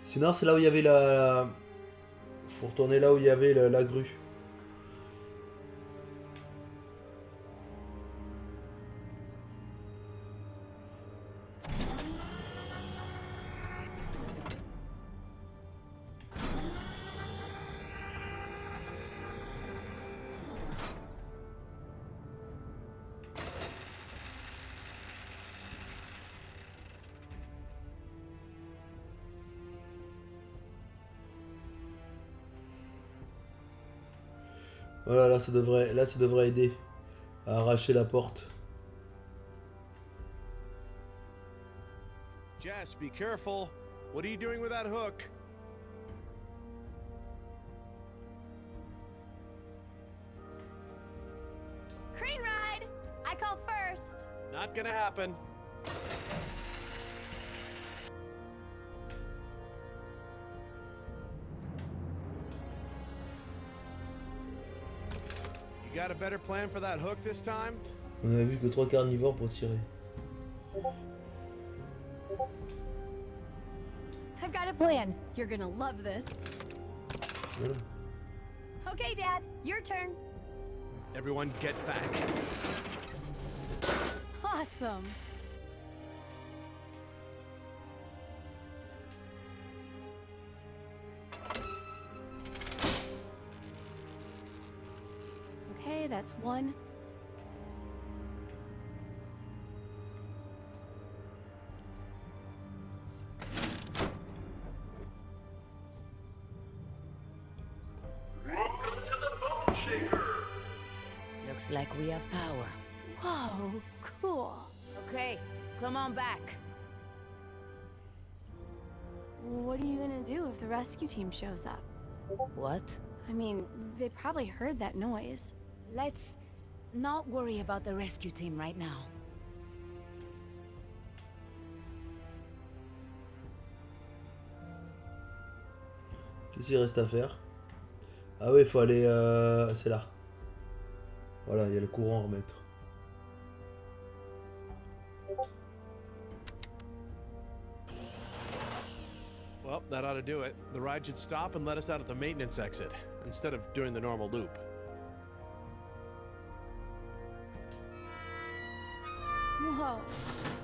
Sinon c'est là où il y avait la... Faut retourner là où il y avait la grue. Voilà, là ça devrait aider à arracher la porte. Jess, be careful. What are you doing with that hook? Crane ride! I call first. Not gonna happen. You got a better plan for that hook this time? On a vu que 3 carnivores pour tirer. I've got a plan. You're gonna love this. Voilà. Okay, Dad, your turn. Everyone get back. Awesome. Okay, that's one. Welcome to the Bone Shaker. Looks like we have power. Whoa, cool. Okay, come on back. What are you gonna do if the rescue team shows up? What? I mean, they probably heard that noise. Let's not worry about the rescue team right now. Qu'est-ce qu'il reste à faire? Ah oui, il faut aller... c'est là. Voilà, il y a le courant à remettre. Well, that ought to do it. The ride should stop and let us out at the maintenance exit, instead of doing the normal loop. Whoa.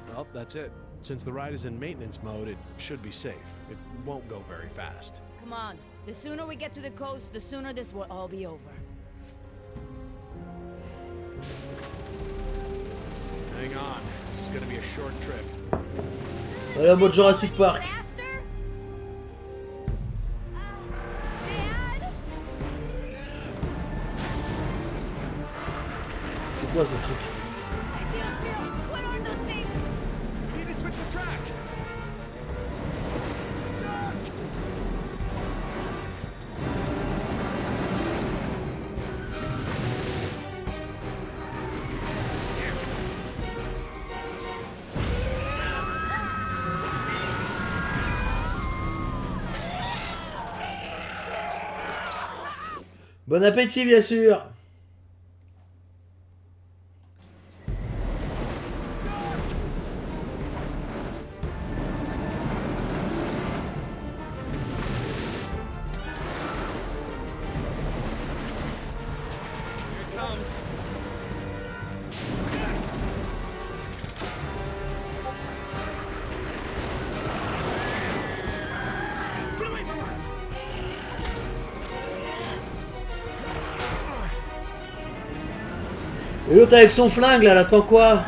Well, that's it. Since the ride is in maintenance mode, it should be safe. It won't go very fast. Come on. The sooner we get to the coast, the sooner this will all be over. Hang on. This is gonna be a short trip. Allez, en mode Jurassic Park. Faster? Dad? C'est quoi ce truc? What are those things? We need to switch the track. Bon appétit, bien sûr. Et l'autre avec son flingue là, elle attend quoi?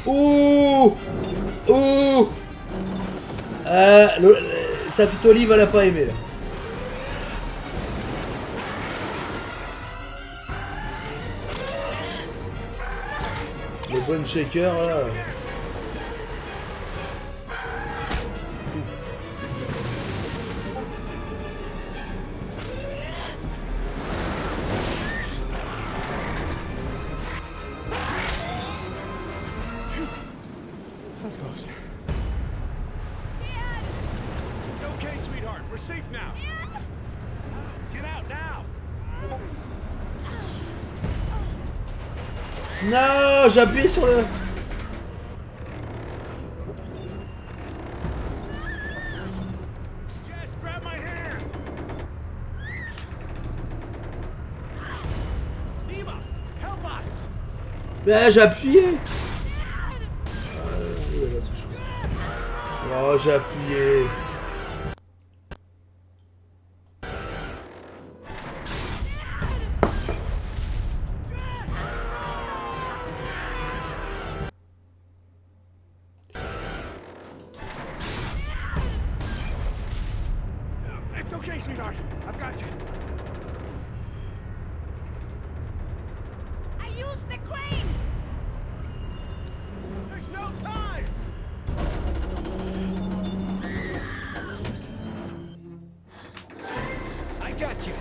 Ouh! Ouh! Sa petite olive, elle a pas aimé là. Le bon shaker là. That's close. It's okay, sweetheart. We're safe now. Get out now. Non, j'ai appuyé sur le... Jess, grab my hand. Nima, help us. Ben, j'ai appuyé. Oh, j'ai appuyé. It's okay, sweetheart. I've got you. I used the crane! There's no time. I got you.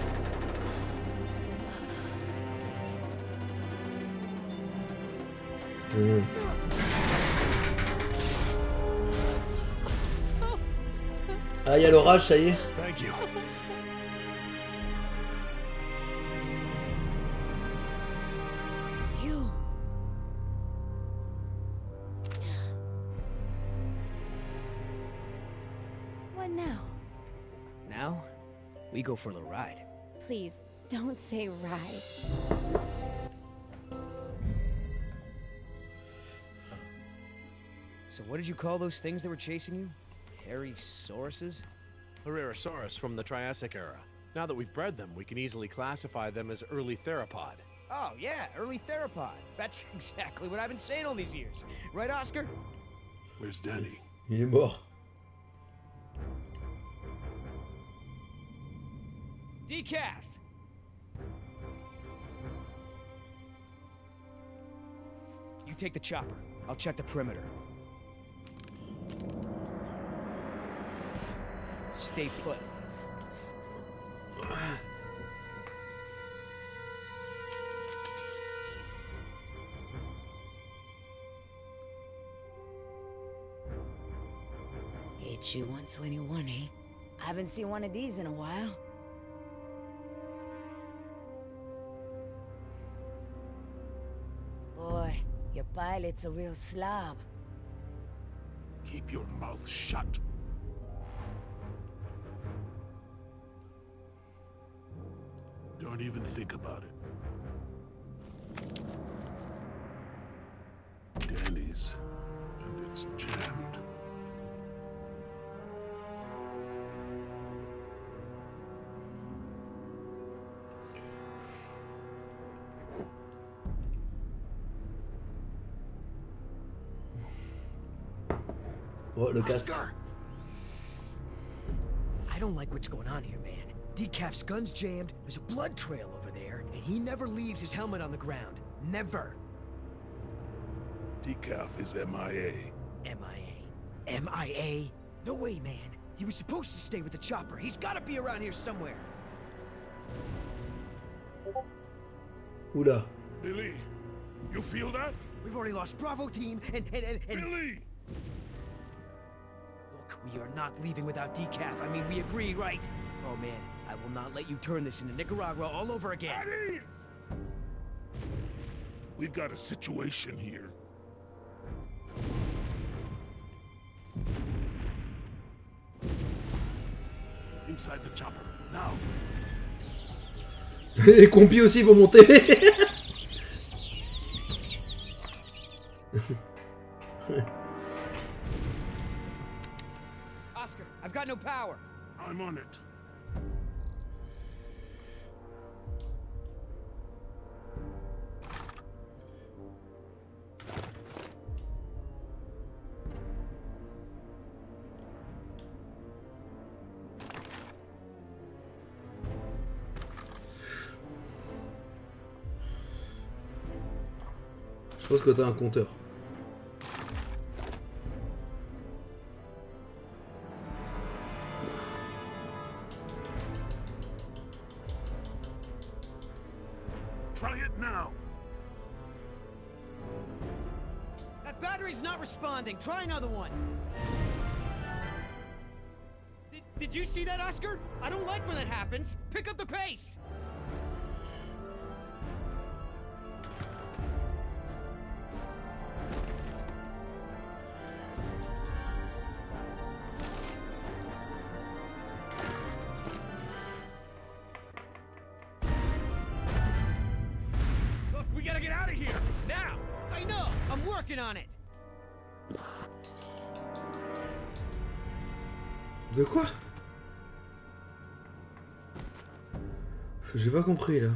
Ah, il y a l'orage, ça y est. Thank you. You. What now? Now, we go for a little ride. Please, don't say ride. So what did you call those things that were chasing you? Hairy sauruses? Herrerasaurus from the Triassic era. Now that we've bred them, we can easily classify them as early theropod. Oh, yeah, early theropod. That's exactly what I've been saying all these years. Right, Oscar? Where's Danny? Il est mort. Decaf! You take the chopper. I'll check the perimeter. Stay put. HU-121, eh? I haven't seen one of these in a while. Boy, your pilot's a real slob. Keep your mouth shut. Don't even think about it. Danny's, and it's jammed. Oh, le casque. I don't like what's going on here, man. Decaf's gun's jammed, there's a blood trail over there, and he never leaves his helmet on the ground. Never. Decaf is MIA. MIA. MIA? No way, man. He was supposed to stay with the chopper. He's gotta be around here somewhere. Oula. Billy, you feel that? We've already lost Bravo team, and... Billy! Look, we are not leaving without Decaf. I mean, we agreed, right? Oh, man, I will not let you turn this into Nicaragua all over again. At ease! We've got a situation here. Inside the chopper, now. Les compis aussi vont monter. Oscar, I've got no power. I'm on it. Je pense que t'as un compteur. Try it now. That battery's not responding. Try another one. Did you see that, Oscar? I don't like when that happens. Pick up the pace. Look, we gotta get out of here now. I know. I'm working on it. De quoi? J'ai pas compris là.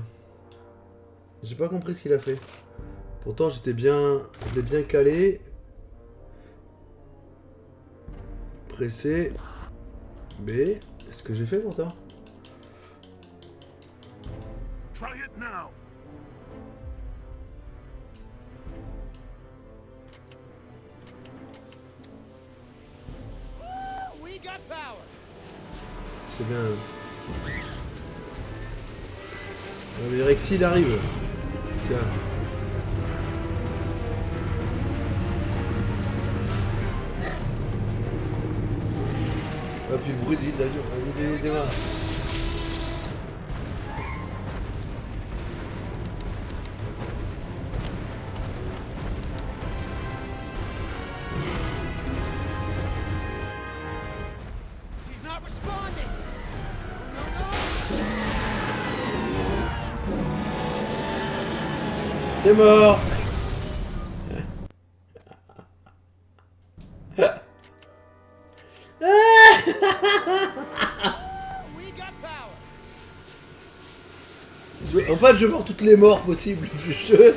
J'ai pas compris ce qu'il a fait. Pourtant j'étais bien. Je l'ai bien calé. Pressé. B. Ce que j'ai fait pourtant. Try it now. We got power. C'est bien. On dirait que s'il arrive. Tiens. Ah puis le bruit de l'avion. Il démarre. He's not responding. C'est mort. En fait, je veux voir toutes les morts possibles du jeu.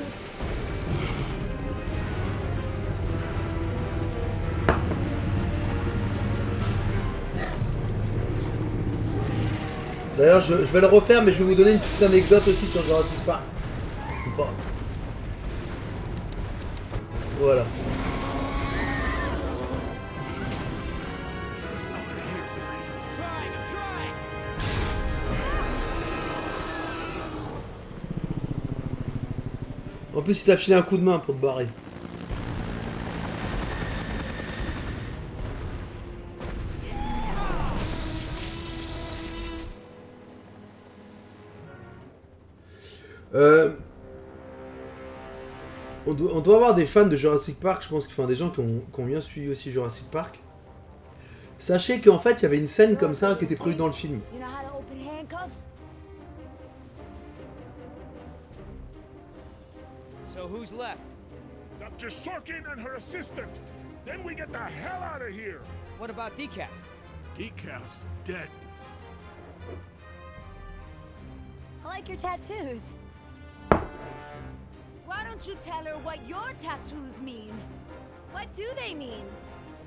D'ailleurs, je vais le refaire, mais je vais vous donner une petite anecdote aussi sur Jurassic Park. Bon. Voilà. En plus, il t'a filé un coup de main pour te barrer. On doit avoir des fans de Jurassic Park, je pense, enfin des gens qui ont bien suivi aussi Jurassic Park. Sachez qu'en fait, il y avait une scène comme ça qui était prévue dans le film. You know how to open handcuffs? So who's left? Dr. Sorkin and her assistant. Then we get the hell out of here. What about Decaf? Decaf's dead. I like your tattoos. Why don't you tell her what your tattoos mean? What do they mean?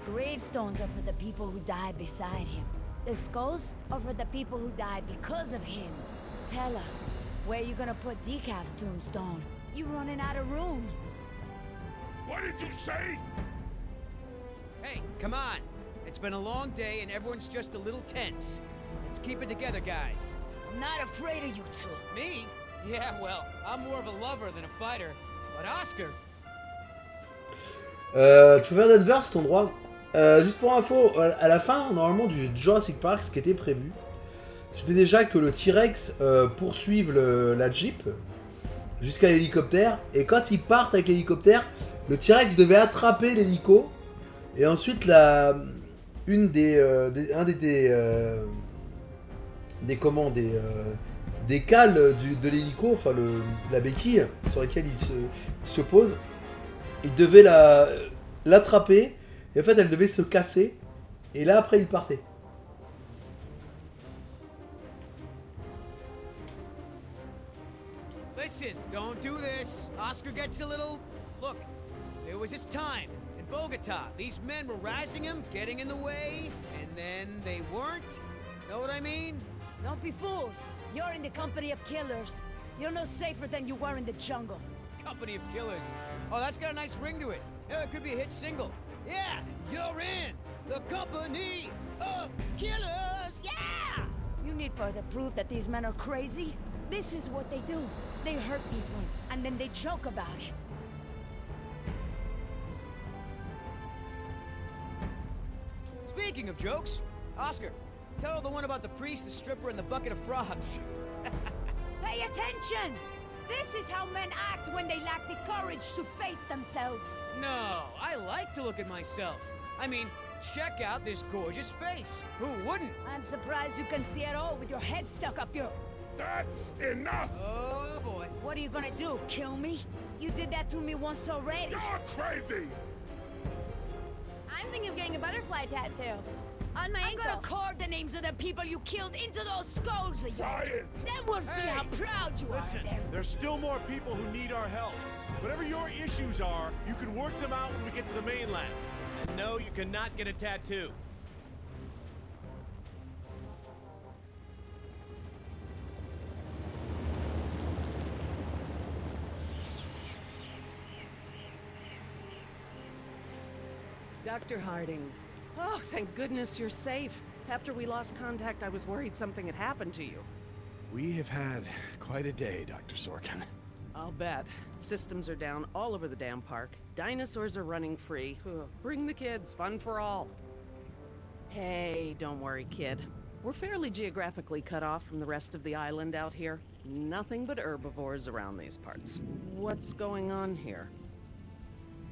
Gravestones are for the people who died beside him. The skulls are for the people who died because of him. Tell us, where you gonna put Decaf's tombstone? You running out of room. What did you say? Hey, come on. It's been a long day and everyone's just a little tense. Let's keep it together, guys. I'm not afraid of you two. Me? Yeah, well, I'm more of a lover than a fighter. But Oscar... Tu peux faire Denver, c'est ton droit. Juste pour info, à la fin, normalement, du Jurassic Park, ce qui était prévu, c'était déjà que le T-Rex poursuive la Jeep jusqu'à l'hélicoptère. Et quand ils partent avec l'hélicoptère, le T-Rex devait attraper l'hélico. Et ensuite, des cales de l'hélico, enfin la béquille sur laquelle il se pose, il devait l'attraper, et en fait elle devait se casser, et là après il partait. Listen, don't do this. Oscar gets a little... Look, there was this time in Bogota. These men were razzing him, getting in the way, and then they weren't. Know what I mean? Don't be fooled. You're in the company of killers. You're no safer than you were in the jungle. Company of killers. Oh, that's got a nice ring to it. Yeah, it could be a hit single. Yeah, you're in the company of killers. Yeah! You need further proof that these men are crazy? This is what they do. They hurt people, and then they joke about it. Speaking of jokes, Oscar, tell the one about the priest, the stripper, and the bucket of frogs. Pay attention! This is how men act when they lack the courage to face themselves. No, I like to look at myself. I mean, check out this gorgeous face. Who wouldn't? I'm surprised you can see at all with your head stuck up your... That's enough! Oh, boy. What are you gonna do, kill me? You did that to me once already. You're crazy! I'm thinking of getting a butterfly tattoo. On my ankle. I'm gonna carve the names of the people you killed into those skulls of yours. Then we'll see how proud you Listen, are of them. there's still more people who need our help. Whatever your issues are, you can work them out when we get to the mainland. And no, you cannot get a tattoo. Dr. Harding. Oh, thank goodness you're safe. After we lost contact, I was worried something had happened to you. We have had quite a day, Dr. Sorkin. I'll bet. Systems are down all over the damn park. Dinosaurs are running free. Ugh, bring the kids, fun for all. Hey, don't worry, kid. We're fairly geographically cut off from the rest of the island out here. Nothing but herbivores around these parts. What's going on here?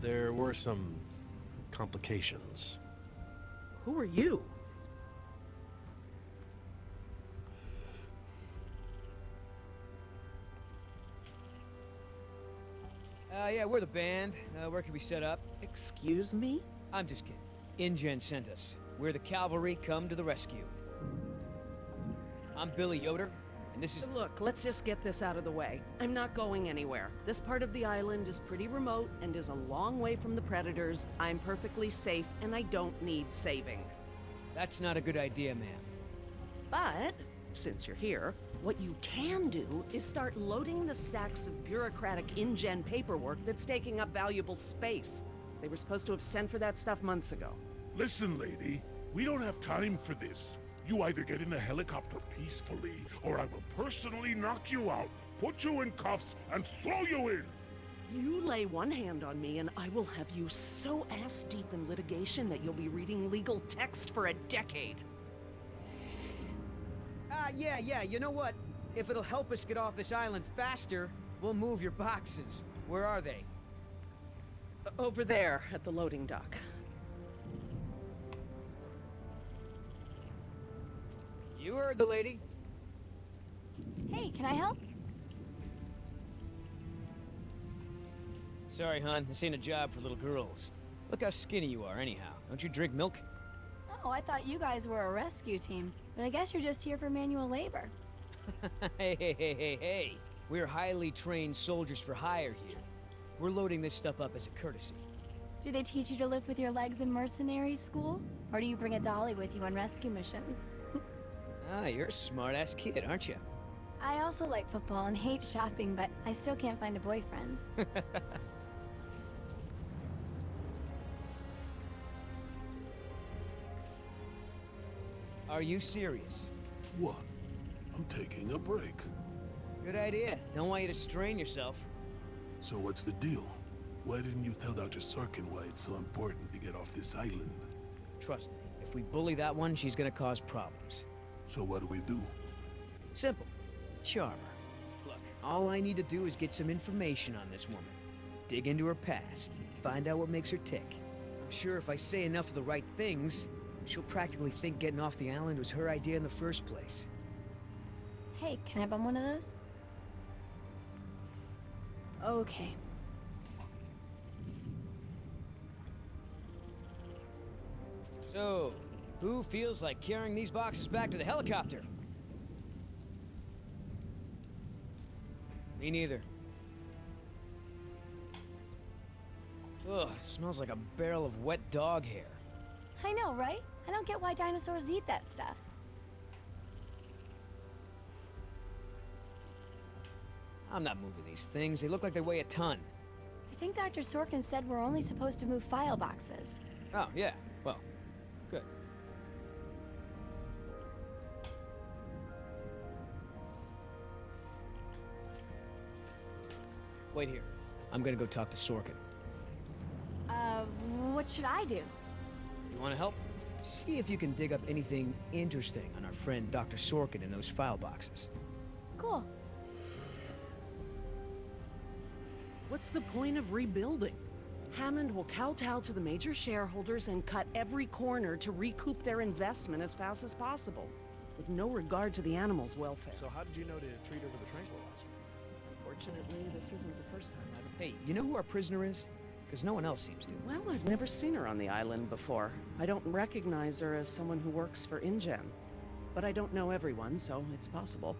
There were some complications. Who are you? Yeah, we're the band. Where can we set up? Excuse me? I'm just kidding. InGen sent us. We're the cavalry come to the rescue. I'm Billy Yoder, and this is... Look, let's just get this out of the way. I'm not going anywhere. This part of the island is pretty remote and is a long way from the predators. I'm perfectly safe, and I don't need saving. That's not a good idea, ma'am. But, since you're here, what you can do is start loading the stacks of bureaucratic InGen paperwork that's taking up valuable space. They were supposed to have sent for that stuff months ago. Listen, lady, we don't have time for this. You either get in a helicopter peacefully, or I will personally knock you out, put you in cuffs, and throw you in! You lay one hand on me and I will have you so ass-deep in litigation that you'll be reading legal text for a decade. Yeah, you know what? If it'll help us get off this island faster, we'll move your boxes. Where are they? Over there, at the loading dock. You heard the lady. Hey, can I help? Sorry, hon. This ain't a job for little girls. Look how skinny you are, anyhow. Don't you drink milk? Oh, I thought you guys were a rescue team. But I guess you're just here for manual labor. Hey. We're highly trained soldiers for hire here. We're loading this stuff up as a courtesy. Do they teach you to live with your legs in mercenary school? Or do you bring a dolly with you on rescue missions? Ah, you're a smart-ass kid, aren't you? I also like football and hate shopping, but I still can't find a boyfriend. Are you serious? What? I'm taking a break. Good idea. Don't want you to strain yourself. So what's the deal? Why didn't you tell Dr. Sorkin why it's so important to get off this island? Trust me, if we bully that one, she's gonna cause problems. So what do we do? Simple. Charm her. Look, all I need to do is get some information on this woman. Dig into her past, find out what makes her tick. I'm sure if I say enough of the right things, she'll practically think getting off the island was her idea in the first place. Hey, can I bum one of those? Okay. So, who feels like carrying these boxes back to the helicopter? Me neither. Ugh, smells like a barrel of wet dog hair. I know, right? I don't get why dinosaurs eat that stuff. I'm not moving these things. They look like they weigh a ton. I think Dr. Sorkin said we're only supposed to move file boxes. Oh, yeah. Well, good. Wait here. I'm gonna go talk to Sorkin. What should I do? You wanna help? See if you can dig up anything interesting on our friend Dr. Sorkin in those file boxes. Cool. What's the point of rebuilding? Hammond will kowtow to the major shareholders and cut every corner to recoup their investment as fast as possible, with no regard to the animals' welfare. So how did you know to treat her with a tranquilizer? Unfortunately, this isn't the first time I've... Hey, you know who our prisoner is? Because no one else seems to. Well, I've never seen her on the island before. I don't recognize her as someone who works for InGen. But I don't know everyone, so it's possible.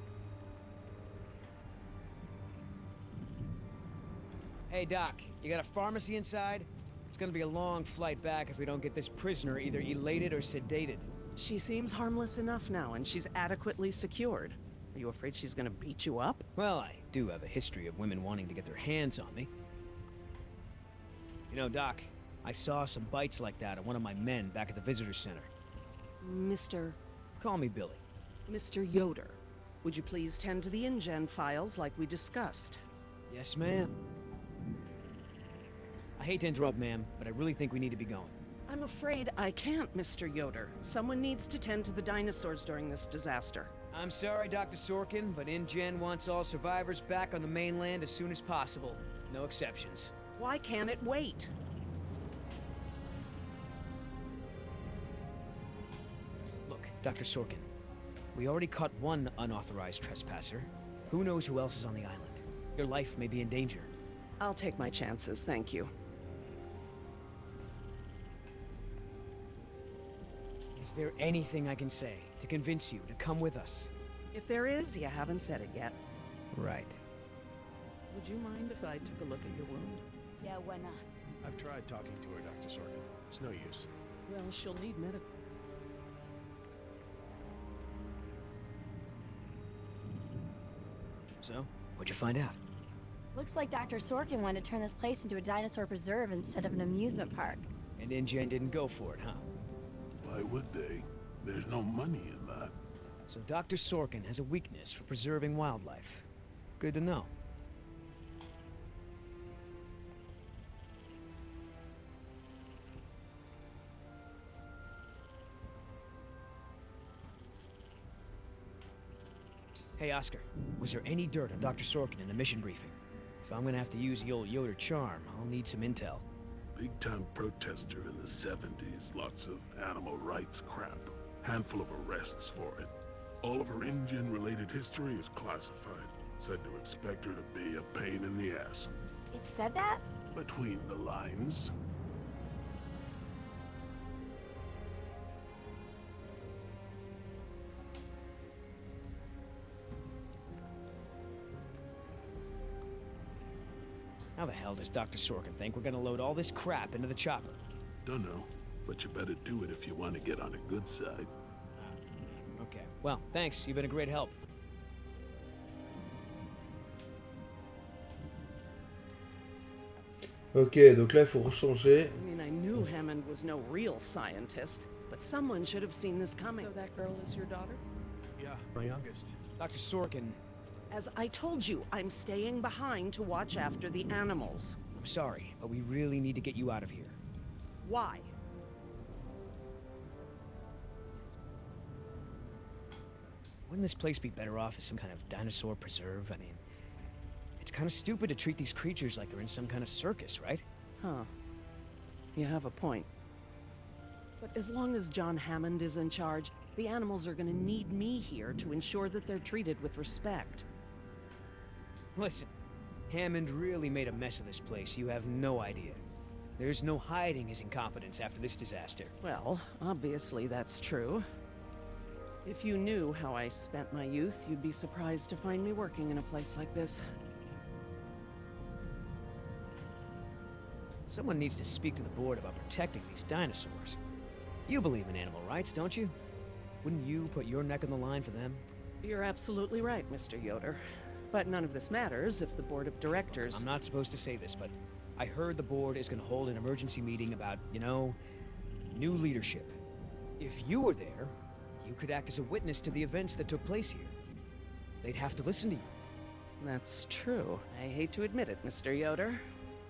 Hey, Doc, you got a pharmacy inside? It's gonna be a long flight back if we don't get this prisoner either elated or sedated. She seems harmless enough now, and she's adequately secured. Are you afraid she's gonna beat you up? Well, I do have a history of women wanting to get their hands on me. You know, Doc, I saw some bites like that of one of my men back at the visitor center. Mr. Call me Billy. Mr. Yoder, would you please tend to the InGen files like we discussed? Yes, ma'am. I hate to interrupt, ma'am, but I really think we need to be going. I'm afraid I can't, Mr. Yoder. Someone needs to tend to the dinosaurs during this disaster. I'm sorry, Dr. Sorkin, but InGen wants all survivors back on the mainland as soon as possible. No exceptions. Why can't it wait? Look, Dr. Sorkin, we already caught one unauthorized trespasser. Who knows who else is on the island? Your life may be in danger. I'll take my chances, thank you. Is there anything I can say to convince you to come with us? If there is, you haven't said it yet. Right. Would you mind if I took a look at your wound? Yeah, why not? I've tried talking to her, Dr. Sorkin. It's no use. Well, she'll need medical. So, what'd you find out? Looks like Dr. Sorkin wanted to turn this place into a dinosaur preserve instead of an amusement park. And InGen didn't go for it, huh? Why would they? There's no money in that. So Dr. Sorkin has a weakness for preserving wildlife. Good to know. Hey, Oscar, was there any dirt on Dr. Sorkin in the mission briefing? If I'm gonna have to use the old Yoder charm, I'll need some intel. Big-time protester in the 70s. Lots of animal rights crap. Handful of arrests for it. All of her InGen-related history is classified. Said to expect her to be a pain in the ass. It said that? Between the lines. How the hell does Dr. Sorkin think we're gonna load all this crap into the chopper? Dunno, but you better do it if you want to get on a good side. Okay. Well, thanks. You've been a great help. Ok, donc là il faut rechanger. I mean, I knew Hammond was no real scientist, but someone should have seen this coming. So that girl is your daughter? Yeah, my youngest. Dr. Sorkin. As I told you, I'm staying behind to watch after the animals. I'm sorry, but we really need to get you out of here. Why? Wouldn't this place be better off as some kind of dinosaur preserve? I mean, it's kind of stupid to treat these creatures like they're in some kind of circus, right? Huh. You have a point. But as long as John Hammond is in charge, the animals are gonna need me here to ensure that they're treated with respect. Listen, Hammond really made a mess of this place. You have no idea. There's no hiding his incompetence after this disaster. Well, obviously that's true. If you knew how I spent my youth, you'd be surprised to find me working in a place like this. Someone needs to speak to the board about protecting these dinosaurs. You believe in animal rights, don't you? Wouldn't you put your neck on the line for them? You're absolutely right, Mr. Yoder. But none of this matters if the board of directors... I'm not supposed to say this, but I heard the board is going to hold an emergency meeting about, you know, new leadership. If you were there, you could act as a witness to the events that took place here. They'd have to listen to you. That's true. I hate to admit it, Mr. Yoder,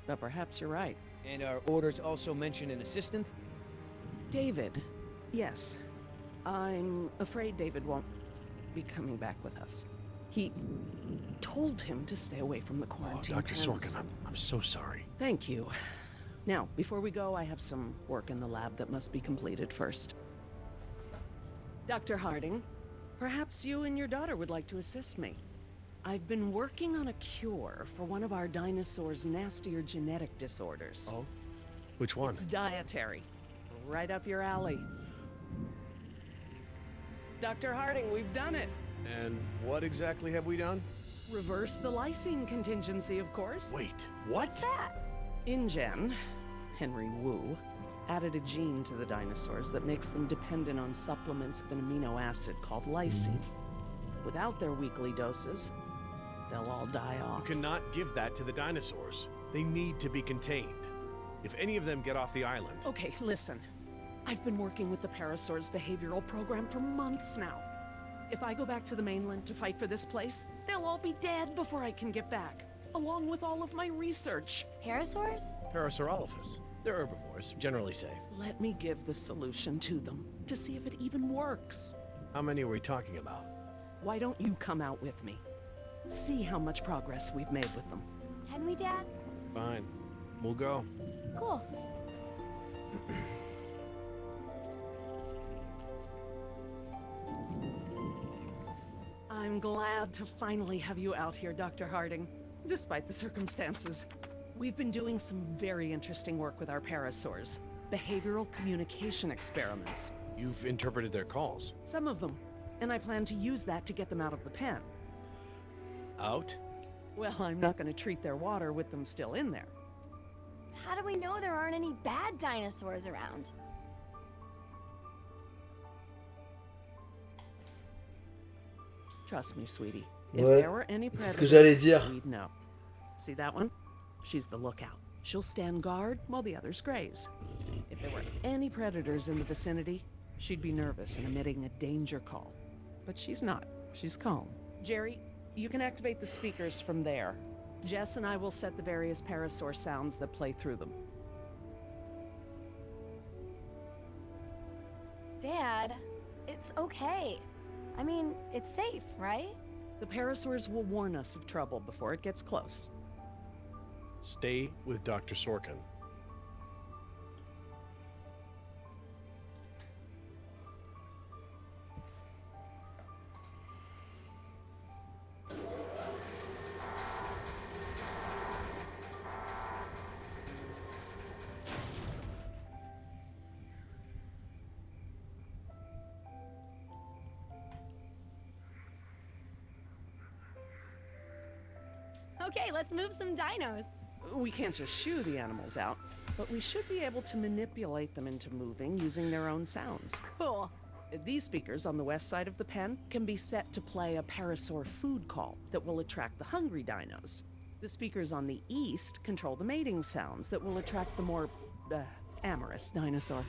but perhaps you're right. And our orders also mention an assistant? David. Yes. I'm afraid David won't be coming back with us. He told him to stay away from the quarantine. Oh, Dr. Sorkin, I'm so sorry. Thank you. Now, before we go, I have some work in the lab that must be completed first. Dr. Harding, perhaps you and your daughter would like to assist me. I've been working on a cure for one of our dinosaurs' nastier genetic disorders. Oh? Which one? It's dietary. Right up your alley. Dr. Harding, we've done it. And what exactly have we done? Reverse the lysine contingency, of course. Wait, what? What's that? InGen, Henry Wu, added a gene to the dinosaurs that makes them dependent on supplements of an amino acid called lysine. Without their weekly doses, they'll all die off. You cannot give that to the dinosaurs. They need to be contained. If any of them get off the island... Okay, listen. I've been working with the Parasaur's behavioral program for months now. If I go back to the mainland to fight for this place, they'll all be dead before I can get back, along with all of my research. Parasaurs? Parasaurolophus. They're herbivores, generally safe. Let me give the solution to them, to see if it even works. How many are we talking about? Why don't you come out with me? See how much progress we've made with them. Can we, Dad? Fine. We'll go. Cool. I'm glad to finally have you out here, Dr. Harding, despite the circumstances. We've been doing some very interesting work with our parasaurs. Behavioral communication experiments. You've interpreted their calls. Some of them. And I plan to use that to get them out of the pen. Out? Well, I'm not going to treat their water with them still in there. How do we know there aren't any bad dinosaurs around? Trust me, sweetie. If Ouais, there were any c'est ce que j'allais predators, dire. we'd know. See that one? She's the lookout. She'll stand guard while the others graze. If there were any predators in the vicinity, she'd be nervous and emitting a danger call. But she's not. She's calm. Jerry, you can activate the speakers from there. Jess and I will set the various parasaur sounds that play through them. Dad, it's okay. I mean, it's safe, right? The parasaurs will warn us of trouble before it gets close. Stay with Dr. Sorkin. Okay, let's move some dinos. We can't just shoo the animals out, but we should be able to manipulate them into moving using their own sounds. Cool. These speakers on the west side of the pen can be set to play a parasaur food call that will attract the hungry dinos. The speakers on the east control the mating sounds that will attract the more, amorous dinosaur.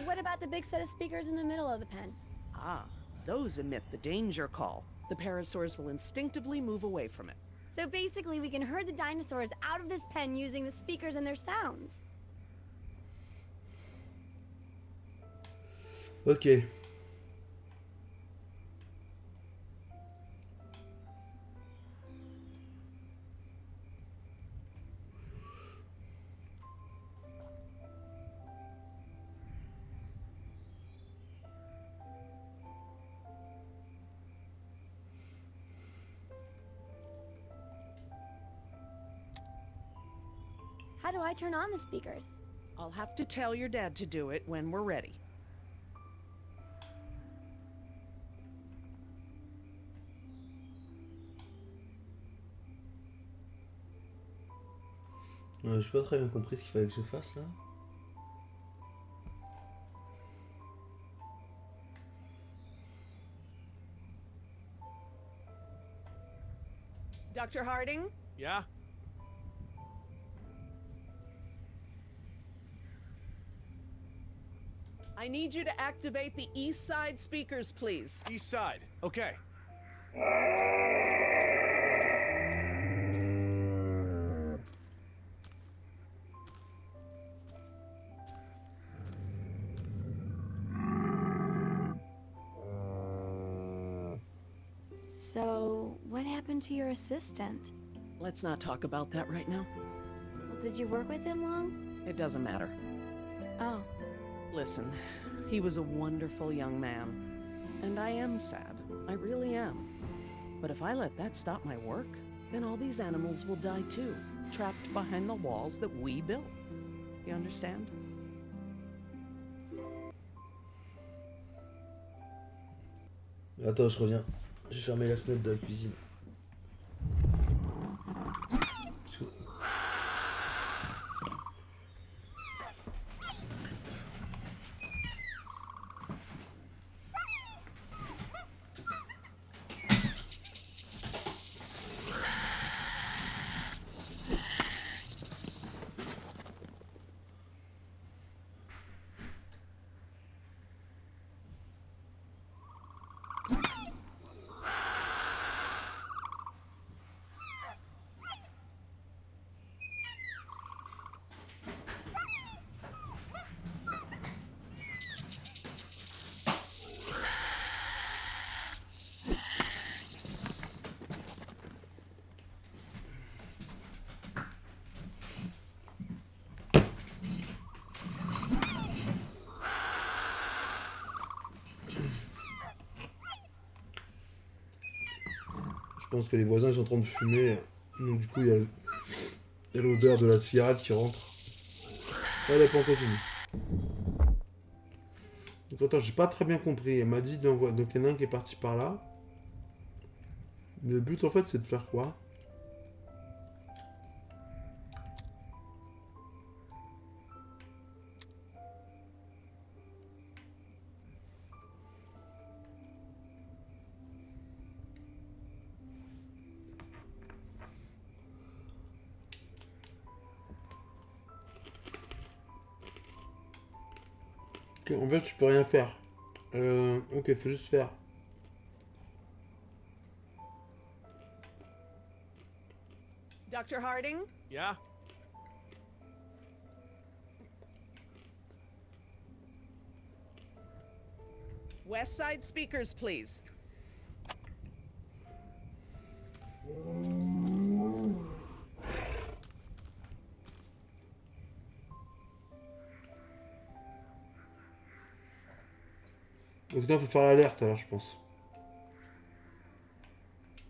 What about the big set of speakers in the middle of the pen? Ah, those emit the danger call. The parasaurs will instinctively move away from it. So basically, we can herd the dinosaurs out of this pen using the speakers and their sounds. Ok. How do I turn on the speakers? I'll have to tell your dad to do it when we're ready. J'ai pas très bien compris ce qu'il fallait que je fasse là. Dr. Harding? Yeah? I need you to activate the east side speakers, please. East side. Okay. So, what happened to your assistant? Let's not talk about that right now. Well, did you work with him long? It doesn't matter. Oh. Listen, he was a wonderful young man. And I am sad. I really am. But if I let that stop my work, then all these animals will die too, trapped behind the walls that we built. You understand? Attends, je reviens. J'ai fermé la fenêtre de la cuisine. Je pense que les voisins sont en train de fumer. Donc du coup, il y a l'odeur de la cigarette qui rentre. Elle est pas encore finie. Donc attends, j'ai pas très bien compris. Elle m'a dit donc il y en a un qui est parti par là. Mais le but en fait c'est de faire quoi? En fait, tu peux rien faire. Ok, faut juste faire. Dr. Harding? Yeah? West side speakers, please. Donc là, il faut faire l'alerte alors, je pense.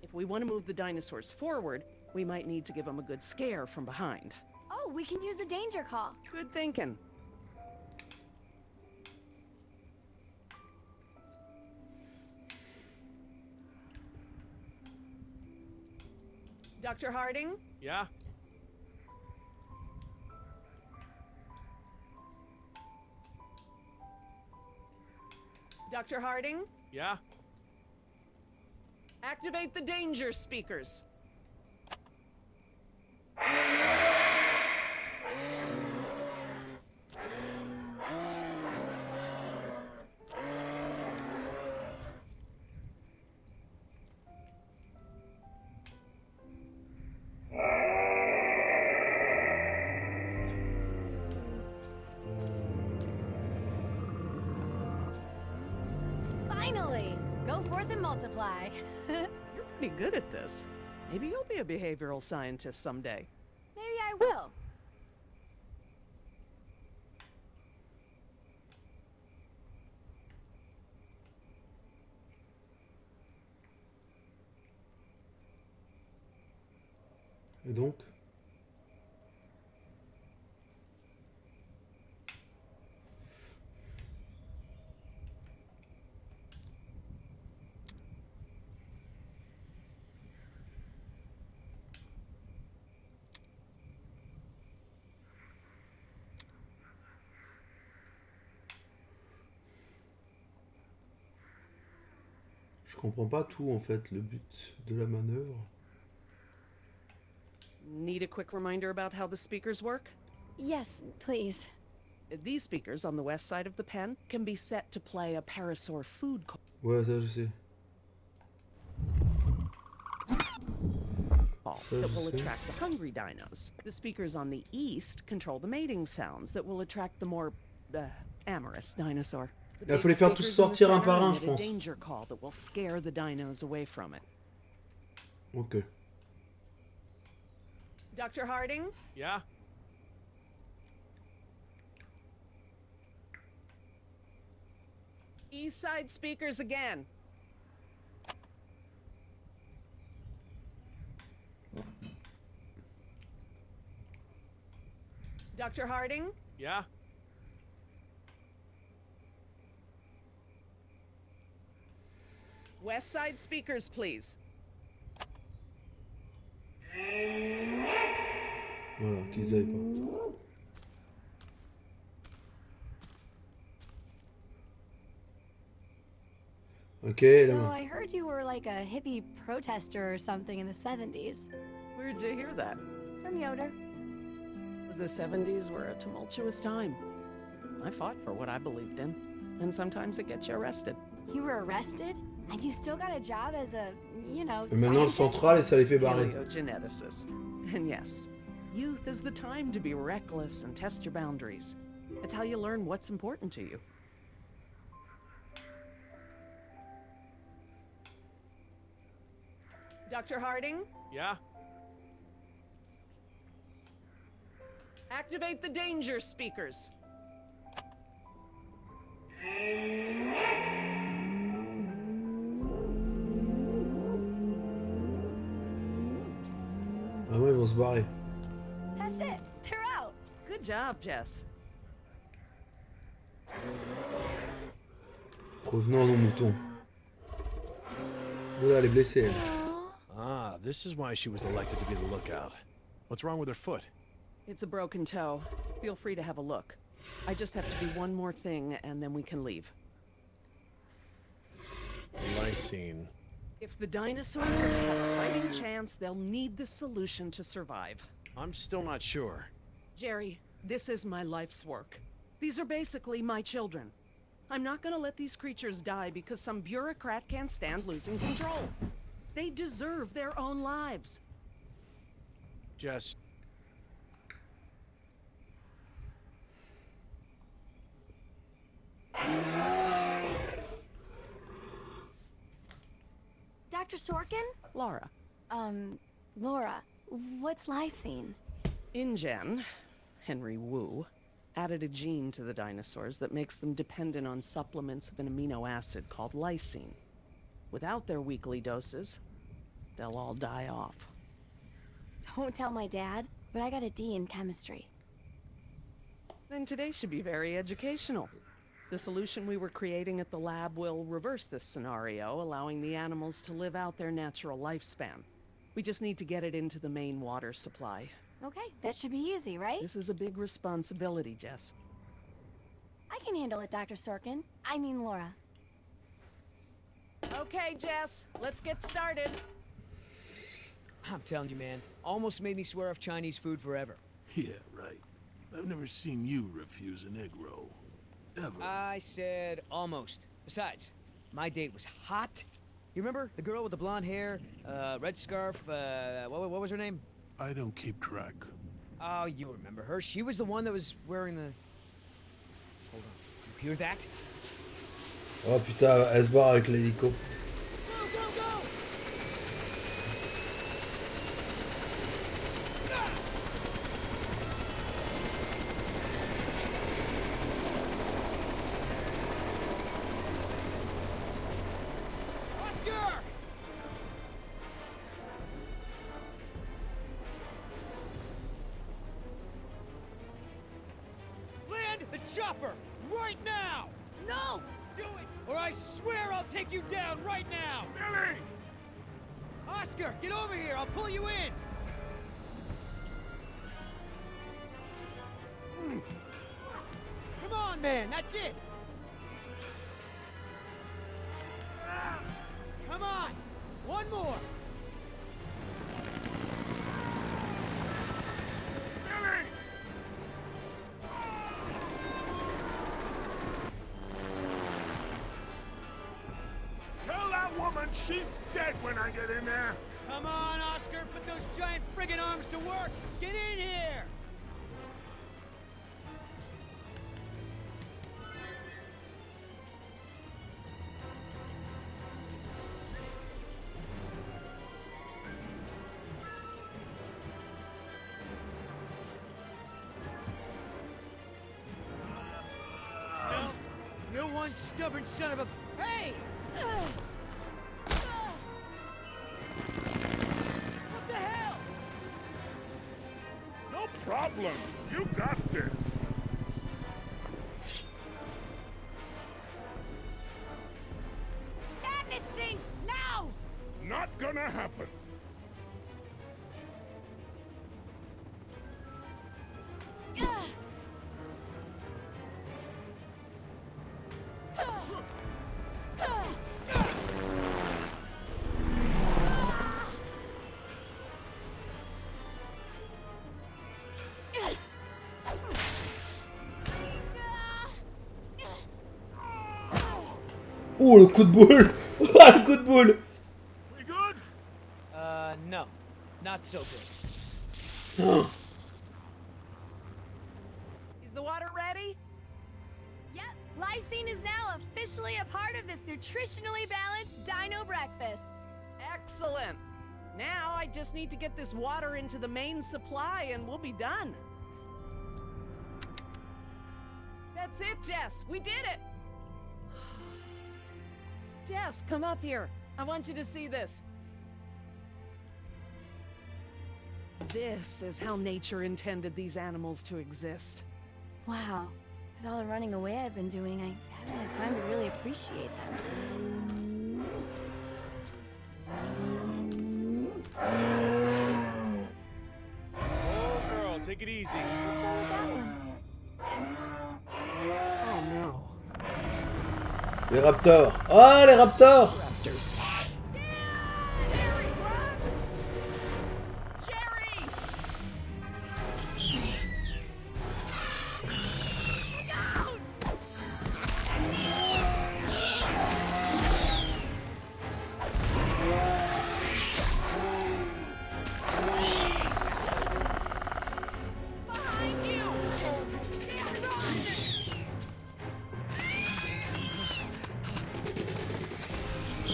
If we want to move the dinosaurs forward, we might need to give them a good scare from behind. Oh, we can use the danger call. Good thinking. Dr. Harding? Yeah? Dr. Harding? Yeah? Activate the danger speakers. Finally! Go forth and multiply. You're pretty good at this. Maybe you'll be a behavioral scientist someday. Maybe I will. Et donc? Je comprends pas tout en fait, le but de la manœuvre. Need a quick reminder about how the speakers work? Yes, please. These speakers on the west side of the pen can be set to play a parasaur food call Ouais, ça je sais. that will attract the hungry dinos. The speakers on the east control the mating sounds that will attract the more amorous dinosaur. Il faut les faire tous sortir un par un, je pense. Danger call that will scare the dinos away from it. Ok. Dr. Harding? Yeah? East side speakers again. Dr. Harding? Yeah? West side speakers, please. Voilà, qu'ils aillent pas. Ok, là. So I heard you were like a hippie protester or something in the 70s. Where'd you hear that? From Yoder. The 70s were a tumultuous time. I fought for what I believed in, and sometimes it gets you arrested. You were arrested? And you still got a job as a, you know, Et maintenant le central et ça les fait barrer. Paleogeneticist. And yes, youth is the time to be reckless and test your boundaries. It's how you learn what's important to you. Dr. Harding? Yeah? Activate the danger speakers. Ah ouais, ils vont se barrer. That's it. They're out. Good job, Jess. Revenons à nos moutons. Oula, elle est blessée. Elle. Ah, this is why she was elected to be the lookout. What's wrong with her foot? It's a broken toe. Feel free to have a look. I just have to do one more thing, and then we can leave. Lysine. If the dinosaurs are to have a fighting chance, they'll need this solution to survive. I'm still not sure. Jerry, this is my life's work. These are basically my children. I'm not gonna let these creatures die because some bureaucrat can't stand losing control. They deserve their own lives. Jess. Dr. Sorkin? Laura. Laura, what's lysine? InGen, Henry Wu, added a gene to the dinosaurs that makes them dependent on supplements of an amino acid called lysine. Without their weekly doses, they'll all die off. Don't tell my dad, but I got a D in chemistry. Then today should be very educational. The solution we were creating at the lab will reverse this scenario, allowing the animals to live out their natural lifespan. We just need to get it into the main water supply. Okay, that should be easy, right? This is a big responsibility, Jess. I can handle it, Dr. Sorkin. I mean, Laura. Okay, Jess, let's get started. I'm telling you, man, almost made me swear off Chinese food forever. Yeah, right. I've never seen you refuse an egg roll. Ever. I said almost. Besides, my date was hot. You remember the girl with the blonde hair, red scarf, what was her name? I don't keep track. Oh, you remember her. She was the one that was wearing the... Hold on. You hear that? Oh putain, elle se barre avec l'hélico. Go, go, go! Oscar! Land the chopper right now! No! Do it, or I swear I'll take you down right now! Billy! Oscar, get over here! I'll pull you in! Come on, man! That's it! Come on! One more! Billy! Tell that woman she's dead when I get in there! Come on, Oscar! Put those giant friggin' arms to work! Get in here! No, you're one stubborn son of a... Hey! What the hell? No problem. You got this. Stand this thing now! Not gonna happen. Oh, le coup de boule. Ah, le coup de boule. We good? No. Not so good. Oh. Is the water ready? Yep, lysine is now officially a part of this nutritionally balanced dino breakfast. Excellent. Now I just need to get this water into the main supply and we'll be done. That's it, Jess. We did it. Jess, come up here. I want you to see this. This is how nature intended these animals to exist. Wow, with all the running away I've been doing, I haven't had time to really appreciate them. Oh, girl, take it easy. What's wrong with that one? Oh no. Les raptors. Ah, les raptors.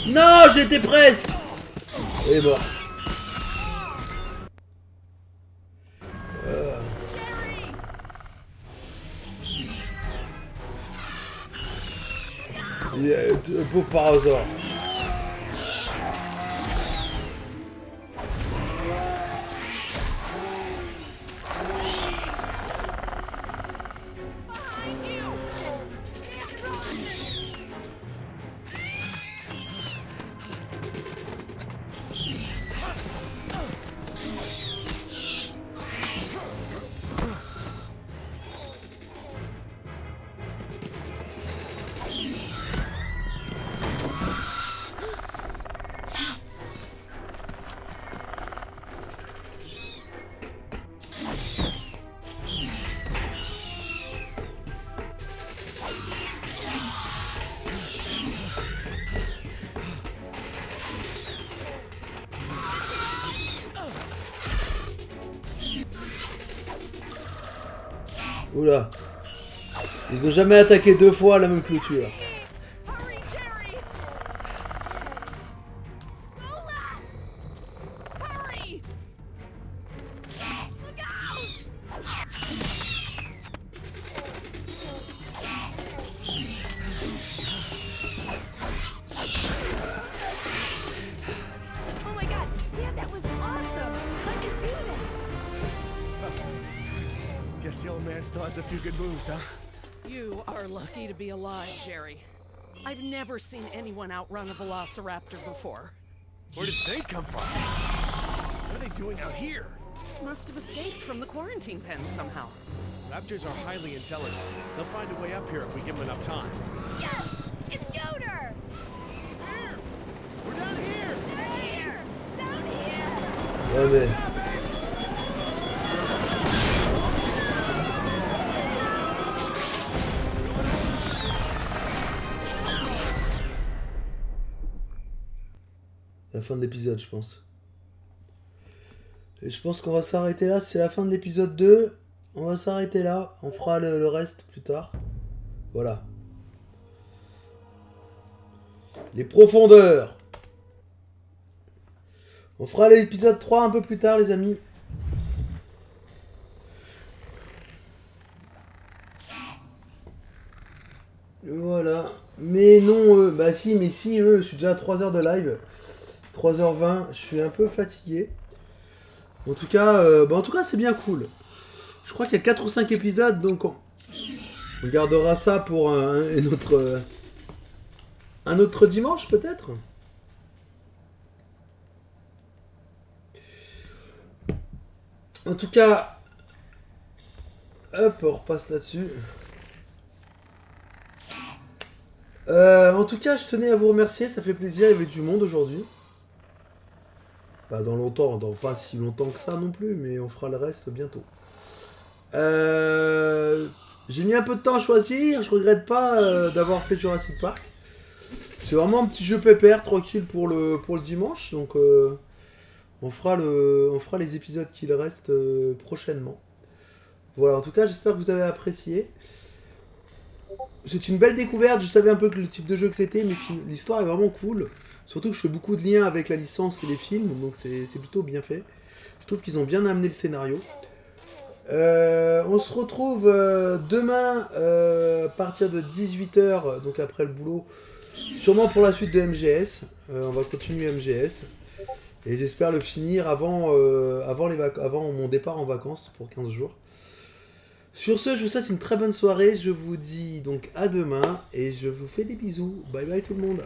Non, j'étais presque. Il est mort. Pauvre parasaure. Oula. Ils ont jamais attaqué 2 fois la même clôture. Hurry, Jerry! Lola! Hurry! Look out! Oh my god, Dad, that was awesome! How'd you do that? Guess the old man still has a few good moves, huh? You are lucky to be alive, Jerry. I've never seen anyone outrun a velociraptor before. Where did they come from? What are they doing out here? Must have escaped from the quarantine pen somehow. Raptors are highly intelligent. They'll find a way up here if we give them enough time. Yes! It's Yoder! We're down here! Down here! Down here! Ouais, mais. La fin de l'épisode, je pense. Et je pense qu'on va s'arrêter là. C'est la fin de l'épisode 2. On va s'arrêter là. On fera le reste plus tard. Voilà. Les profondeurs. On fera l'épisode 3 un peu plus tard, les amis. Voilà. Mais non, bah si, mais si, je suis déjà à 3 heures de live. 3h20, je suis un peu fatigué. En tout cas, c'est bien cool. Je crois qu'il y a 4 ou 5 épisodes, donc on gardera ça pour un autre dimanche, peut-être. En tout cas, hop, on repasse là-dessus. En tout cas, je tenais à vous remercier, ça fait plaisir, il y avait du monde aujourd'hui. Pas dans longtemps, dans pas si longtemps que ça non plus, mais on fera le reste bientôt. J'ai mis un peu de temps à choisir, je regrette pas d'avoir fait Jurassic Park. C'est vraiment un petit jeu pépère, tranquille pour le dimanche, donc on fera les épisodes qu'il reste prochainement. Voilà, en tout cas, j'espère que vous avez apprécié. C'est une belle découverte, je savais un peu que le type de jeu que c'était, mais l'histoire est vraiment cool. Surtout que je fais beaucoup de liens avec la licence et les films, donc c'est plutôt bien fait. Je trouve qu'ils ont bien amené le scénario. On se retrouve demain à partir de 18h, donc après le boulot, sûrement pour la suite de MGS. On va continuer MGS. Et j'espère le finir avant mon départ en vacances pour 15 jours. Sur ce, je vous souhaite une très bonne soirée. Je vous dis donc à demain et je vous fais des bisous. Bye bye tout le monde.